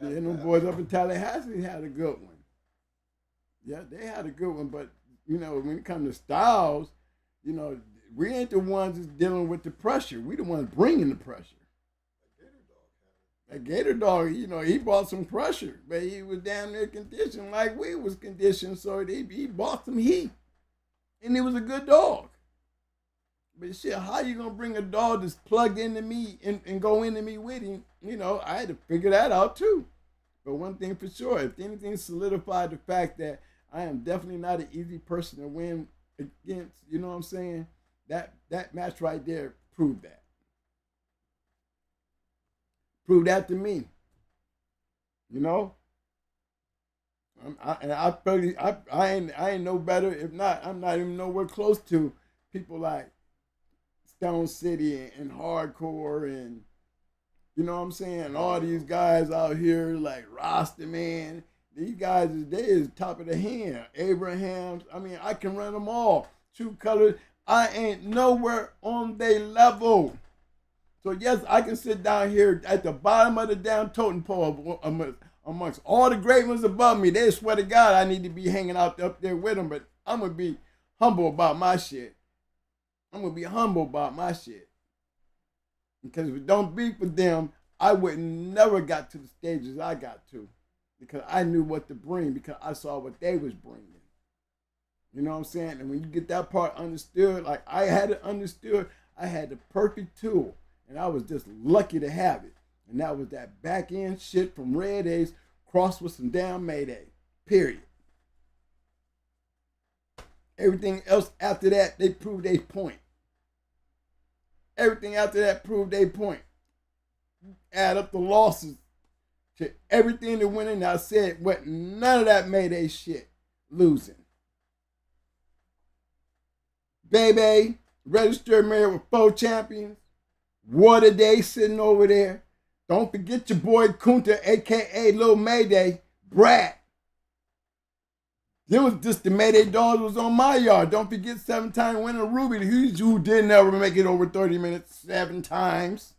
Them boys up in Tallahassee had a good one. Yeah, they had a good one, but, you know, when it comes to styles, you know, we ain't the ones that's dealing with the pressure. We the ones bringing the pressure. That Gator dog, you know, he brought some pressure, but he was damn near conditioned like we was conditioned, so he brought some heat. And he was a good dog. But shit, how you gonna bring a dog that's plugged into me and go into me with him? You know, I had to figure that out too. But one thing for sure, if anything solidified the fact that I am definitely not an easy person to win against, you know what I'm saying? That match right there proved that. Proved that to me. You know? I ain't no better. If not, I'm not even nowhere close to people like Stone City and Hardcore and, you know what I'm saying, all these guys out here like Rasta Man. These guys is top of the hand. Abrahams, I mean, I can run them all. True Colors, I ain't nowhere on their level. So yes, I can sit down here at the bottom of the damn totem pole amongst all the great ones above me. They swear to God I need to be hanging out up there with them, but I'm going to be humble about my shit. Because if it don't be for them, I would never got to the stages I got to. Because I knew what to bring, because I saw what they was bringing. You know what I'm saying? And when you get that part understood, like I had it understood, I had the perfect tool. And I was just lucky to have it. And that was that back end shit from Red Ace crossed with some damn Mayday. Period. Everything else after that, they proved their point. Everything after that proved their point. Add up the losses to everything that went in there. I said, what, none of that Mayday shit losing. Baby, registered married with 4 champions. Water Day sitting over there. Don't forget your boy Kunta, a.k.a. Lil Mayday, Brad. It was just the Mayday dogs was on my yard. Don't forget 7-time winner Ruby, who didn't ever make it over 30 minutes 7 times.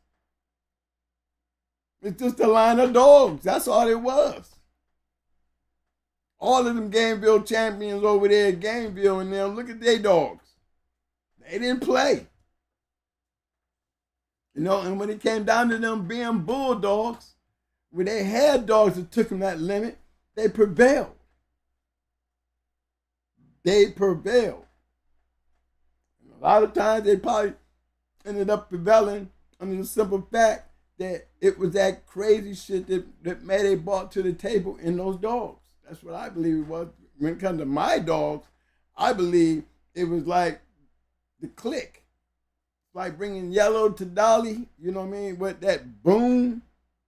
It's just a line of dogs. That's all it was. All of them Gameville champions over there at Gameville and them, look at their dogs. They didn't play. You know, and when it came down to them being bulldogs, when they had dogs that took them that limit, they prevailed. They prevailed. And a lot of times they probably ended up prevailing under the simple fact that it was that crazy shit that Mayday brought to the table in those dogs. That's what I believe it was. When it comes to my dogs, I believe it was like the click. Like bringing Yellow to Dolly, you know what I mean? With that boom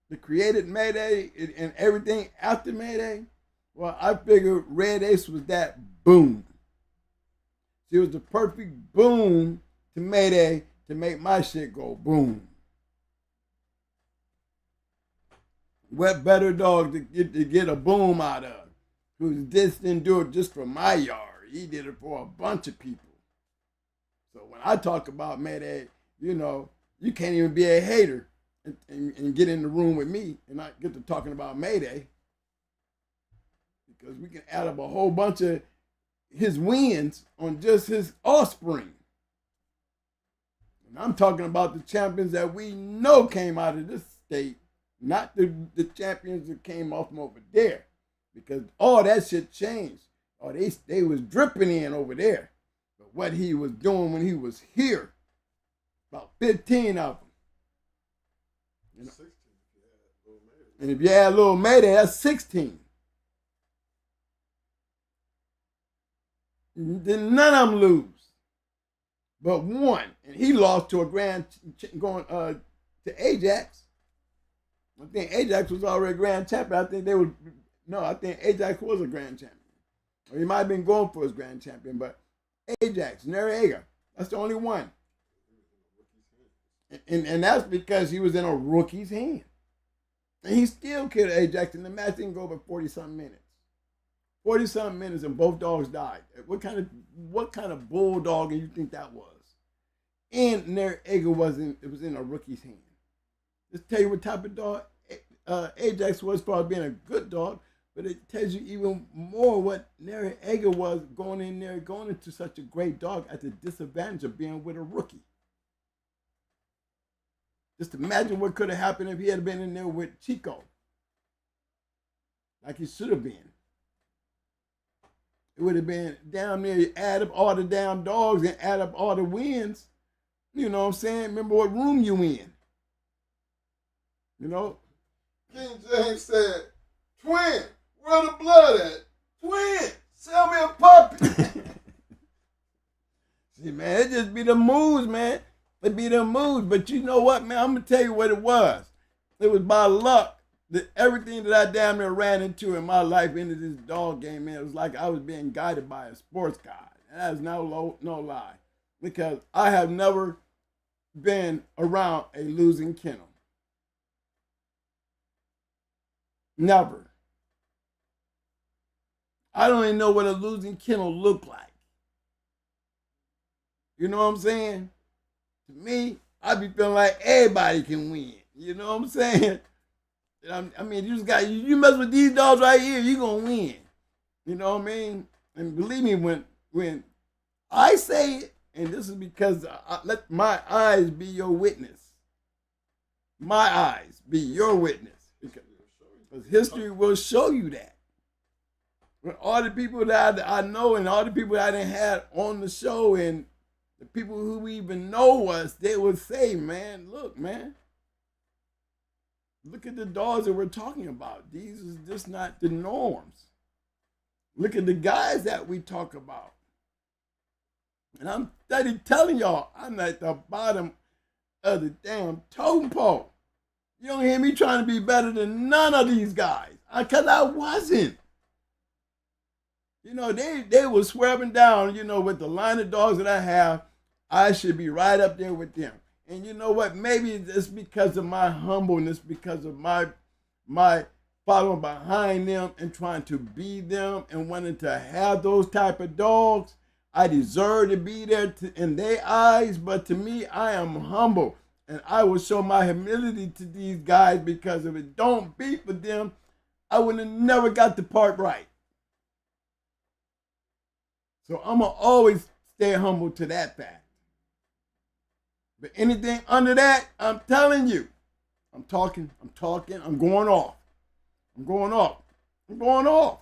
that created Mayday and everything after Mayday. Well, I figured Red Ace was that boom. It was the perfect boom to Mayday to make my shit go boom. What better dog to get a boom out of? Who just didn't do it just for my yard. He did it for a bunch of people. So when I talk about Mayday, you know, you can't even be a hater and get in the room with me and not get to talking about Mayday. Because we can add up a whole bunch of his wins on just his offspring. And I'm talking about the champions that we know came out of this state, not the champions that came off from over there. Because all that shit changed. Oh, they was dripping in over there. But what he was doing when he was here, about 15 of them. You know? 16 and if you add Lil Mayday, that's 16. Then none of them lose. But one. And he lost to a going to Ajax. I think Ajax was already grand champion. I think Ajax was a grand champion. Or he might have been going for his grand champion, but Ajax, Noriega, that's the only one. And that's because he was in a rookie's hand. And he still killed Ajax, and the match didn't go over 40-something minutes. 40-something minutes, and both dogs died. What kind of bulldog do you think that was? And Noriega was in a rookie's hand. Let's tell you what type of dog Ajax was, for being a good dog, but it tells you even more what Noriega was going into such a great dog at the disadvantage of being with a rookie. Just imagine what could have happened if he had been in there with Chico, like he should have been. It would have been down there, you add up all the damn dogs and add up all the wins. You know what I'm saying? Remember what room you in. You know? King James said, "Twin, where the blood at? Twin, sell me a puppy." See, man, it just be the moves, man. It be the moves. But you know what, man? I'm going to tell you what it was. It was by luck that everything that I damn near ran into in my life into this dog game, man, it was like I was being guided by a sports guide. And that's no lie. Because I have never been around a losing kennel. Never. I don't even know what a losing kennel looked like. You know what I'm saying? To me, I be feeling like everybody can win. You know what I'm saying? I mean, you mess with these dogs right here, you gonna win. You know what I mean? And believe me, when I say it, and this is because I let my eyes be your witness. My eyes be your witness. Because history will show you that. When all the people that I know and all the people that I didn't have on the show and the people who even know us, they would say, man, look at the dogs that we're talking about. These is just not the norms. Look at the guys that we talk about. And I'm steady telling y'all, I'm at the bottom of the damn totem pole. You don't hear me trying to be better than none of these guys. Because I wasn't. You know, they were swearing down, you know, with the line of dogs that I have, I should be right up there with them. And you know what? Maybe it's because of my humbleness, because of my following behind them and trying to be them and wanting to have those type of dogs. I deserve to be there in their eyes, but to me, I am humble. And I will show my humility to these guys, because if it don't be for them, I would have never got the part right. So I'm going to always stay humble to that fact. But anything under that, I'm telling you, I'm talking, I'm going off. I'm going off.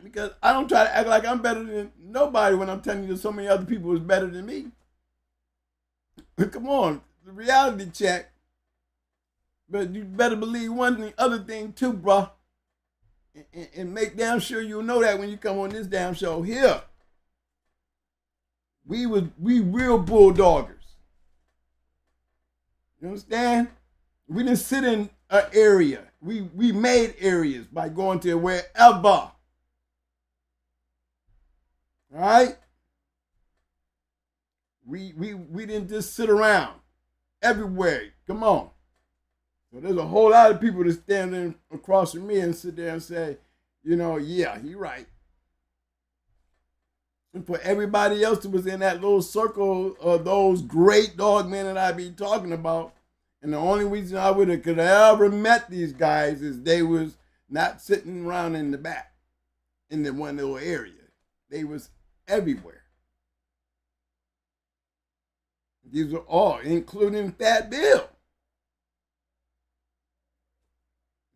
Because I don't try to act like I'm better than nobody when I'm telling you that so many other people is better than me. Come on, the reality check. But you better believe one thing, other thing too, bro. And make damn sure you know that when you come on this damn show here. We real bulldoggers. You understand? We didn't sit in an area. We made areas by going to wherever. All right? We didn't just sit around everywhere. Come on. So there's a whole lot of people that stand in across from me and sit there and say, you know, yeah, you're right. And for everybody else that was in that little circle of those great dog men that I be talking about, and the only reason I could have ever met these guys is they was not sitting around in the back in the one little area. They was everywhere. These were all, including Fat Bill.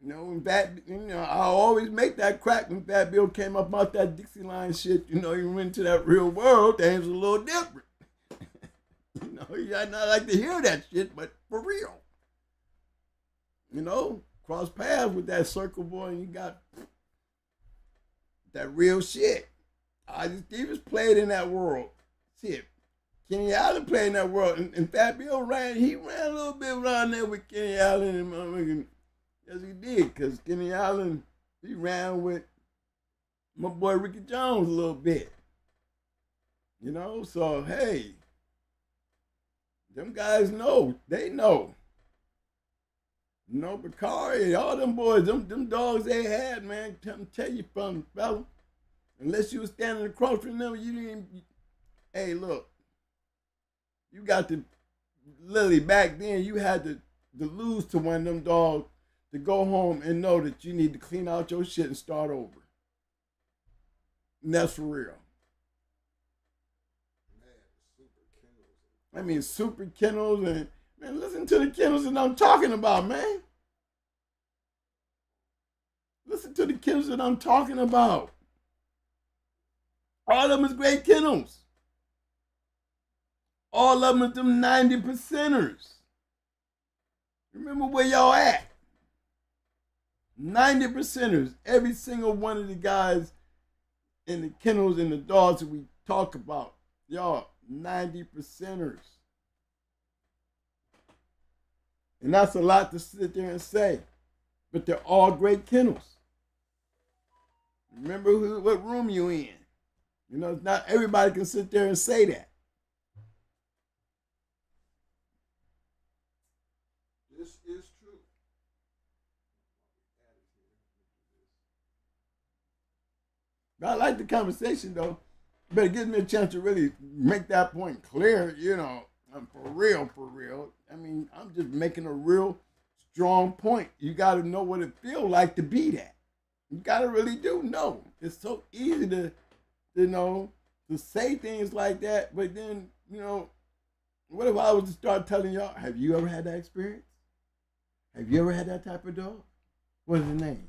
You know, I always make that crack when Fat Bill came up out that Dixieline shit. You know, he went into that real world, things was a little different. You know, you might not like to hear that shit, but for real. You know, cross paths with that circle boy and you got that real shit. Stevens played in that world. Shit. Kenny Allen played in that world. And Fat Bill ran a little bit around there with Kenny Allen and yes, he did, because Kenny Allen, he ran with my boy Ricky Jones a little bit. You know, so hey, them guys know. They know. You know, Bakari, all them boys, them dogs they had, man, tell you from, fella. Unless you was standing across from them, you didn't. Hey, look, you got to, literally back then, you had to lose to one of them dogs to go home and know that you need to clean out your shit and start over. And that's for real. I mean, super kennels and, man, listen to the kennels that I'm talking about, man. Listen to the kennels that I'm talking about. All of them is great kennels. All of them is them 90%ers. Remember where y'all at. 90%ers, every single one of the guys in the kennels and the dogs that we talk about, y'all, 90%ers. And that's a lot to sit there and say, but they're all great kennels. Remember what room you in. You know, not everybody can sit there and say that. This is true. I like the conversation, though. But it gives me a chance to really make that point clear, you know, for real. I mean, I'm just making a real strong point. You got to know what it feels like to be that. You got to really do know. It's so easy to, you know, to say things like that, but then, you know, what if I was to start telling y'all, have you ever had that experience? Have you ever had that type of dog? What is the name?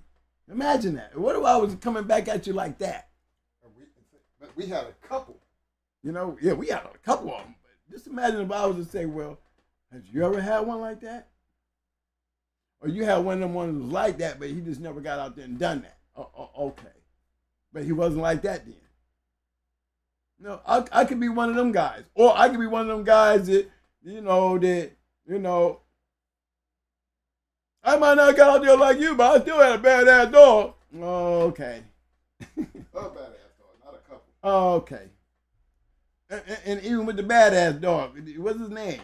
Imagine that. What if I was coming back at you like that? But we had a couple. You know, yeah, we had a couple of them. But just imagine if I was to say, well, have you ever had one like that? Or you had one of them ones that was like that, but he just never got out there and done that. Okay. But he wasn't like that then. No, I could be one of them guys. Or I could be one of them guys that, you know, I might not got out there like you, but I still had a badass dog. Oh, okay. A badass dog, not a couple. Oh, okay. And even with the badass dog, what's his name?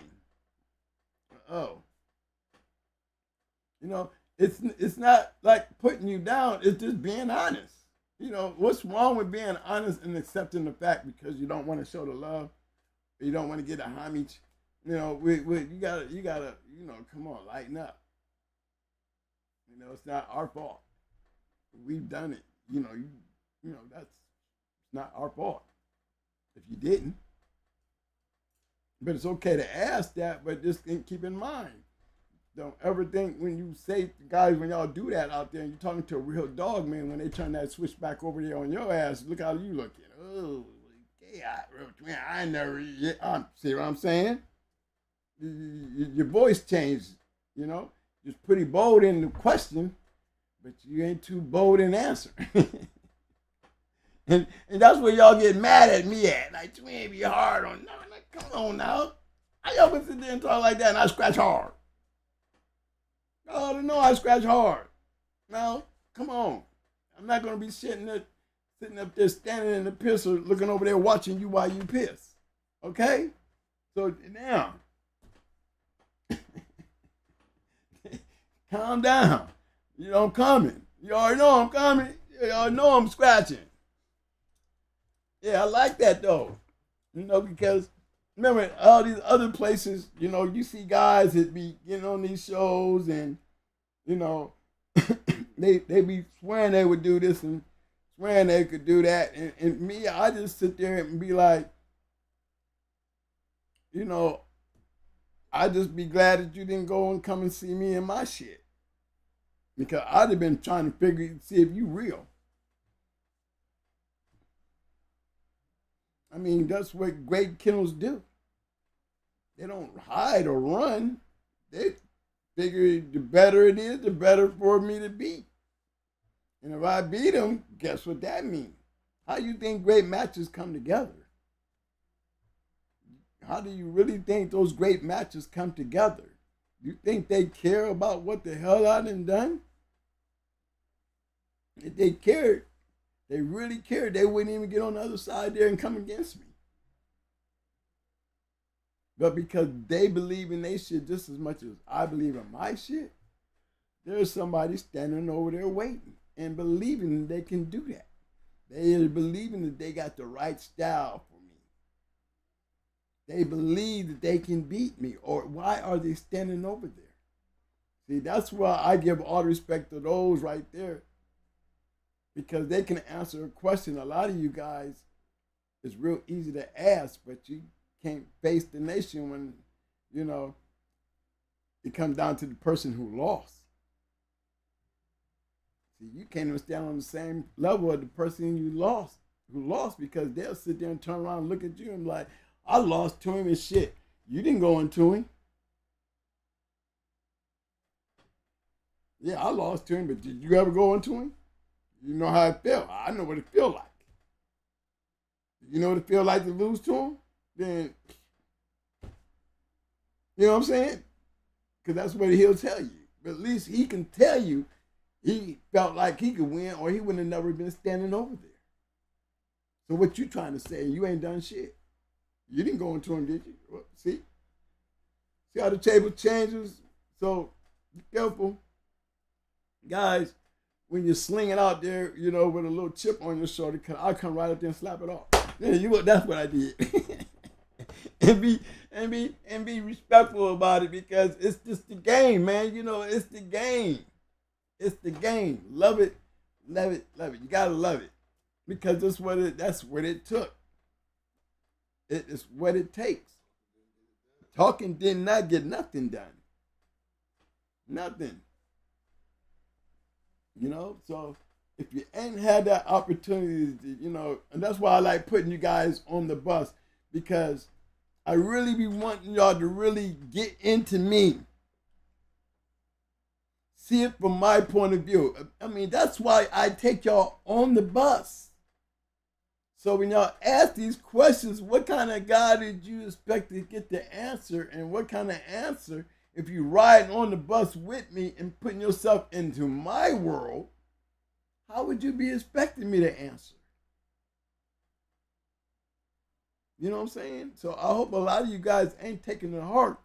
Oh. You know, it's not like putting you down. It's just being honest. You know, what's wrong with being honest and accepting the fact because you don't want to show the love, you don't want to get a homage. You know, you gotta, you know, come on, lighten up. You know, it's not our fault. We've done it. You know, that's not our fault. If you didn't. But it's okay to ask that, but just keep in mind. Don't ever think when you say, guys, when y'all do that out there and you're talking to a real dog, man, when they turn that switch back over there on your ass, look how you looking. Oh, yeah, I never, see what I'm saying? Your voice changed, you know? You're pretty bold in the question, but you ain't too bold in answer. and that's where y'all get mad at me at. Like, you ain't be hard on, no, like, come on now. How y'all been sitting there and talk like that and I scratch hard? Oh, no, I scratch hard. Now, come on. I'm not going to be sitting up there standing in the pisser looking over there watching you while you piss. Okay? So now, calm down. You know I'm coming. You already know I'm coming. You already know I'm scratching. Yeah, I like that though. You know, because remember all these other places, you know, you see guys that be getting on these shows and, you know, they be swearing they would do this and swearing they could do that. And me, I just sit there and be like, you know, I just be glad that you didn't go and come and see me in my shit. Because I'd have been trying to see if you real. I mean, that's what great kennels do. They don't hide or run. They figure the better it is, the better for me to beat. And if I beat them, guess what that means? How do you think great matches come together? How do you really think those great matches come together? You think they care about what the hell I done done? If they cared, they really cared, they wouldn't even get on the other side there and come against me. But because they believe in their shit just as much as I believe in my shit, there's somebody standing over there waiting and believing they can do that. They are believing that they got the right style for me. They believe that they can beat me. Or why are they standing over there? See, that's why I give all respect to those right there. Because they can answer a question. A lot of you guys, it's real easy to ask, but you can't face the nation when, you know, it comes down to the person who lost. See, you can't even stand on the same level as the person who lost because they'll sit there and turn around and look at you and be like, I lost to him and shit. You didn't go into him. Yeah, I lost to him, but did you ever go into him? You know how it felt. I know what it feel like. You know what it feel like to lose to him? Then, you know what I'm saying? Because that's what he'll tell you. But at least he can tell you he felt like he could win or he wouldn't have never been standing over there. So what you trying to say? You ain't done shit. You didn't go into him, did you? Well, see? See how the table changes? So be careful. Guys, when you're slinging out there, you know, with a little chip on your shoulder, I'll come right up there and slap it off. Yeah, that's what I did. and be respectful about it because it's just the game, man. You know, it's the game. It's the game. Love it, love it, love it. You gotta love it because that's what it took. It's what it takes. Talking did not get nothing done. Nothing. You know, so if you ain't had that opportunity, you know, and that's why I like putting you guys on the bus because I really be wanting y'all to really get into me. See it from my point of view. I mean, that's why I take y'all on the bus. So when y'all ask these questions, what kind of guy did you expect to get the answer and what kind of answer if you riding on the bus with me and putting yourself into my world, how would you be expecting me to answer? You know what I'm saying? So I hope a lot of you guys ain't taking it to heart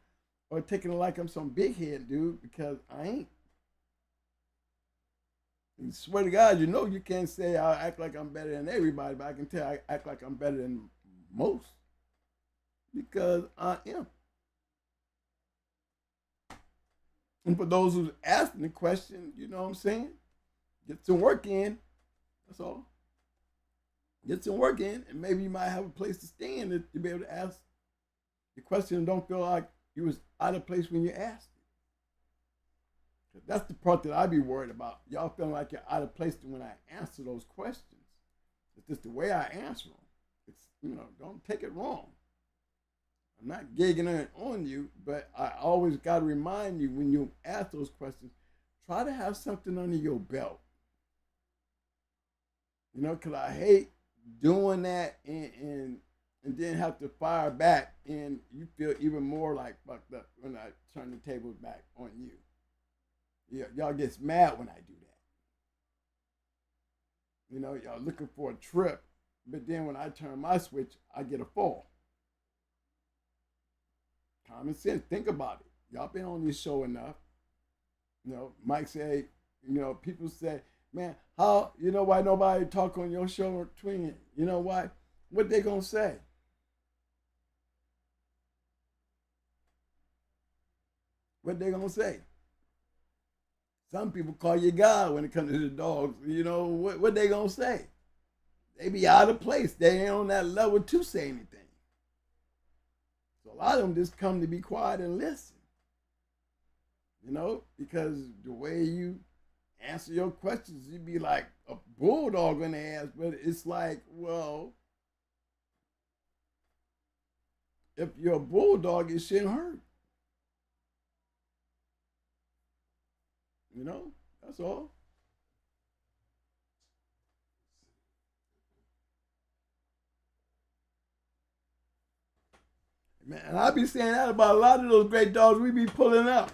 or taking it like I'm some big head dude, because I ain't. And swear to God, you know you can't say I act like I'm better than everybody, but I can tell I act like I'm better than most, because I am. And for those who's asking the question, you know what I'm saying? Get some work in. That's all. Get some work in, and maybe you might have a place to stand to be able to ask the question and don't feel like you was out of place when you asked it. That's the part that I be worried about. Y'all feeling like you're out of place when I answer those questions. It's just the way I answer them. It's, you know, don't take it wrong. I'm not gigging it on you, but I always got to remind you when you ask those questions, try to have something under your belt. You know, because I hate doing that and then have to fire back, and you feel even more like fucked up when I turn the tables back on you. Yeah, y'all gets mad when I do that. You know, y'all looking for a trip, but then when I turn my switch, I get a fall. Common sense, think about it. Y'all been on this show enough. You know, Mike say, you know, people say, man, how, you know why nobody talk on your show or twin? You know why? What they gonna say? What they gonna say? Some people call you God when it comes to the dogs. You know, what they gonna say? They be out of place. They ain't on that level to say anything. So a lot of them just come to be quiet and listen. You know, because the way you answer your questions, you'd be like a bulldog in the ass, but it's like, well, if you're a bulldog, it shouldn't hurt. You know, that's all. Man, and I be saying that about a lot of those great dogs we be pulling up.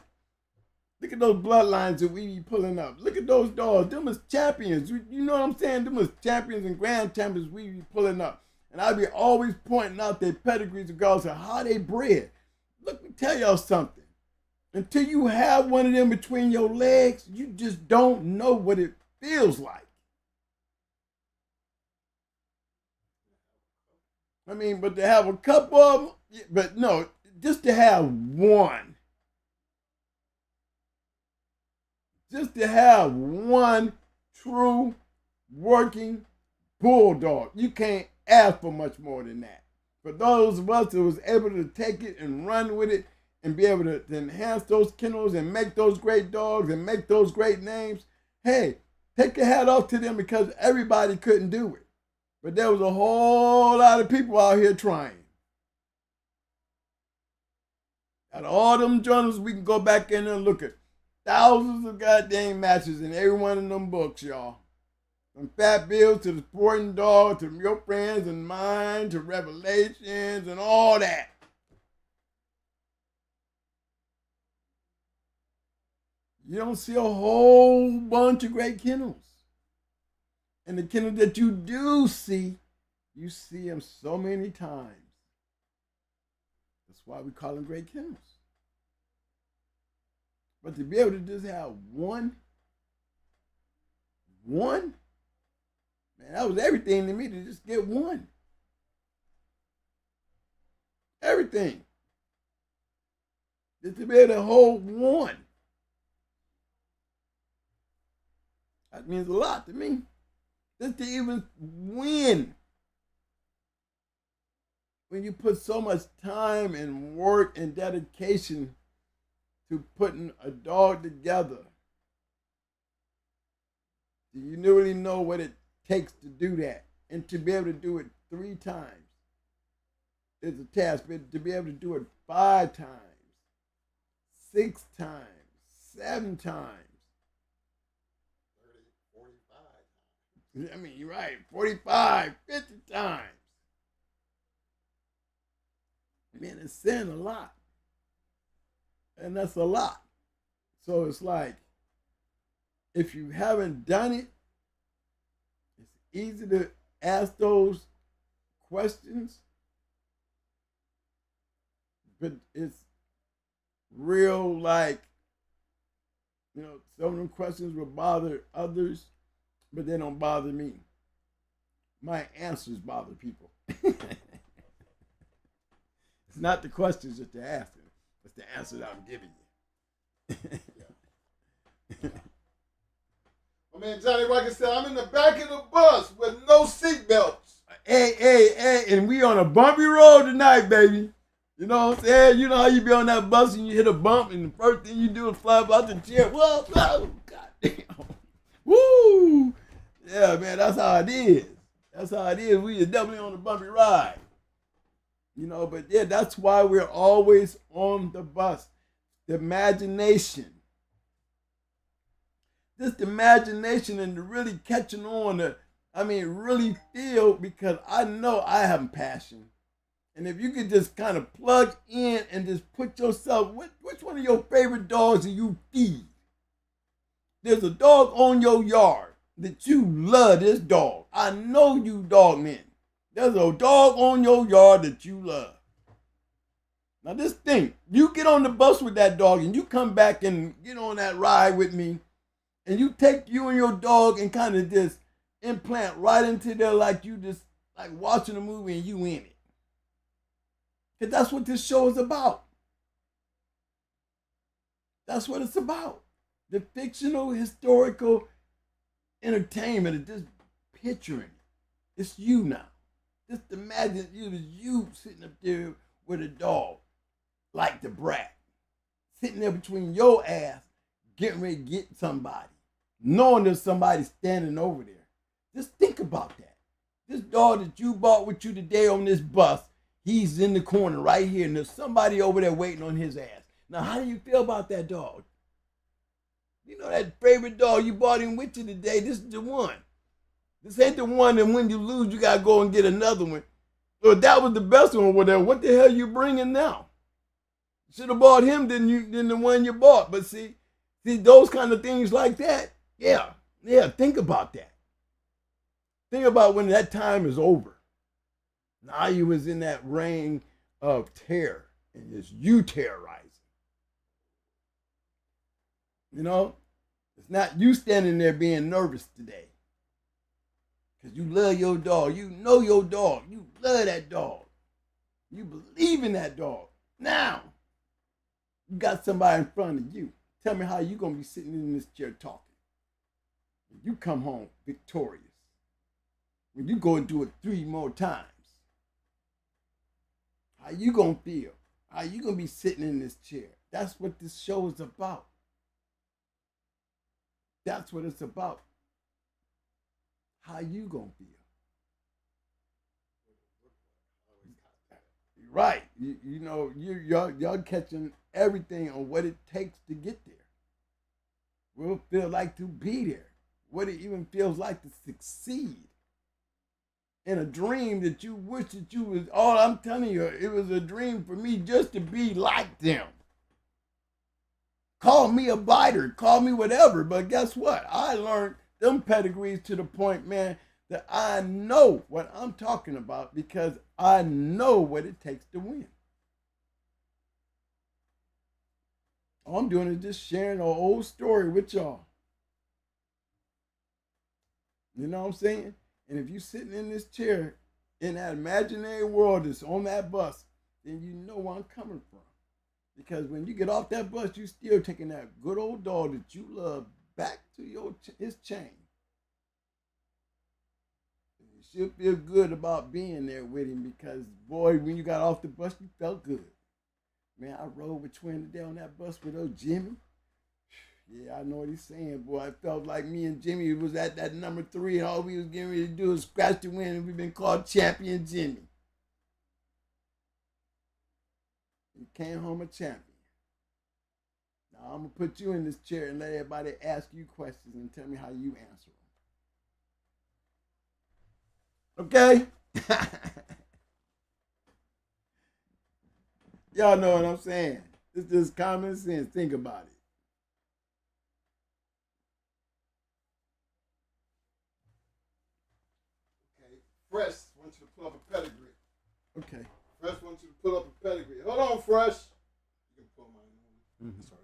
Look at those bloodlines that we be pulling up. Look at those dogs. Them is champions. You know what I'm saying? Them is champions and grand champions we be pulling up. And I be always pointing out their pedigrees regardless of how they bred. Let me tell y'all something. Until you have one of them between your legs, you just don't know what it feels like. I mean, but to have a couple of them, but no, just to have one. Just to have one true working bulldog. You can't ask for much more than that. For those of us who was able to take it and run with it and be able to enhance those kennels and make those great dogs and make those great names, hey, take your hat off to them, because everybody couldn't do it. But there was a whole lot of people out here trying. Out of all them journals, we can go back in there and look at thousands of goddamn matches in every one of them books, y'all. From Fat Bills to the Sporting Dog to Your Friends and Mine to Revelations and all that. You don't see a whole bunch of great kennels. And the kennels that you do see, you see them so many times. That's why we call them great kennels. But to be able to just have one, man, that was everything to me, to just get one. Everything. Just to be able to hold one. That means a lot to me. Just to even win. When you put so much time and work and dedication to putting a dog together, do you really know what it takes to do that? And to be able to do it 3 times is a task. But to be able to do it 5 times, 6 times, 7 times. 30, 45 times. I mean, you're right, 45, 50 times. Man, it's saying a lot. And that's a lot. So it's like, if you haven't done it, it's easy to ask those questions, but it's real, like, some of them questions will bother others, but they don't bother me. My answers bother people. It's not the questions that they're asking, it's the answer that I'm giving you. My man Johnny Rocket said, I'm in the back of the bus with no seatbelts. Hey, and we on a bumpy road tonight, baby. You know what I'm saying? You know how you be on that bus and you hit a bump and the first thing you do is fly out the chair. Whoa, goddamn. Woo! Yeah, man, that's how it is. That's how it is. We are definitely on a bumpy ride. But yeah, that's why we're always on the bus. The imagination. Just imagination and the really catching on, really feel, because I know I have passion. And if you could just kind of plug in and just put yourself, which one of your favorite dogs do you feed? There's a dog on your yard that you love this dog. I know you dog men. There's a dog on your yard that you love. Now just think, you get on the bus with that dog and you come back and get on that ride with me, and you take you and your dog and kind of just implant right into there like you just like watching a movie and you in it. Because that's what this show is about. That's what it's about. The fictional, historical entertainment is just picturing it. It's you now. Just imagine you sitting up there with a dog like the brat, sitting there between your ass, getting ready to get somebody, knowing there's somebody standing over there. Just think about that. This dog that you bought with you today on this bus, he's in the corner right here, and there's somebody over there waiting on his ass. Now, how do you feel about that dog? That favorite dog you bought him with you today, this is the one. This ain't the one that when you lose, you got to go and get another one. Or that was the best one over there. What the hell you bringing now? Should have bought him than the one you bought. But see, those kind of things like that, yeah, think about that. Think about when that time is over. Now you was in that reign of terror, and it's you terrorizing. It's not you standing there being nervous today. Because you love your dog. You know your dog. You love that dog. You believe in that dog. Now, you got somebody in front of you. Tell me how you going to be sitting in this chair talking. When you come home victorious. When you go and do it 3 more times. How you going to feel? How you going to be sitting in this chair? That's what this show is about. That's what it's about. How you gonna feel? Right. Y'all catching everything on what it takes to get there. What it feels like to be there. What it even feels like to succeed. In a dream that you wish that you was, all I'm telling you, it was a dream for me just to be like them. Call me a biter, call me whatever, but guess what? I learned them pedigrees to the point, man, that I know what I'm talking about because I know what it takes to win. All I'm doing is just sharing an old story with y'all. You know what I'm saying? And if you're sitting in this chair in that imaginary world that's on that bus, then you know where I'm coming from. Because when you get off that bus, you still taking that good old dog that you love back to his chain. You should feel good about being there with him because, boy, when you got off the bus, you felt good. Man, I rode with Twin today on that bus with old Jimmy. Yeah, I know what he's saying, boy. I felt like me and Jimmy was at that number 3, and all we was getting ready to do was scratch the win, and we've been called Champion Jimmy. You came home a champion. Now I'm going to put you in this chair and let everybody ask you questions and tell me how you answer them. Okay? Y'all know what I'm saying. It's just common sense. Think about it. Okay. Fresh wants you to pull up a pedigree. Okay. Fresh wants you to pull up a pedigree. Hold on, Fresh. You can pull mine. Mm-hmm. Sorry.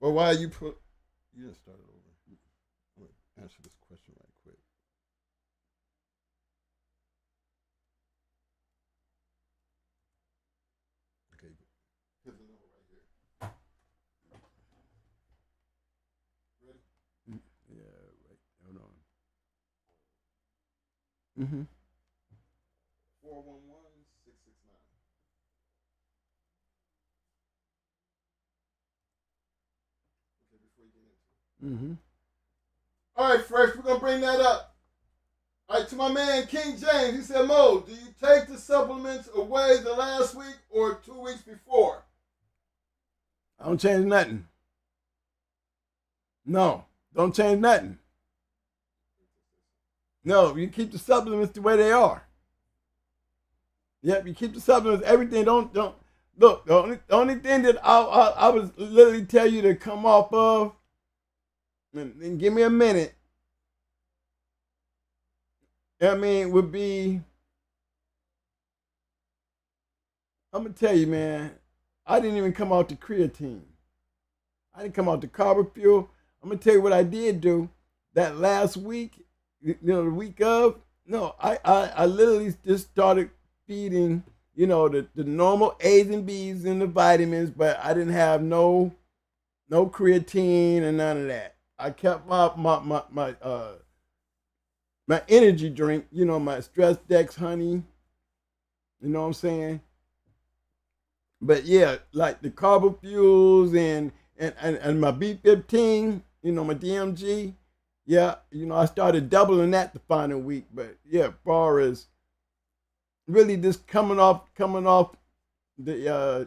Well, why you put? You didn't start it over. I'm gonna answer this question right quick. Okay. Here's the number right here. Ready? Yeah. Right. Hold on. Mm-hmm. 411-669. Okay, before you get into it. Mm-hmm. All right, Fresh, we're going to bring that up. All right, to my man King James, he said, Mo, do you take the supplements away the last week or 2 weeks before? I don't change nothing. No, don't change nothing. No, you keep the supplements the way they are. Yep, you keep the supplements. Everything. Don't look. The only thing that I was literally tell you to come off of, and give me a minute. I mean, would be. I'm gonna tell you, man. I didn't even come out the creatine. I didn't come out the carb fuel. I'm gonna tell you what I did do that last week. The week of. No, I literally just started feeding, the normal A's and B's and the vitamins, but I didn't have no creatine and none of that. I kept my energy drink, my Stress Dex honey. You know what I'm saying? But yeah, like the carbo fuels and my B15, my DMG. Yeah, I started doubling that the final week. But yeah, as far as really just coming off the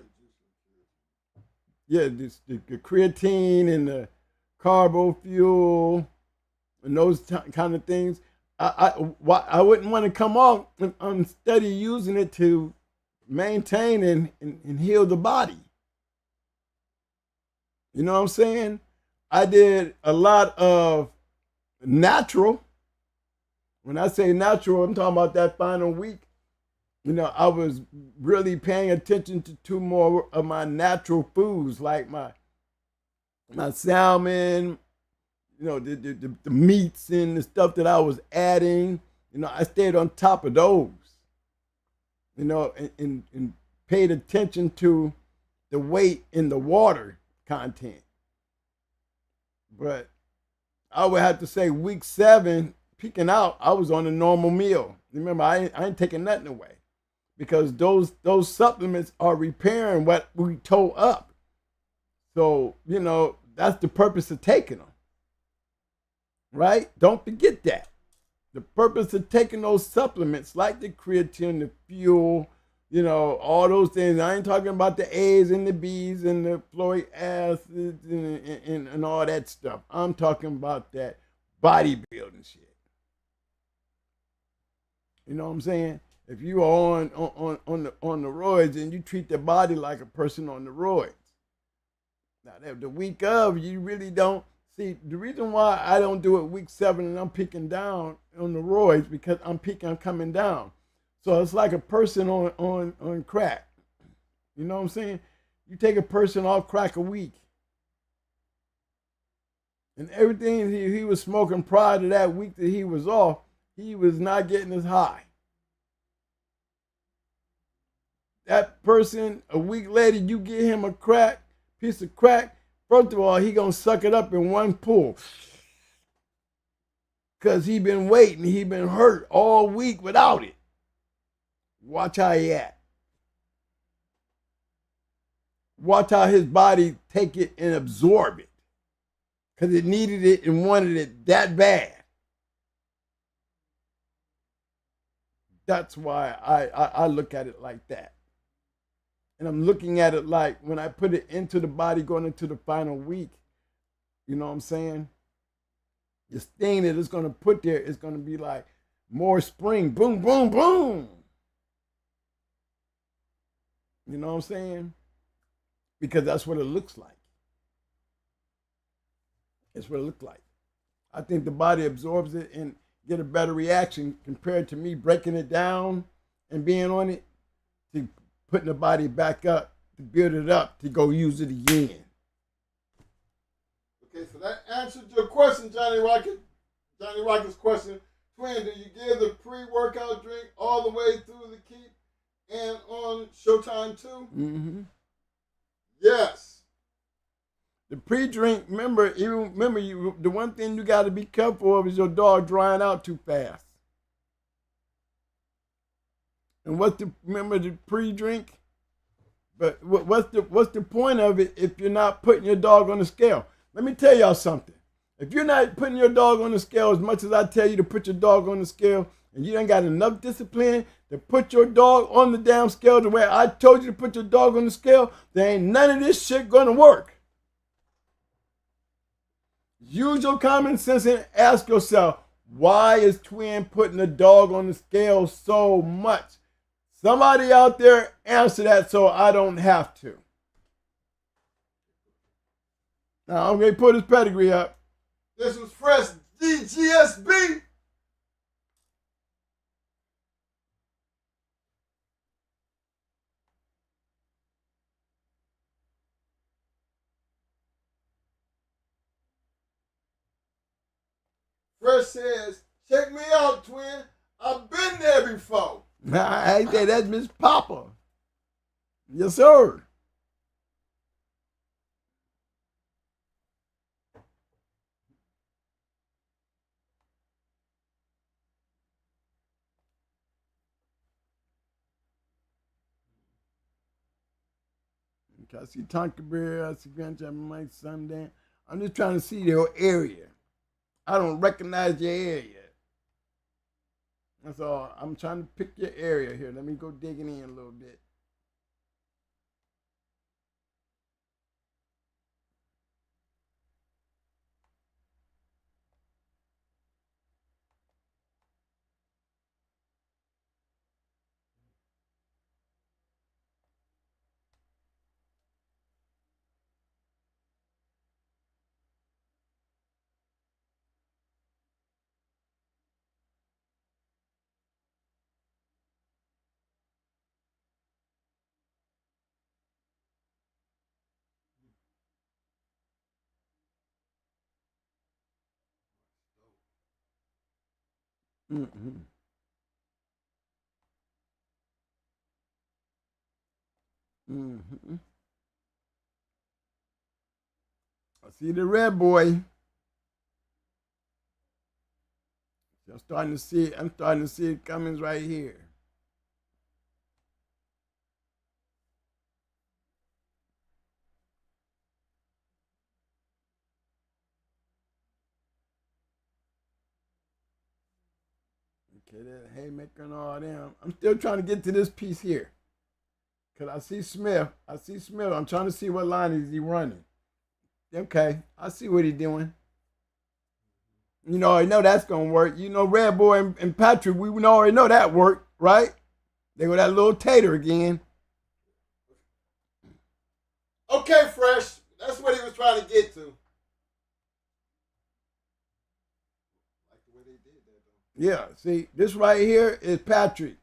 the creatine and the carbo fuel and those kind of things. I wouldn't want to come off. I'm steady using it to maintain and heal the body. You know what I'm saying? I did a lot of natural. When I say natural, I'm talking about that final week. I was really paying attention to more of my natural foods, like my salmon, the meats and the stuff that I was adding. I stayed on top of those, and paid attention to the weight in the water content. But I would have to say week 7, peaking out, I was on a normal meal. Remember, I ain't taking nothing away because those supplements are repairing what we tore up. So, that's the purpose of taking them. Right? Don't forget that. The purpose of taking those supplements like the creatine, the fuel, all those things. I ain't talking about the A's and the B's and the folic acids and all that stuff. I'm talking about that bodybuilding shit. You know what I'm saying? If you are on the roids and you treat the body like a person on the roids. Now, the week of, you really don't. See, the reason why I don't do it week 7 and I'm peaking down on the roids because I'm coming down. So it's like a person on crack. You know what I'm saying? You take a person off crack a week. And everything he was smoking prior to that week that he was off, he was not getting as high. That person, a week later, you get him a piece of crack. First of all, he gonna suck it up in one pull. Because he been waiting, he been hurt all week without it. Watch how he act. Watch how his body take it and absorb it. Because it needed it and wanted it that bad. That's why I look at it like that. And I'm looking at it like when I put it into the body going into the final week, you know what I'm saying? This thing that it's going to put there is going to be like more spring. Boom, boom, boom. You know what I'm saying? Because that's what it looks like. It's what it looks like. I think the body absorbs it and get a better reaction compared to me breaking it down and being on it to putting the body back up to build it up to go use it again. Okay, so that answered your question, Johnny Rocket. Johnny Rocket's question. Twin, do you give the pre-workout drink all the way through the keep and on Showtime too? Mm-hmm. Yes. The pre-drink, remember, the one thing you got to be careful of is your dog drying out too fast. And remember the pre-drink? But what's the point of it if you're not putting your dog on the scale? Let me tell y'all something. If you're not putting your dog on the scale as much as I tell you to put your dog on the scale, and you ain't got enough discipline to put your dog on the damn scale the way I told you to put your dog on the scale, there ain't none of this shit gonna work. Use your common sense and ask yourself, why is Twin putting the dog on the scale so much? Somebody out there answer that so I don't have to. Now I'm going to put his pedigree up. This was fresh DGSB. Fresh says, check me out, Twin. I've been there before. I say that's Miss Papa. Yes, sir. I see Tonka Bear, I see Grandchild Mike Sundan. I'm just trying to see your area. I don't recognize your area. That's all. I'm trying to pick your area here. Let me go digging in a little bit. Mm-hmm. Mm-hmm. I see the red boy. I'm starting to see it coming right here. Okay, that haymaker and all them. I'm still trying to get to this piece here. Because I see Smith. I'm trying to see what line is he running. Okay, I see what he's doing. You know, I know that's going to work. You know, Red Boy and Patrick, we already know that worked, right? They go that little tater again. Okay, Fresh. That's what he was trying to get to. Yeah, see, this right here is Patrick.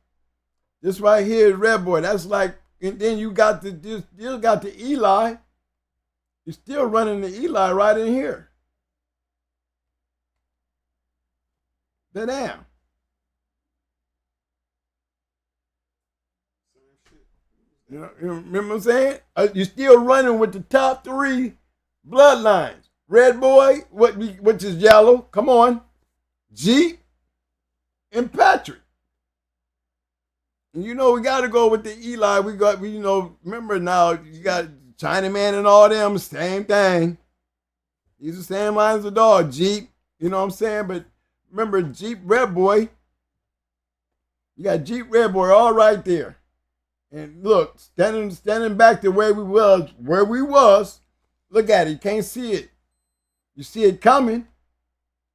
This right here is Red Boy. That's like, and then you got the Eli. You're still running the Eli right in here. Sit down. You remember what I'm saying? You're still running with the top three bloodlines. Red Boy, which is yellow. Come on. Jeep and Patrick. And you know we got to go with the Eli. Remember now you got Chinaman and all them, same thing. He's the same line as the dog, Jeep. You know what I'm saying? But remember Jeep Red Boy. You got Jeep Red Boy all right there. And look, standing back to where we was. Look at it. You can't see it. You see it coming,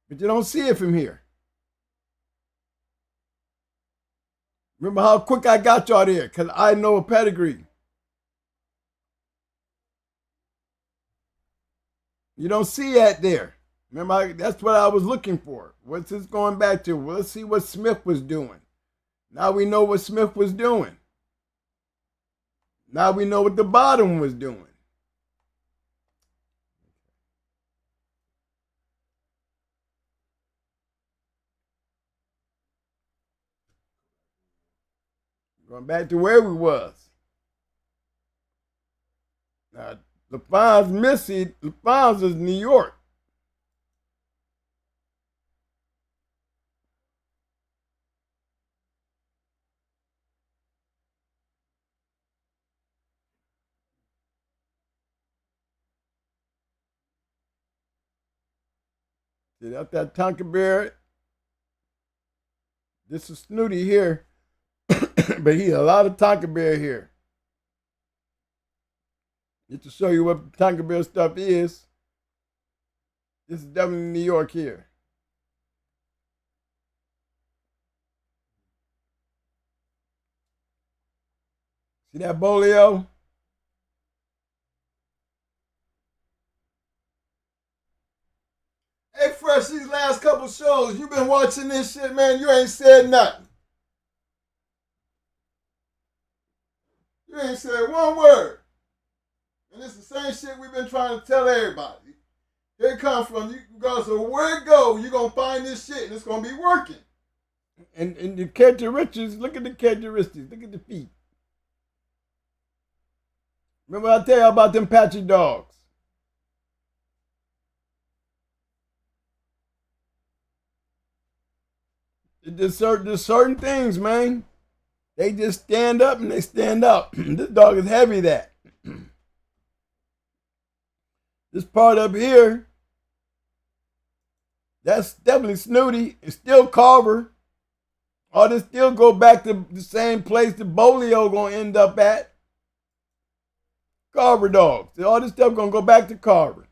but you don't see it from here. Remember how quick I got y'all there? Because I know a pedigree. You don't see that there. Remember, that's what I was looking for. What's this going back to? Well, let's see what Smith was doing. Now we know what Smith was doing. Now we know what the bottom was doing. Going back to where we was. Now, LaFon's missing. LaFon's is New York. See, that's that Tonka Bear. This is Snooty here. But he a lot of Tonka Bear here. Just to show you what Tonka Bear stuff is. This is definitely New York here. See that bolio? Hey, Fresh, these last couple shows, you been watching this shit, man. You ain't said nothing. You ain't said one word. And it's the same shit we've been trying to tell everybody. Here it comes from. Regardless of where it go, you're going to find this shit and it's going to be working. And the characteristics, look at the characteristics. Look at the feet. Remember I tell you about them patchy dogs. There's certain things, man. They just stand up and they stand out. This dog is heavy that. This part up here, that's definitely Snooty. It's still Carver. All this still go back to the same place the Bolio gonna end up at. Carver dogs. All this stuff gonna go back to Carver.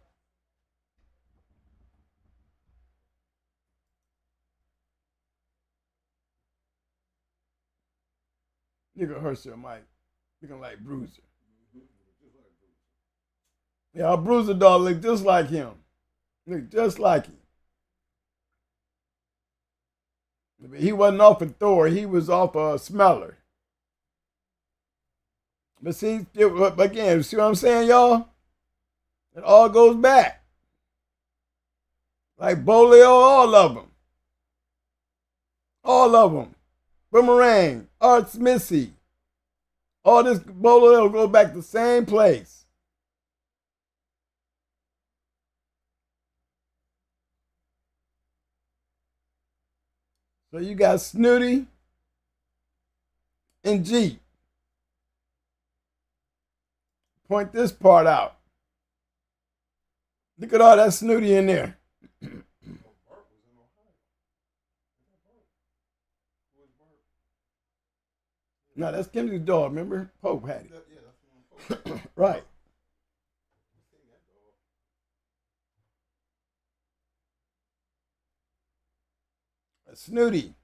Nigga Herschel might looking like Bruiser. Yeah, our Bruiser dog look just like him. Look just like him. He wasn't off of Thor. He was off of Smeller. But see, again, see what I'm saying, y'all? It all goes back. Like Bolio, all of them. All of them. Boomerang, Art Smithy. All this Bolio goes back to the same place. So you got Snooty and Jeep. Point this part out. Look at all that Snooty in there. No, that's Kennedy's dog, remember? Pope had it. Right. Snooty.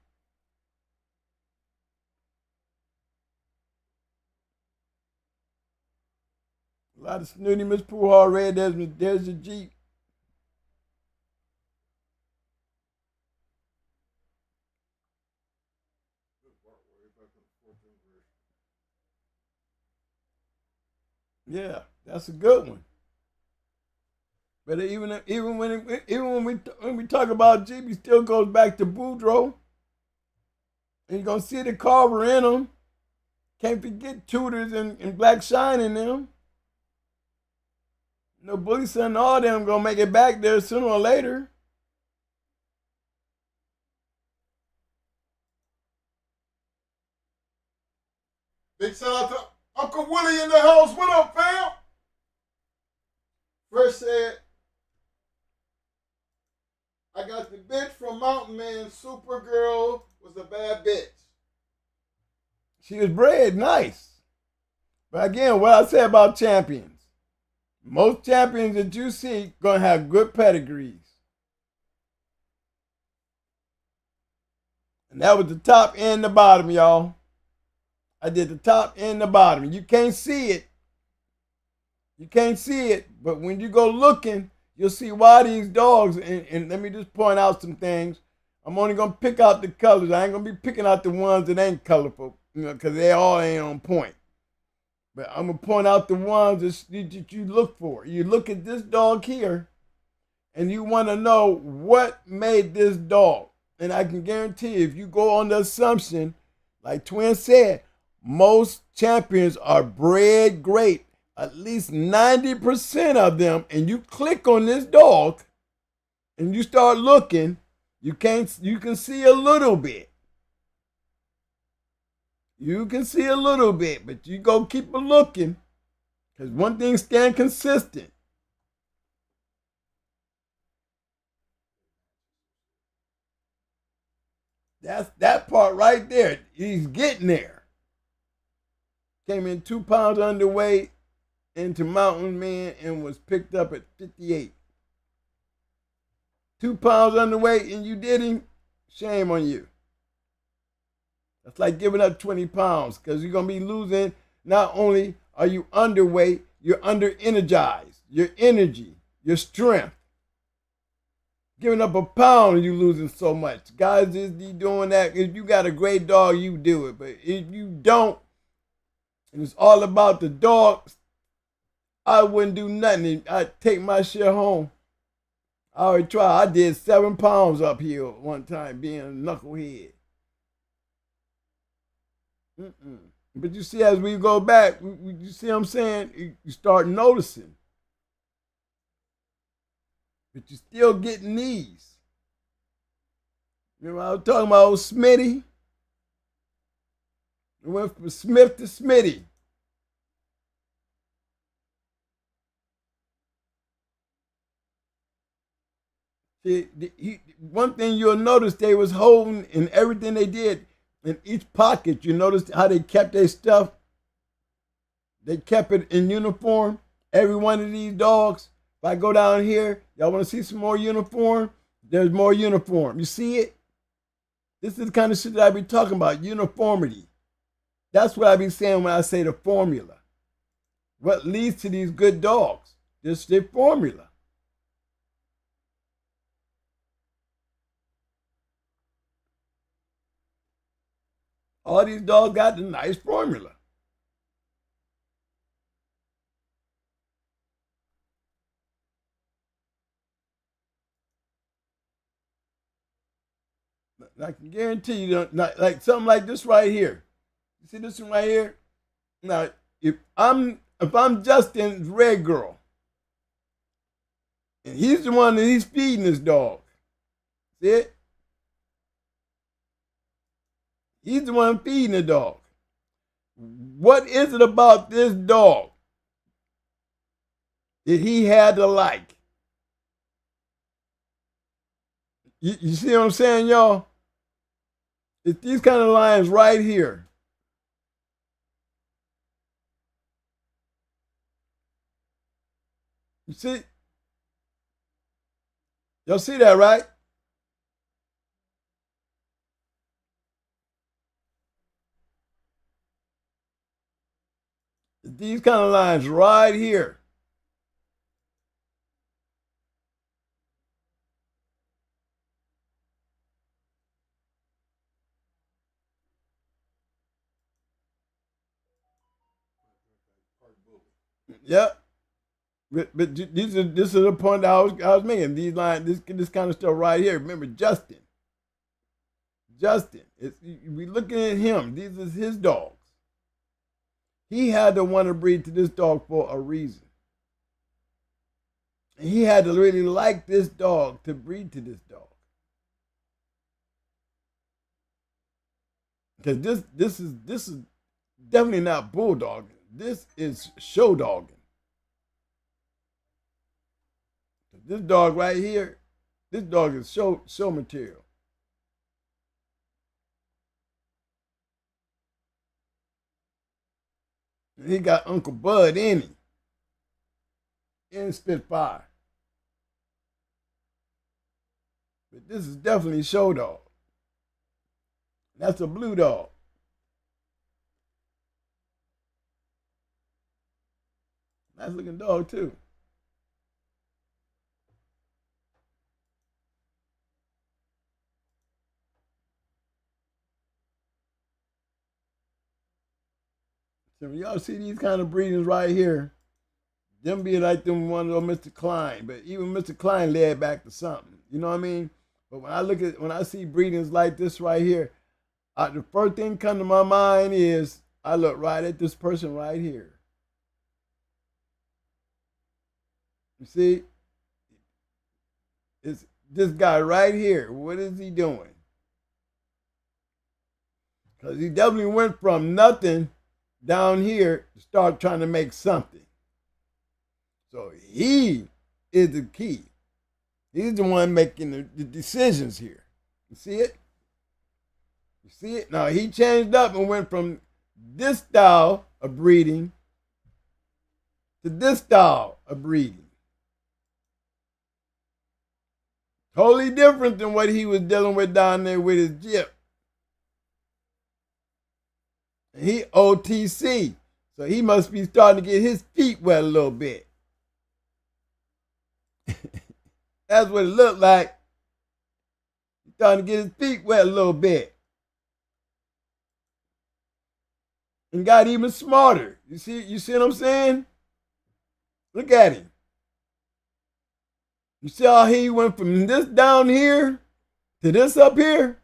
A lot of Snooty, Miss Pooh already. There's the Jeep. Yeah, that's a good one. But even when we talk about Jeep, he still goes back to Boudreaux. And you're gonna see the Carver in them. Can't forget Tutors and Black Shine in them. No Bully Son, all them gonna make it back there sooner or later. Big shout out to Uncle Willie in the house. What up, fam? Fresh said, I got the bitch from Mountain Man. Supergirl was a bad bitch. She was bred nice. But again, what I say about champions. Most champions that you see gonna have good pedigrees. And that was the top and the bottom, y'all. I did the top and the bottom. You can't see it. You can't see it, but when you go looking, You'll see why these dogs, and let me just point out some things. I'm only gonna pick out the colors. I ain't gonna be picking out the ones that ain't colorful, because they all ain't on point. But I'm gonna point out the ones that you look for. You look at this dog here, and you want to know what made this dog. And I can guarantee you, if you go on the assumption, like Twin said, most champions are bred great. At least 90% of them, and you click on this dog, and you start looking, you can see a little bit. You can see a little bit, but you go keep a looking, because one thing stand consistent. That's that part right there. He's getting there. Came in 2 pounds underweight into Mountain Man and was picked up at 58. 2 pounds underweight and you did him, shame on you. That's like giving up 20 pounds, because you're going to be losing. Not only are you underweight, you're under energized, your energy, your strength. Giving up a pound, you losing so much. Guys, is doing that. If you got a great dog, you do it. But if you don't, and it's all about the dog, I wouldn't do nothing. I'd take my shit home. I already tried. I did 7 pounds up here one time being a knucklehead. But you see, as we go back, you see what I'm saying? You start noticing. But you're still getting these. Remember I was talking about old Smitty? It went from Smith to Smitty. See, one thing you'll notice, they was holding in everything they did in each pocket. You notice how they kept their stuff? They kept it in uniform. Every one of these dogs. If I go down here, y'all want to see some more uniform? There's more uniform. You see it? This is the kind of shit that I be talking about, uniformity. That's what I be saying when I say the formula. What leads to these good dogs? This is their formula. All these dogs got the nice formula. I can guarantee you, like something like this right here. You see this one right here? Now, if I'm Justin's red girl, and he's the one that he's feeding this dog. See it? He's the one feeding the dog. What is it about this dog that he had to like? You see what I'm saying, y'all? It's these kind of lines right here. You see? Y'all see that, right? It's these kind of lines right here. Yep. But this is the point I was making. These lines, this kind of stuff right here. Remember, Justin. We looking at him. These is his dogs. He had to want to breed to this dog for a reason. And he had to really like this dog to breed to this dog. Because this is definitely not bulldogging. This is show dogging. This dog right here, this dog is show material. And he got Uncle Bud in him. In Spitfire. But this is definitely show dog. That's a blue dog. Nice looking dog too. Y'all see these kind of breedings right here. Them be like them one of Mr. Klein, but even Mr. Klein led back to something. You know what I mean? But when I see breedings like this right here, the first thing come to my mind is I look right at this person right here. You see? It's this guy right here. What is he doing? Because he definitely went from nothing down here to start trying to make something. So he is the key. He's the one making the decisions here. You see it? You see it? Now he changed up and went from this style of breeding to this style of breeding. Totally different than what he was dealing with down there with his jip. And he OTC. So he must be starting to get his feet wet a little bit. That's what it looked like. He's starting to get his feet wet a little bit. And got even smarter. You see what I'm saying? Look at him. You see how he went from this down here to this up here?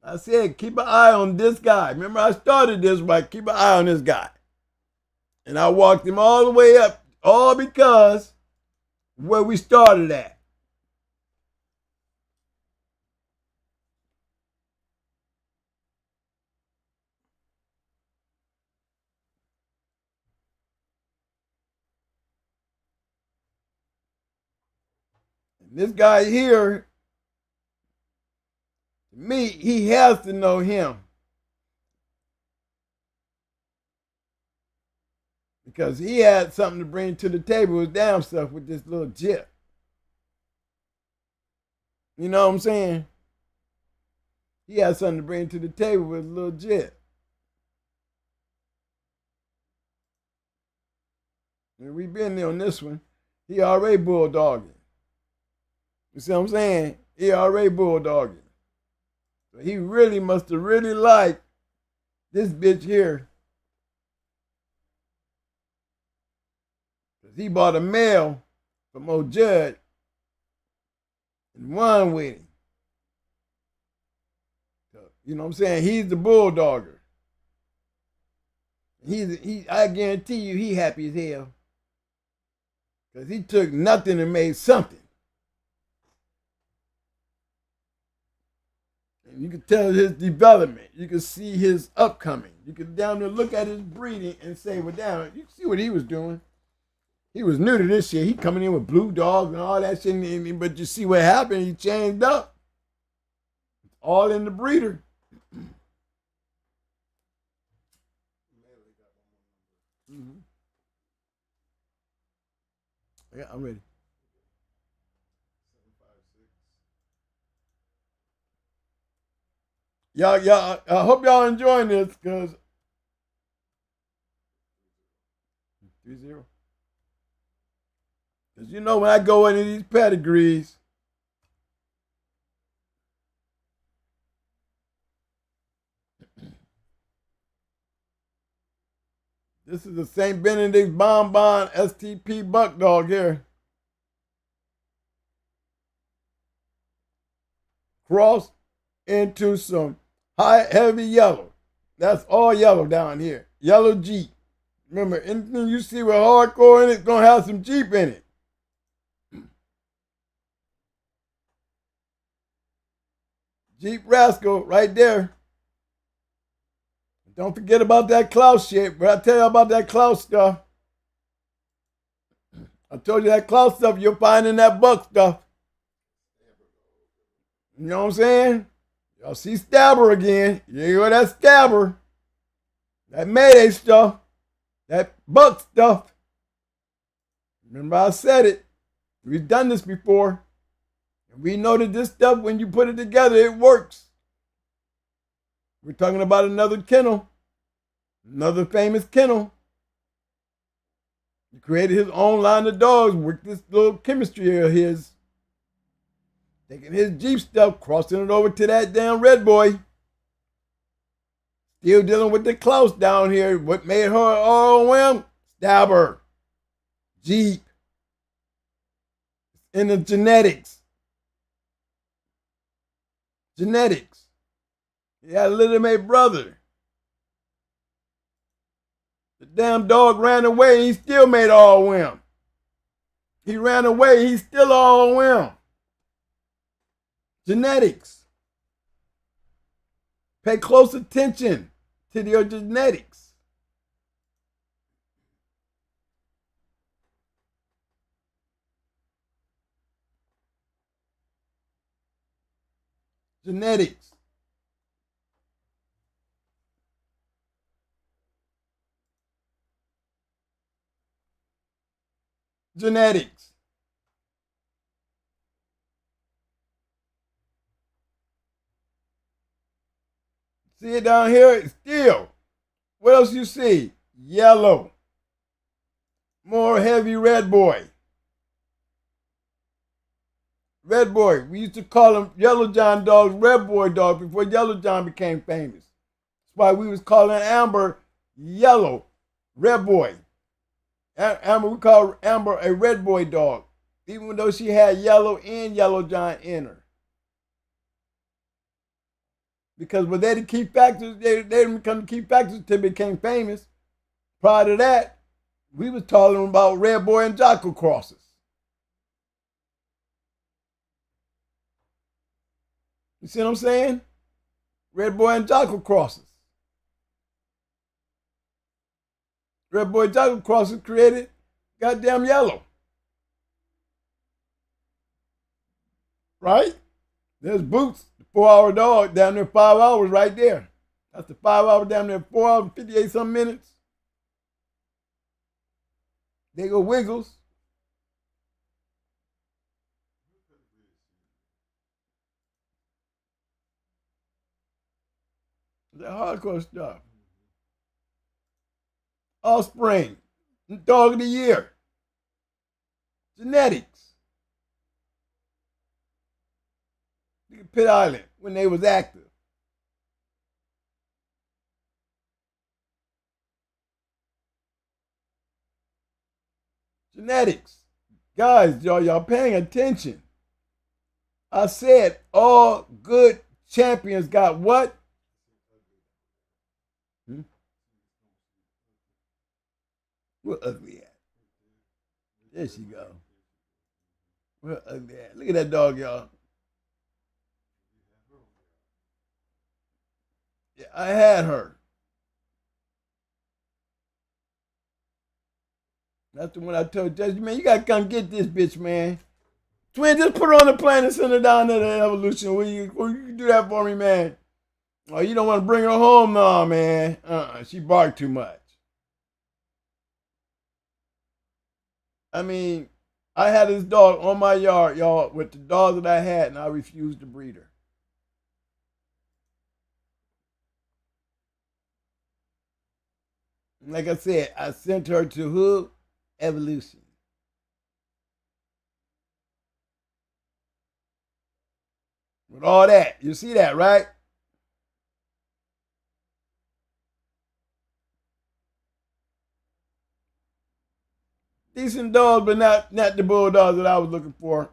I said, keep an eye on this guy. Remember, I started this by keep an eye on this guy. And I walked him all the way up, all because where we started at. And this guy here, to me, he has to know him. Because he had something to bring to the table with damn stuff with this little jip. You know what I'm saying? He had something to bring to the table with a little jip. And we've been there on this one. He already bulldogging. You see what I'm saying? He already bulldogging. So he really must have really liked this bitch here. Because he bought a male from old Judd and won with him. So, you know what I'm saying? He's the bulldogger. I guarantee you he happy as hell. Because he took nothing and made something. And you can tell his development. You can see his upcoming. You can down there look at his breeding and say, well, damn, you can see what he was doing. He was new to this shit. He coming in with blue dogs and all that shit. But you see what happened? He changed up. It's all in the breeder. Mm-hmm. Yeah, I'm ready. Y'all, I hope y'all enjoying this because 3-0. Because you know when I go into these pedigrees, this is the St. Benedict's Bonbon STP Buck Dog here. Cross into some high, heavy yellow. That's all yellow down here. Yellow Jeep. Remember, anything you see with hardcore in it, gonna have some Jeep in it. Jeep Rascal right there. Don't forget about that Klaus shit, but I tell you about that Klaus stuff. I told you that Klaus stuff you'll find in that Buck stuff. You know what I'm saying? Y'all see Stabber again. You hear that Stabber. That Mayday stuff. That Buck stuff. Remember I said it. We've done this before. And we know that this stuff, when you put it together, it works. We're talking about another kennel. Another famous kennel. He created his own line of dogs with this little chemistry of his. taking his Jeep stuff, crossing it over to that damn red boy. Still dealing with the Klaus down here. What made her overwhelmed? Stabber. Jeep. In the genetics. Genetics. He had a legitimate brother. The damn dog ran away and he still made all whim. He ran away, he's still all whim. Genetics. Pay close attention to your genetics. Genetics. Genetics. See it down here? Still. What else you see? Yellow. More heavy red boy. Red boy. We used to call him Yellow John dogs, Red Boy dogs before Yellow John became famous. That's why we was calling Amber Yellow, Red Boy. Amber, we call Amber a Red Boy dog, even though she had Yellow and Yellow John in her. Because when they the key factors, they didn't become the key factors until they became famous. Prior to that, we was talking about Red Boy and Jocko crosses. You see what I'm saying? Red Boy and Jocko crosses. Red Boy Jocko crosses created goddamn Yellow. Right? There's Boots, the 4-hour dog, down there 5 hours right there. That's the 5 hour down there, 4 hours and 58 some minutes. They go Wiggles. That hardcore stuff. Offspring, dog of the year. Genetics. Look at Pitt Island when they was active. Genetics. Guys, y'all paying attention. I said all good champions got what? Where ugly at? There she go. Where ugly at? Look at that dog, y'all. Yeah, I had her. That's the one I told Judge, man, you gotta come get this bitch, man. Twin, just put her on the plane and send her down there to Evolution. Will you do that for me, man? Oh, you don't want to bring her home? No, man. She barked too much. I mean, I had this dog on my yard, y'all, with the dog that I had, and I refused to breed her. Like I said, I sent her to who? Evolution. With all that, you see that, right? Decent dogs, but not the bulldogs that I was looking for.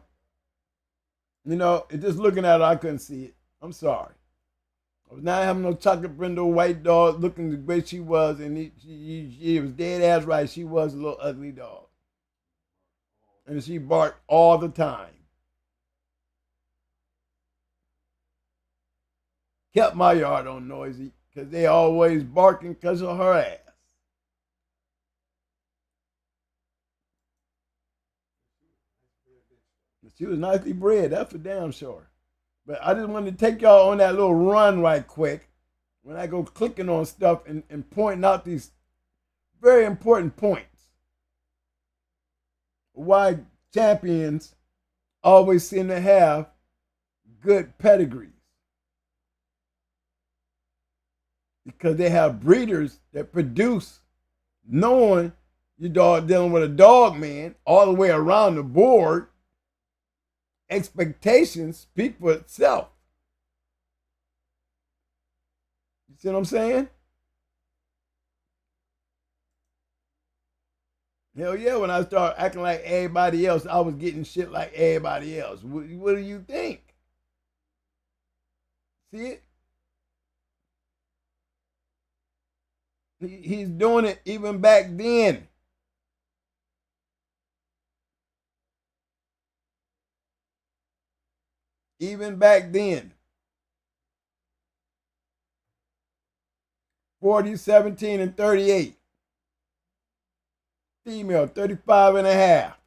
You know, just looking at her, I couldn't see it. I'm sorry. I was not having no chocolate brindle white dog looking the way she was, and she was dead ass right. She was a little ugly dog. And she barked all the time. Kept my yard on noisy because they always barking because of her ass. She was nicely bred, that's for damn sure. But I just wanted to take y'all on that little run right quick when I go clicking on stuff and pointing out these very important points. Why champions always seem to have good pedigrees. Because they have breeders that produce, knowing your dog dealing with a dog man all the way around the board. expectations speak for itself. You see what I'm saying? Hell yeah, when I started acting like everybody else, I was getting shit like everybody else. What do you think? See it? He's doing it even back then. Even back then. 40, 17, and 38. Female, 35 and a half.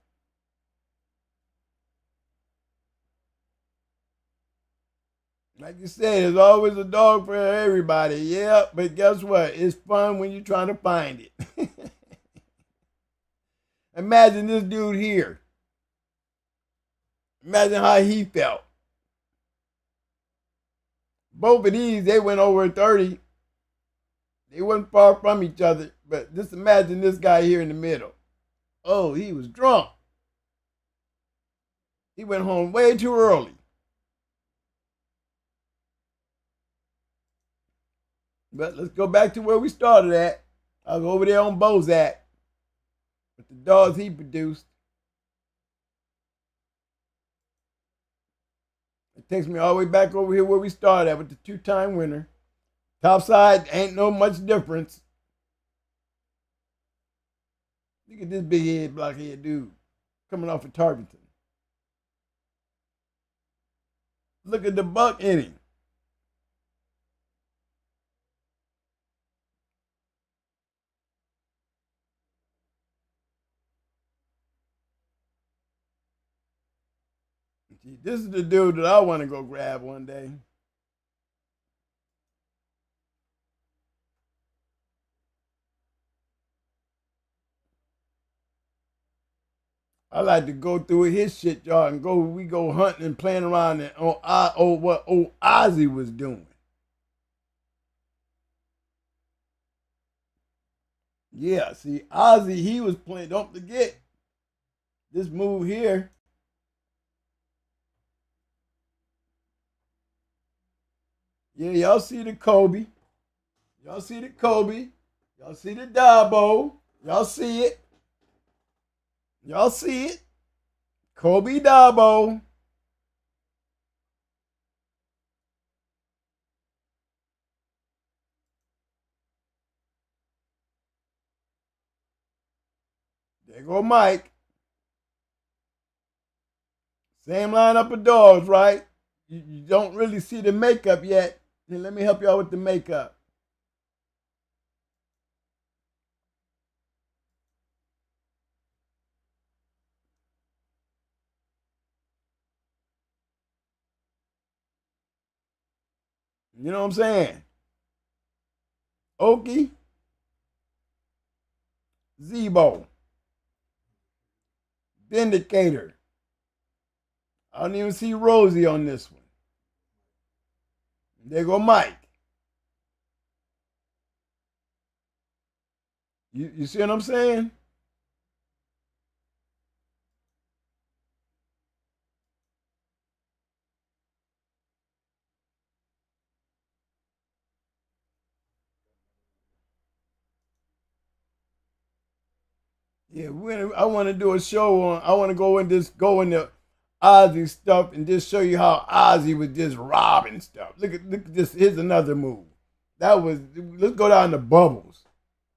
Like you said, there's always a dog for everybody. Yeah, but guess what? It's fun when you're trying to find it. Imagine this dude here. Imagine how he felt. Both of these, they went over 30. They weren't far from each other, but just imagine this guy here in the middle. Oh, he was drunk. He went home way too early. But let's go back to where we started at. I was over there on Bozak with the dogs he produced. It takes me all the way back over here where we started at with the two-time winner. Top side ain't no much difference. Look at this big head, blockhead dude coming off of Tarkenton. Look at the buck in him. See, this is the dude that I want to go grab one day. I like to go through his shit, y'all, and we go hunting and playing around on what old Ozzy was doing. Yeah, see, Ozzy, he was playing, don't forget, this move here. Yeah, y'all see the Kobe. Y'all see the Kobe. Y'all see the Dabo. Y'all see it. Y'all see it. Kobe Dabo. There go Mike. Same lineup of dogs, right? You don't really see the makeup yet. Here, let me help y'all with the makeup. You know what I'm saying? Okie, Zebo, Vindicator. I don't even see Rosie on this one. There go Mike. You see what I'm saying? Yeah, I want to do a show on. I want to go into Ozzy stuff and just show you how Ozzy was just robbing stuff. Look at this. Here's another move. Let's go down to Bubbles.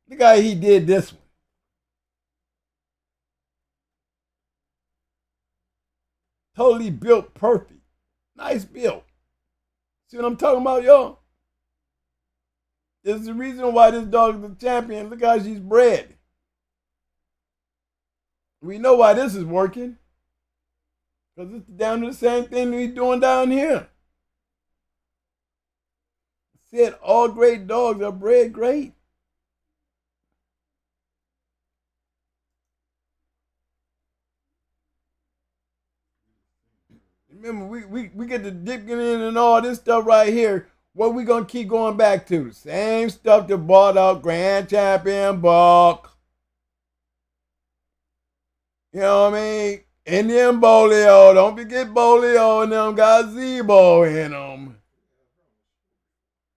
Look how he did this one. Totally built perfect. Nice build. See what I'm talking about, y'all? There's the reason why this dog is the champion. Look how she's bred. We know why this is working. Because it's down to the same thing he's doing down here. I said all great dogs are bred great. Remember, we get to dipping in and all this stuff right here. What we going to keep going back to? The same stuff that bought out Grand Champion Buck. You know what I mean? And then Bolio, don't forget Bolio and them got Zebo in them.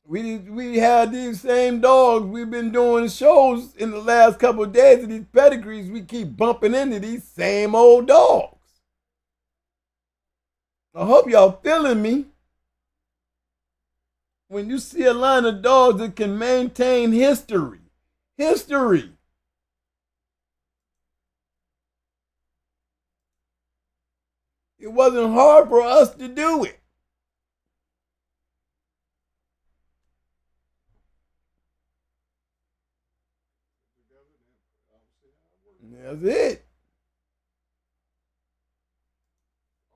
We had these same dogs. We've been doing shows in the last couple of days of these pedigrees. We keep bumping into these same old dogs. I hope y'all feeling me. When you see a line of dogs that can maintain history. It wasn't hard for us to do it. That's it.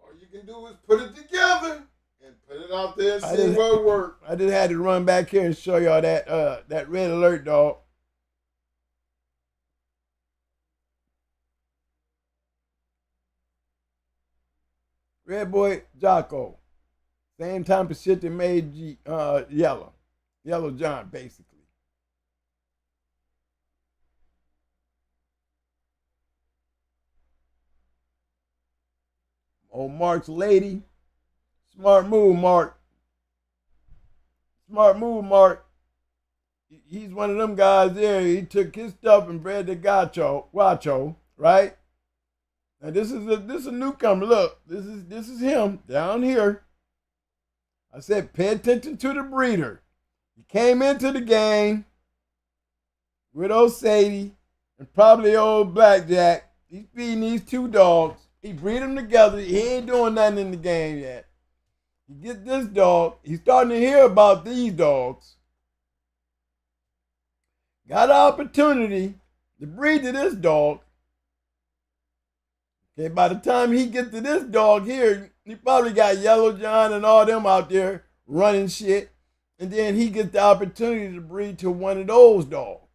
All you can do is put it together and put it out there and see what it works. I just had to run back here and show y'all that red alert dog. Red boy Jocko. Same type of shit that made Yellow. Yellow John, basically. Old Mark's lady. Smart move, Mark. Smart move, Mark. He's one of them guys there. He took his stuff and bred the Guacho, right? Now this is a newcomer. Look, this is him down here. I said, pay attention to the breeder. He came into the game with old Sadie and probably old Blackjack. He's feeding these two dogs. He breed them together. He ain't doing nothing in the game yet. He get this dog. He's starting to hear about these dogs. Got an opportunity to breed to this dog. Okay, by the time he gets to this dog here, he probably got Yellow John and all them out there running shit. And then he gets the opportunity to breed to one of those dogs.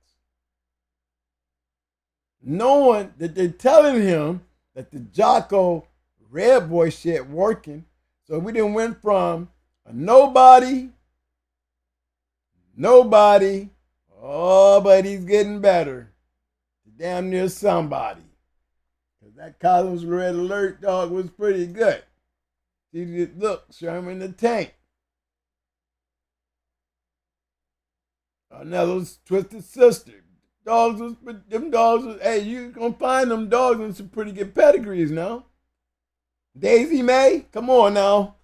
Knowing that they're telling him that the Jocko Red Boy shit working. So we done went from a nobody, oh, but he's getting better, to damn near somebody. Because that Cosmos Red Alert dog was pretty good. See, look, Sherman the Tank. Another's Twisted Sister. Them dogs was, hey, you gonna find them dogs in some pretty good pedigrees now. Daisy May, come on now.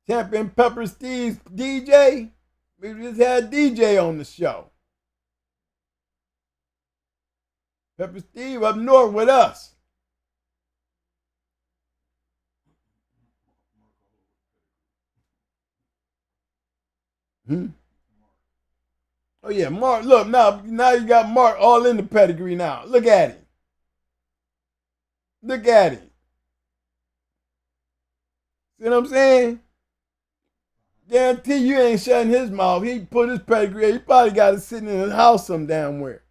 Champion Pepper Steve's DJ. We just had DJ on the show. Pepper Steve up north with us. Oh yeah, Mark, look, now you got Mark all in the pedigree now. Look at him. Look at him. See what I'm saying? Guarantee you ain't shutting his mouth. He put his pedigree. He probably got it sitting in his house some damn where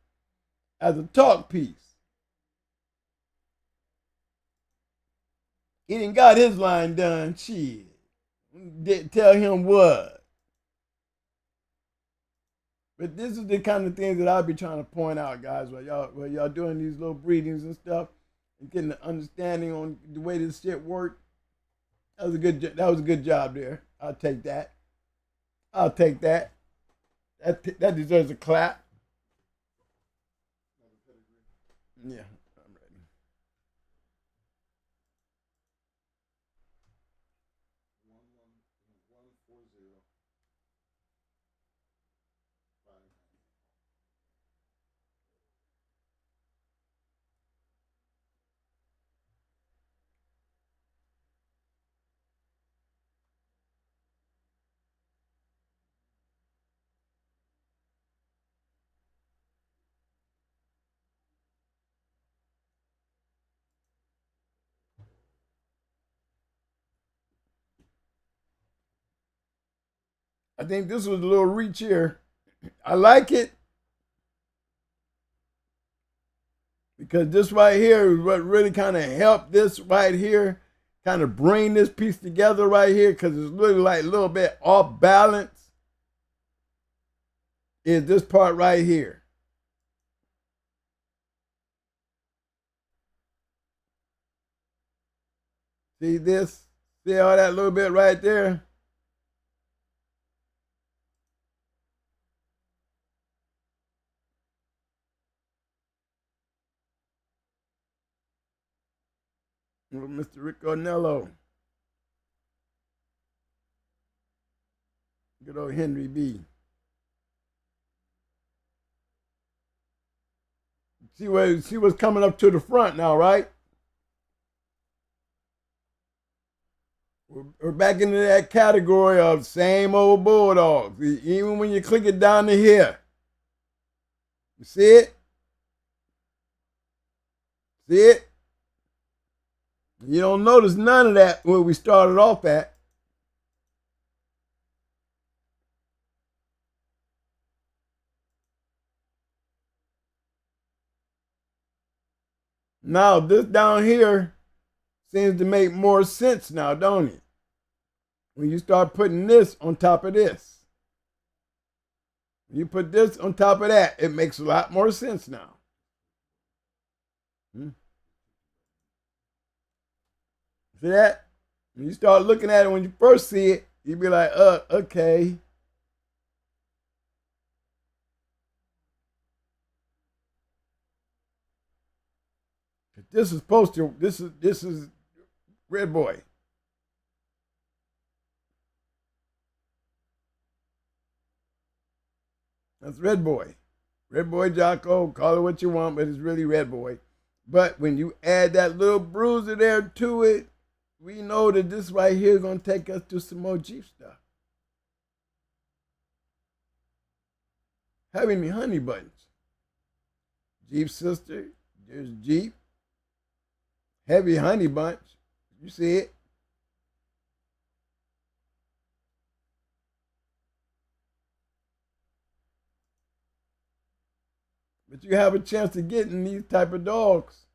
as a talk piece. He didn't got his line done. Shit. Didn't tell him what. But this is the kind of things that I'll be trying to point out, guys, while y'all doing these little breedings and stuff and getting the understanding on the way this shit worked. That was a good job there. I'll take that. That deserves a clap. Yeah, I'm ready. I think this was a little reach here. I like it because this right here is what really kind of helped this right here kind of bring this piece together right here, because it's really like a little bit off balance, is this part right here. See this? See all that little bit right there? Little Mr. Rick Ornello. Good old Henry B. See what's coming up to the front now, right? We're back into that category of same old bulldogs. Even when you click it down to here. You see it? See it? You don't notice none of that where we started off at. Now, this down here seems to make more sense now, don't it? When you start putting this on top of this. When you put this on top of that, it makes a lot more sense now. See that? When you start looking at it, when you first see it, you be like, okay. This is supposed to, this is Red Boy. That's Red Boy. Red Boy Jocko, call it what you want, but it's really Red Boy. But when you add that little bruiser there to it, we know that this right here is going to take us to some more Jeep stuff. Having me honey buttons. Jeep sister, there's Jeep. Heavy honey bunch. You see it? But you have a chance to get in these type of dogs.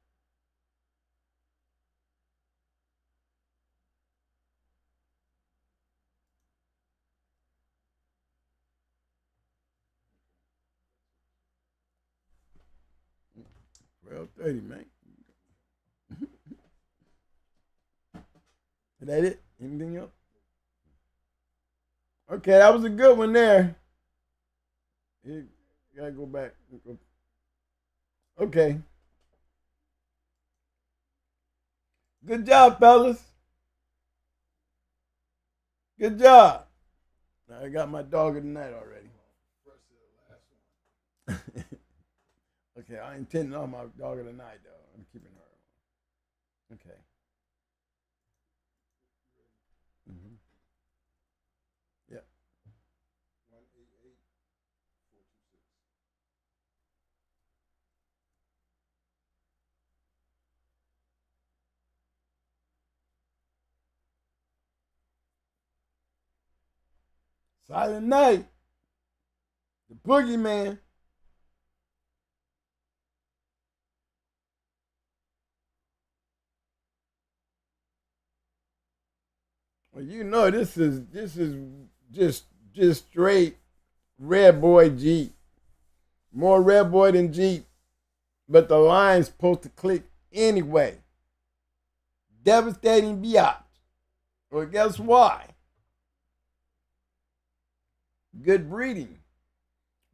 Well, 30, man. Is that it? Anything else? Okay, that was a good one there. You gotta go back. Okay. Good job, fellas. Good job. I got my dog of the night already. Okay, I intend on my dog of the night, though. I'm keeping her. Okay. Mm-hmm. Yep. 188426. Silent Night. The Boogeyman. Well, you know this is just straight Red Boy Jeep. More Red Boy than Jeep, but the line's supposed to click anyway. Devastating biatch. Well, guess why? Good breeding.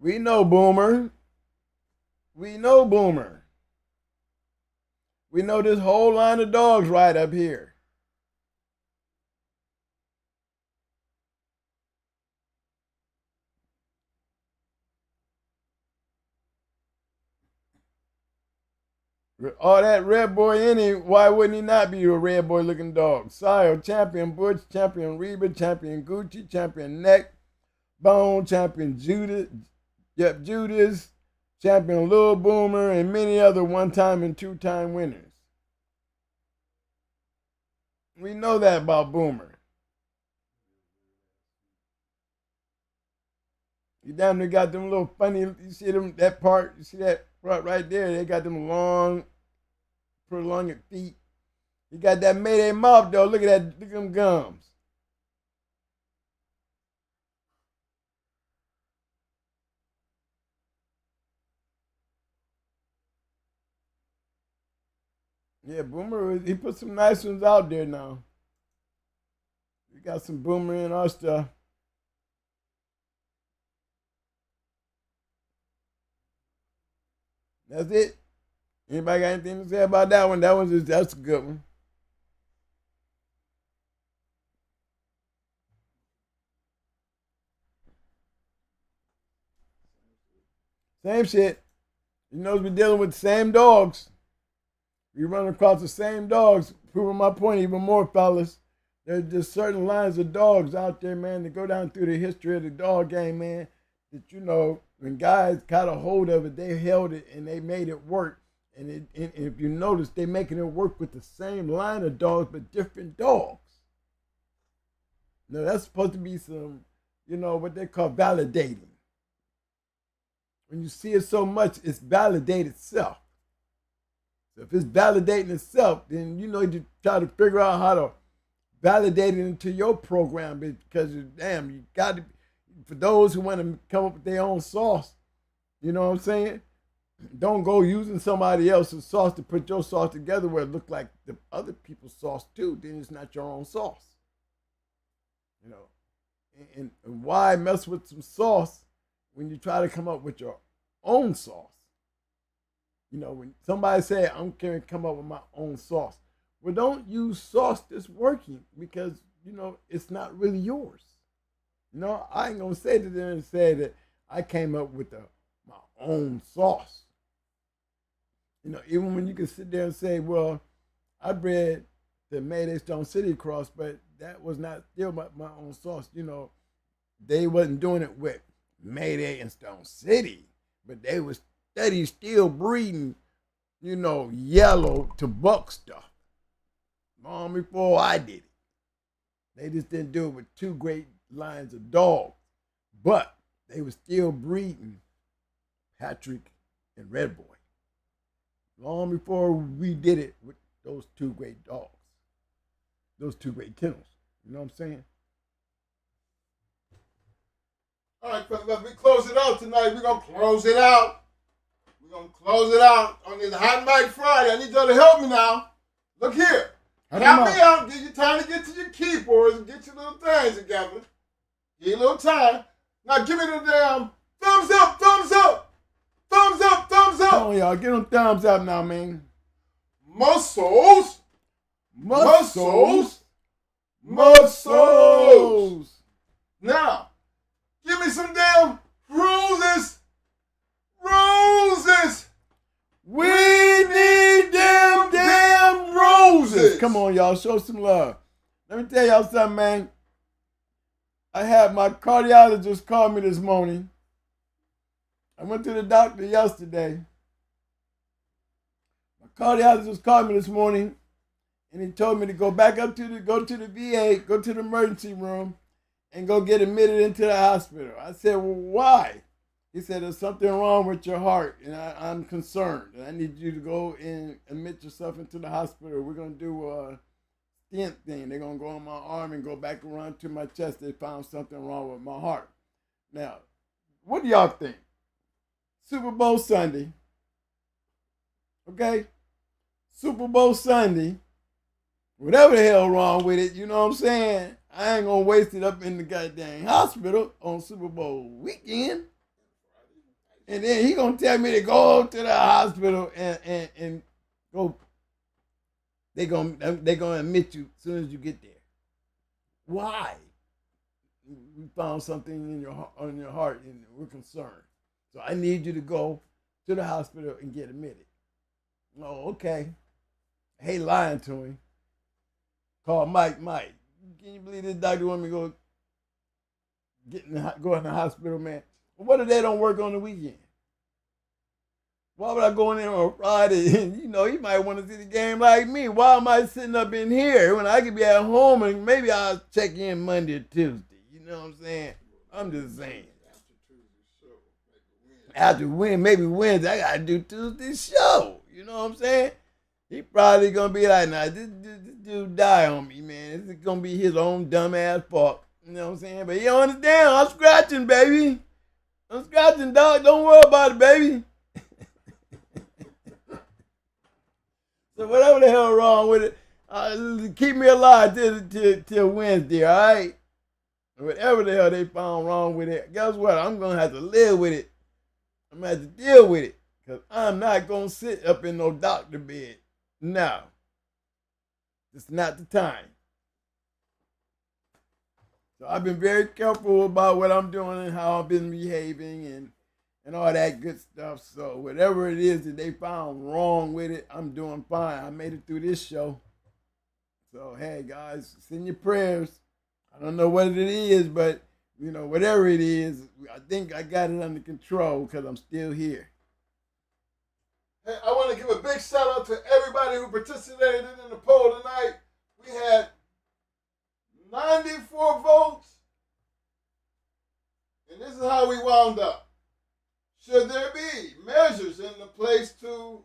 We know Boomer. We know Boomer. We know this whole line of dogs right up here. All that Red Boy in him, why wouldn't he not be a Red Boy looking dog? Sire, Champion Butch, Champion Reba, Champion Gucci, Champion Neck, Bone, Champion Judas, Judas, Champion Lil Boomer, and many other one-time and two-time winners. We know that about Boomer. You down there got them little funny, you see them, that part, you see that right there, they got them long, prolonged feet. You got that Mayday mouth though, look at them gums. Yeah, Boomer, he put some nice ones out there now. We got some Boomer in our stuff. That's it. Anybody got anything to say about that one? That's a good one. Same shit. You know, we're dealing with the same dogs. We run across the same dogs. Proving my point even more, fellas. There's just certain lines of dogs out there, man, that go down through the history of the dog game, man, that, you know, when guys got a hold of it, they held it and they made it work. And if you notice, they making it work with the same line of dogs, but different dogs. Now, that's supposed to be some, you know, what they call validating. When you see it so much, it's validated itself. So if it's validating itself, then you know you try to figure out how to validate it into your program, because damn, you got to, for those who want to come up with their own sauce, you know what I'm saying? Don't go using somebody else's sauce to put your sauce together where it look like the other people's sauce too. Then it's not your own sauce. You know, and why mess with some sauce when you try to come up with your own sauce? You know, when somebody say, I'm going to come up with my own sauce. Well, don't use sauce that's working, because, you know, it's not really yours. You know, I ain't going to say to them and say that I came up with my own sauce. You know, even when you can sit there and say, well, I bred the Mayday Stone City cross, but that was not still my own sauce. You know, they wasn't doing it with Mayday and Stone City, but they was steady still breeding, you know, yellow to buck stuff long before I did it. They just didn't do it with two great lines of dogs, but they were still breeding Patrick and Red Boy long before we did it with those two great dogs, those two great kennels. You know what I'm saying? All right, fellas, let me close it out tonight. We're going to close it out. We're going to close it out on this Hot Mic Friday. I need y'all to help me now. Look here. Help me out. Give you time to get to your keyboards and get your little things together. Give you a little time. Now give me the damn thumbs up, thumbs up. Thumbs up, thumbs up. Come on, y'all. Get them thumbs up now, man. Muscles. Muscles. Muscles. Now, give me some damn roses. Roses. We need them damn roses. Come on, y'all. Show some love. Let me tell y'all something, man. I had my cardiologist call me this morning. I went to the doctor yesterday. My cardiologist called me this morning, and he told me to go back up to the VA, go to the emergency room, and go get admitted into the hospital. I said, well, why? He said, there's something wrong with your heart, and I'm concerned. I need you to go and admit yourself into the hospital. We're going to do a stent thing. They're going to go on my arm and go back around to my chest. They found something wrong with my heart. Now, what do y'all think? Super Bowl Sunday. Okay? Super Bowl Sunday. Whatever the hell wrong with it, you know what I'm saying? I ain't going to waste it up in the goddamn hospital on Super Bowl weekend. And then he gonna tell me to go to the hospital and go. They gonna admit you as soon as you get there. Why? We found something in your heart, and we're concerned. So I need you to go to the hospital and get admitted. Oh, okay. I hate lying to him. Call Mike. Mike, can you believe this doctor want me to go in the hospital, man? Well, what if they don't work on the weekend? Why would I go in there on Friday? And, you know, he might want to see the game like me. Why am I sitting up in here when I could be at home and maybe I'll check in Monday or Tuesday? You know what I'm saying? I'm just saying. After maybe Wednesday, I got to do Tuesday's show. You know what I'm saying? He probably going to be like, nah, this dude die on me, man. This is going to be his own dumbass fault. You know what I'm saying? But you don't understand. I'm scratching, baby. I'm scratching, dog. Don't worry about it, baby. So whatever the hell wrong with it, keep me alive till Wednesday, all right? Whatever the hell they found wrong with it, guess what? I'm going to have to live with it. I'm going to have to deal with it because I'm not going to sit up in no doctor bed. No. It's not the time. So I've been very careful about what I'm doing and how I've been behaving and all that good stuff. So whatever it is that they found wrong with it, I'm doing fine. I made it through this show. So, hey, guys, send your prayers. I don't know what it is, but, you know, whatever it is, I think I got it under control because I'm still here. Hey, I want to give a big shout out to everybody who participated in the poll tonight. We had 94 votes. And this is how we wound up. Should there be measures in the place to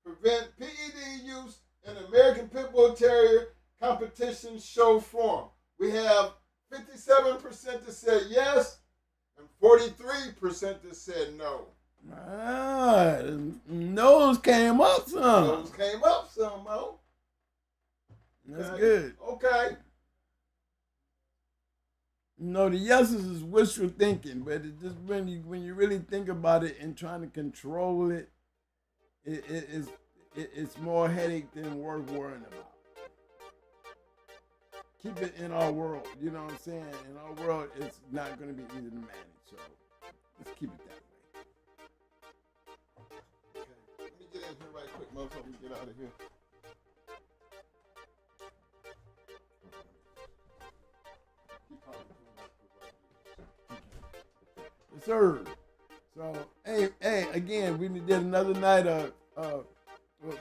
prevent PED use in American Pit Bull Terrier competition show form? We have 57% that said yes and 43% that said no. Nose came up some. Nose came up some, Mo. That's good. Okay. You know, the yeses is wishful thinking, but it just when you really think about it and trying to control it, it's more headache than worth worrying about. Keep it in our world, you know what I'm saying? In our world, it's not going to be easy to manage, so let's keep it that way. Okay. Let me get in here right quick, Mo, so we can get out of here. Yes, sir. So, hey, again, we did another night of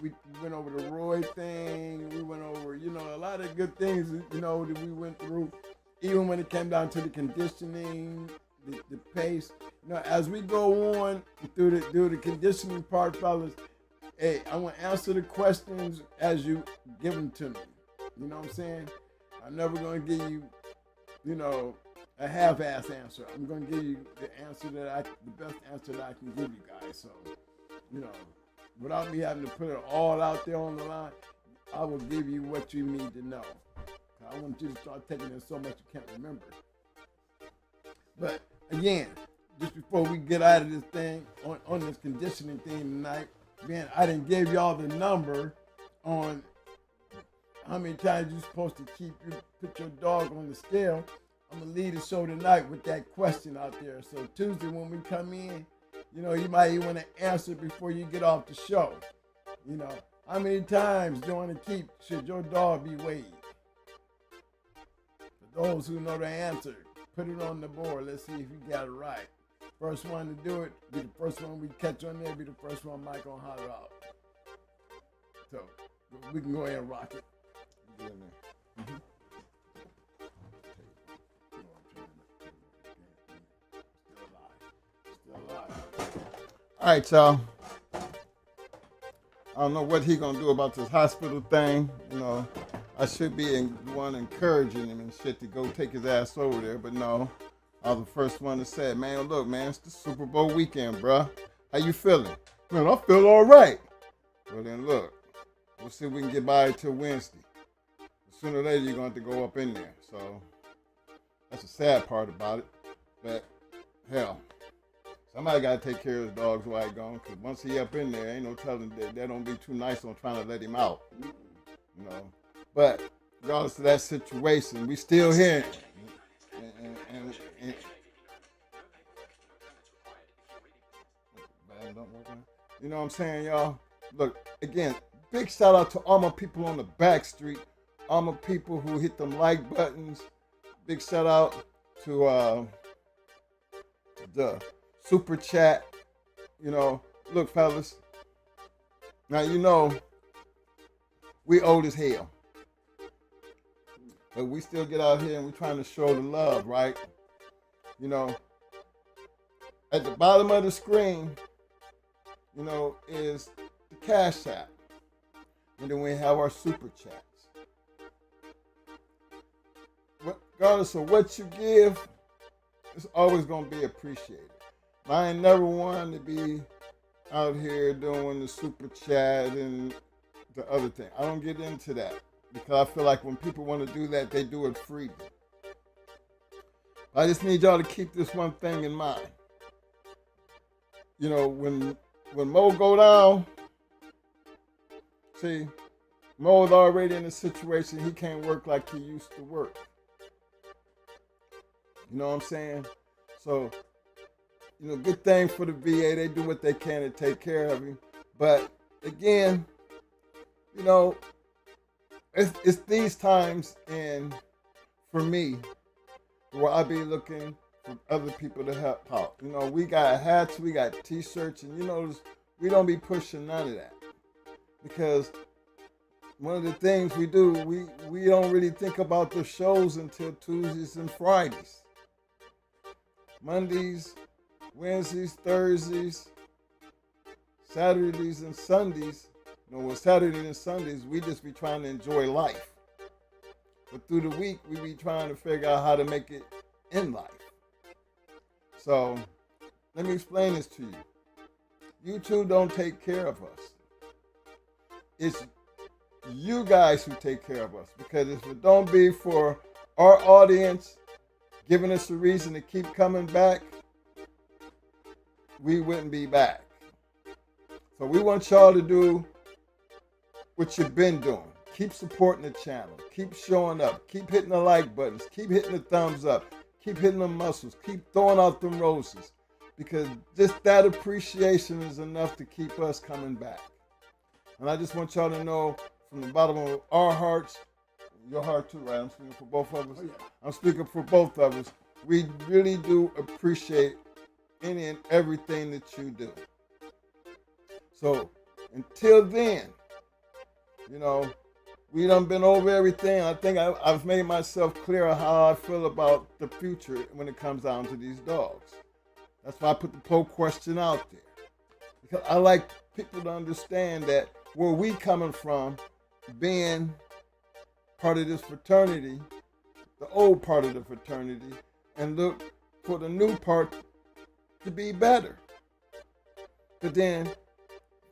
we went over the Roy thing. We went over, you know, a lot of good things, you know, that we went through. Even when it came down to the conditioning, the pace. You know, as we go on through the conditioning part, fellas, hey, I want to answer the questions as you give them to me. You know what I'm saying? I'm never going to give you, you know, a half-ass answer. I'm going to give you the best answer that I can give you guys. So, you know, without me having to put it all out there on the line, I will give you what you need to know. I want you to start taking in so much you can't remember. But again, just before we get out of this thing, on this conditioning thing tonight, man, I didn't give y'all the number on how many times you're supposed to put your dog on the scale. I'm going to lead the show tonight with that question out there. So Tuesday when we come in, you know, you might even want to answer before you get off the show. You know, how many times during the keep should your dog be weighed? For those who know the answer, put it on the board. Let's see if you got it right. First one to do it, be the first one we catch on there, be the first one Mike gonna holler out. So we can go ahead and rock it. Get in there. Mm-hmm. All right, y'all. I don't know what he gonna do about this hospital thing. You know, I should be the one encouraging him and shit to go take his ass over there, but no. I was the first one to say, man, look, man, it's the Super Bowl weekend, bruh. How you feeling? Man, I feel all right. Well, then look, we'll see if we can get by till Wednesday. Sooner or later, you're going to have to go up in there. So that's the sad part about it. But hell, somebody got to take care of his dogs while he's gone, because once he up in there, ain't no telling that they don't be too nice on trying to let him out. You know. But regardless of that situation, we still here. And you know what I'm saying, y'all? Look, again, big shout out to all my people on the back street, all my people who hit them like buttons. Big shout out to the super chat. You know, look, fellas. Now, you know, we old as hell. But we still get out here and we're trying to show the love, right? You know, at the bottom of the screen, you know, is the Cash App. And then we have our super chats. Regardless of what you give, it's always going to be appreciated. I ain't never wanted to be out here doing the super chat and the other thing. I don't get into that because I feel like when people want to do that, they do it freely. I just need y'all to keep this one thing in mind. You know, when Mo go down, see, Mo's already in a situation he can't work like he used to work. You know what I'm saying? So, you know, good thing for the VA. They do what they can to take care of him. But again, you know, it's these times, and for me, where I be looking for other people to help out. You know, we got hats, we got t-shirts, and you know, we don't be pushing none of that. Because one of the things we do, we don't really think about the shows until Tuesdays and Fridays. Mondays, Wednesdays, Thursdays, Saturdays, and Sundays. You know, with Saturdays and Sundays, we just be trying to enjoy life. But through the week, we be trying to figure out how to make it in life. So, let me explain this to you. You two don't take care of us. It's you guys who take care of us. Because if it don't be for our audience giving us a reason to keep coming back, we wouldn't be back. So we want y'all to do what you've been doing. Keep supporting the channel. Keep showing up. Keep hitting the like buttons. Keep hitting the thumbs up. Keep hitting the muscles. Keep throwing out them roses. Because just that appreciation is enough to keep us coming back. And I just want y'all to know from the bottom of our hearts, your heart too, right? I'm speaking for both of us. I'm speaking for both of us. We really do appreciate any and everything that you do. So until then, you know, we done been over everything. I think I've made myself clear how I feel about the future when it comes down to these dogs. That's why I put the poll question out there. Because I like people to understand that where we coming from, being part of this fraternity, the old part of the fraternity, and look for the new part to be better. But then,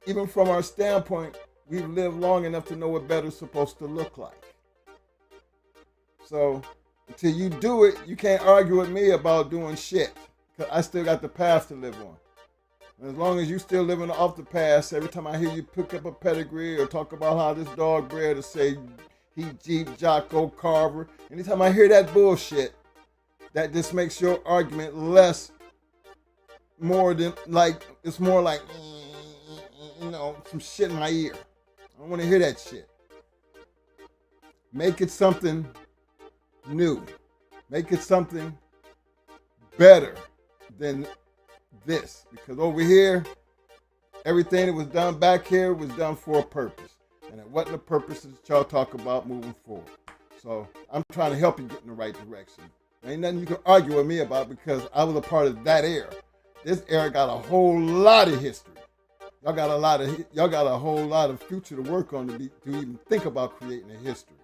even from our standpoint, we've lived long enough to know what better's supposed to look like. So, until you do it, you can't argue with me about doing shit. Because I still got the past to live on. And as long as you still living off the past, every time I hear you pick up a pedigree or talk about how this dog bred or say he Jeep Jocko Carver, anytime I hear that bullshit, that just makes your argument more than like, it's more like, you know, some shit in my ear. I don't want to hear that shit. Make it something new. Make it something better than this. Because over here, everything that was done back here was done for a purpose. And it wasn't the purpose that y'all talk about moving forward. So I'm trying to help you get in the right direction. There ain't nothing you can argue with me about because I was a part of that era. This era got a whole lot of history. Y'all got a whole lot of future to work on to even think about creating a history.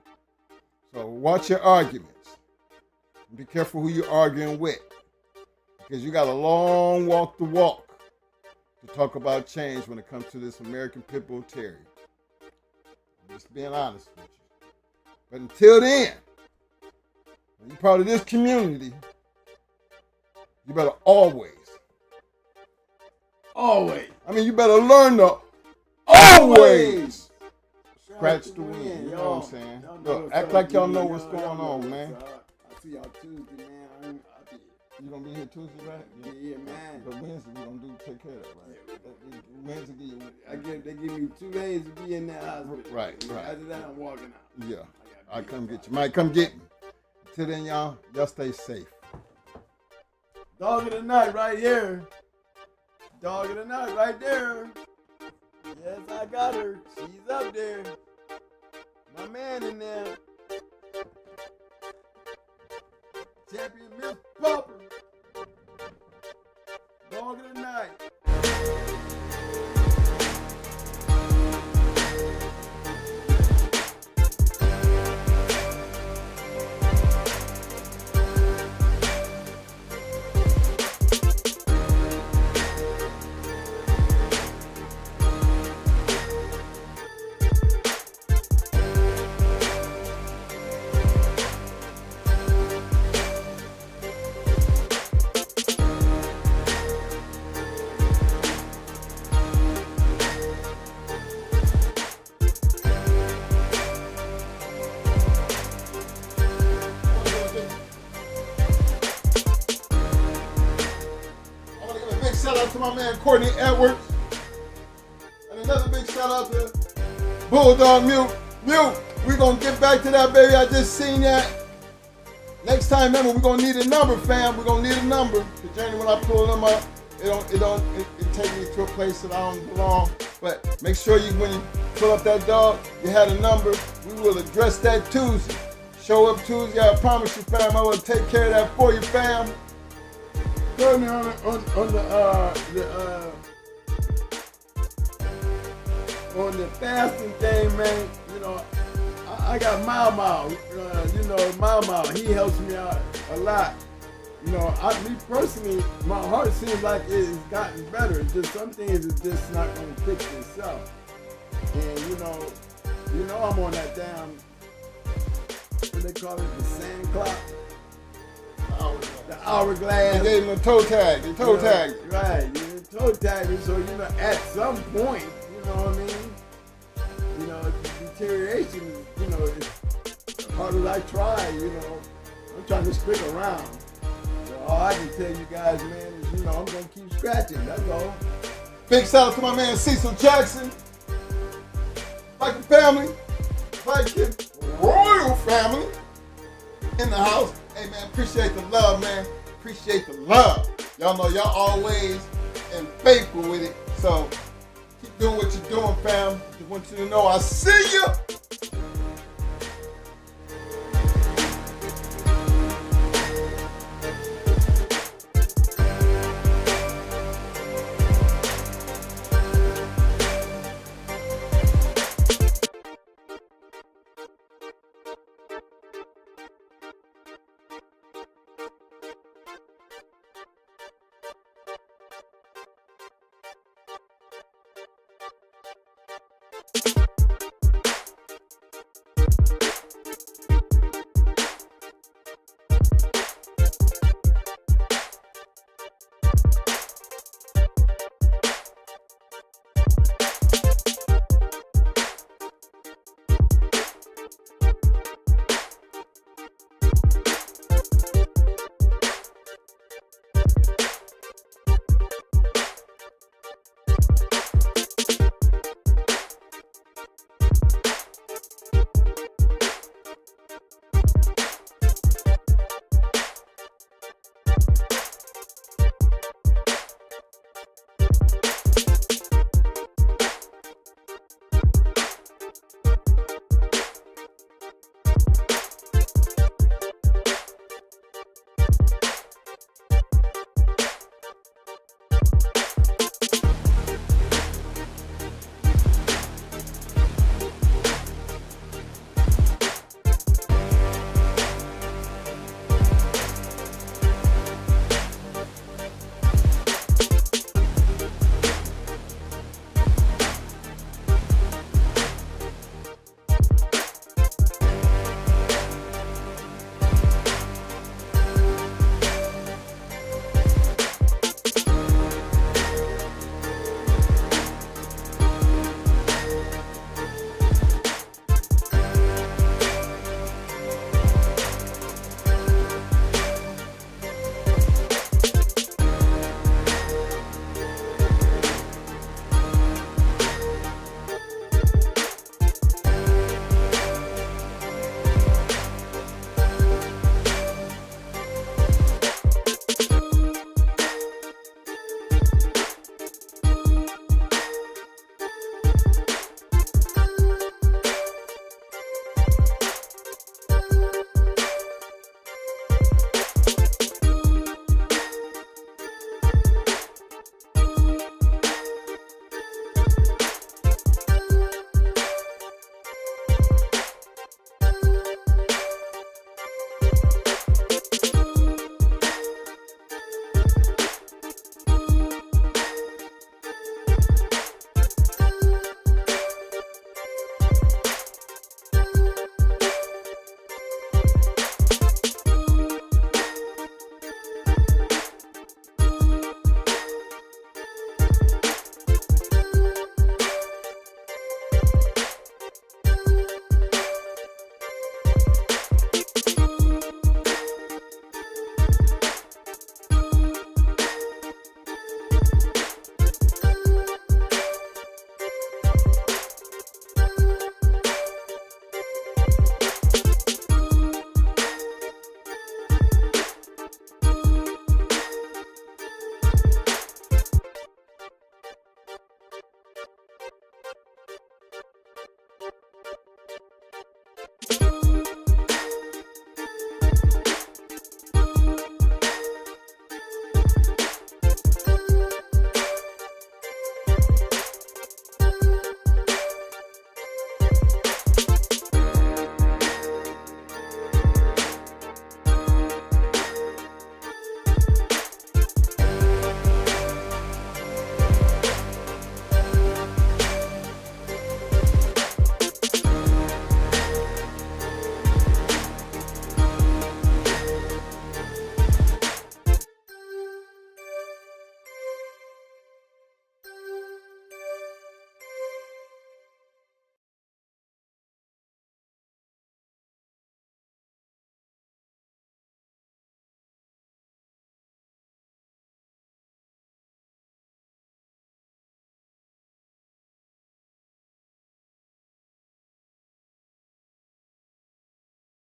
So watch your arguments. And be careful who you're arguing with. Because you got a long walk to walk to talk about change when it comes to this American Pit Bull Terrier. I'm just being honest with you. But until then, when you're part of this community, you better always, I mean, you better learn to always scratch the wind. You know what I'm saying? Look, act like y'all know what's going on, man. I see y'all Tuesday, man. You gonna be here Tuesday, right? Yeah, man. But Wednesday we gonna take care of that, right? Wednesday they give me 2 days to be in that hospital. Right. After that, I'm walking out. Yeah. I come get you. Mike, come get me. Till then, y'all stay safe. Dog of the night right here. Dog of the night right there. Yes, I got her. She's up there. My man in there. Champion Miss Popper. Dog of the night. shout out to my man Courtney Edwards. And another big shout out to Bulldog Mute. We're going to get back to that, baby. I just seen that. Next time, remember, we're going to need a number, fam. We're going to need a number. The journey, when I pull them up, it take me to a place that I don't belong. But make sure when you pull up that dog, you had a number. We will address that Tuesday. Show up Tuesday. I promise you, fam, I will take care of that for you, fam. Courtney, on the fasting thing, man, you know, I got Mao. You know, Mao, he helps me out a lot. You know, me personally, my heart seems like it's gotten better. It's just some things is just not going to fix itself. And you know, I'm on that damn, what they call it, the sand clock. The hourglass. They gave him a toe tag. They toe tagged. Right, you toe tagged. So, you know, at some point, you know what I mean? You know, deterioration is, you know, as hard as I try, you know, I'm trying to stick around. So all I can tell you guys, man, is, you know, I'm going to keep scratching. That's all. Big shout out to my man Cecil Jackson. Like the family. Like your royal family in the house. Hey, man, appreciate the love, man. Appreciate the love. Y'all know y'all always and faithful with it. So keep doing what you're doing, fam. Just want you to know I see you.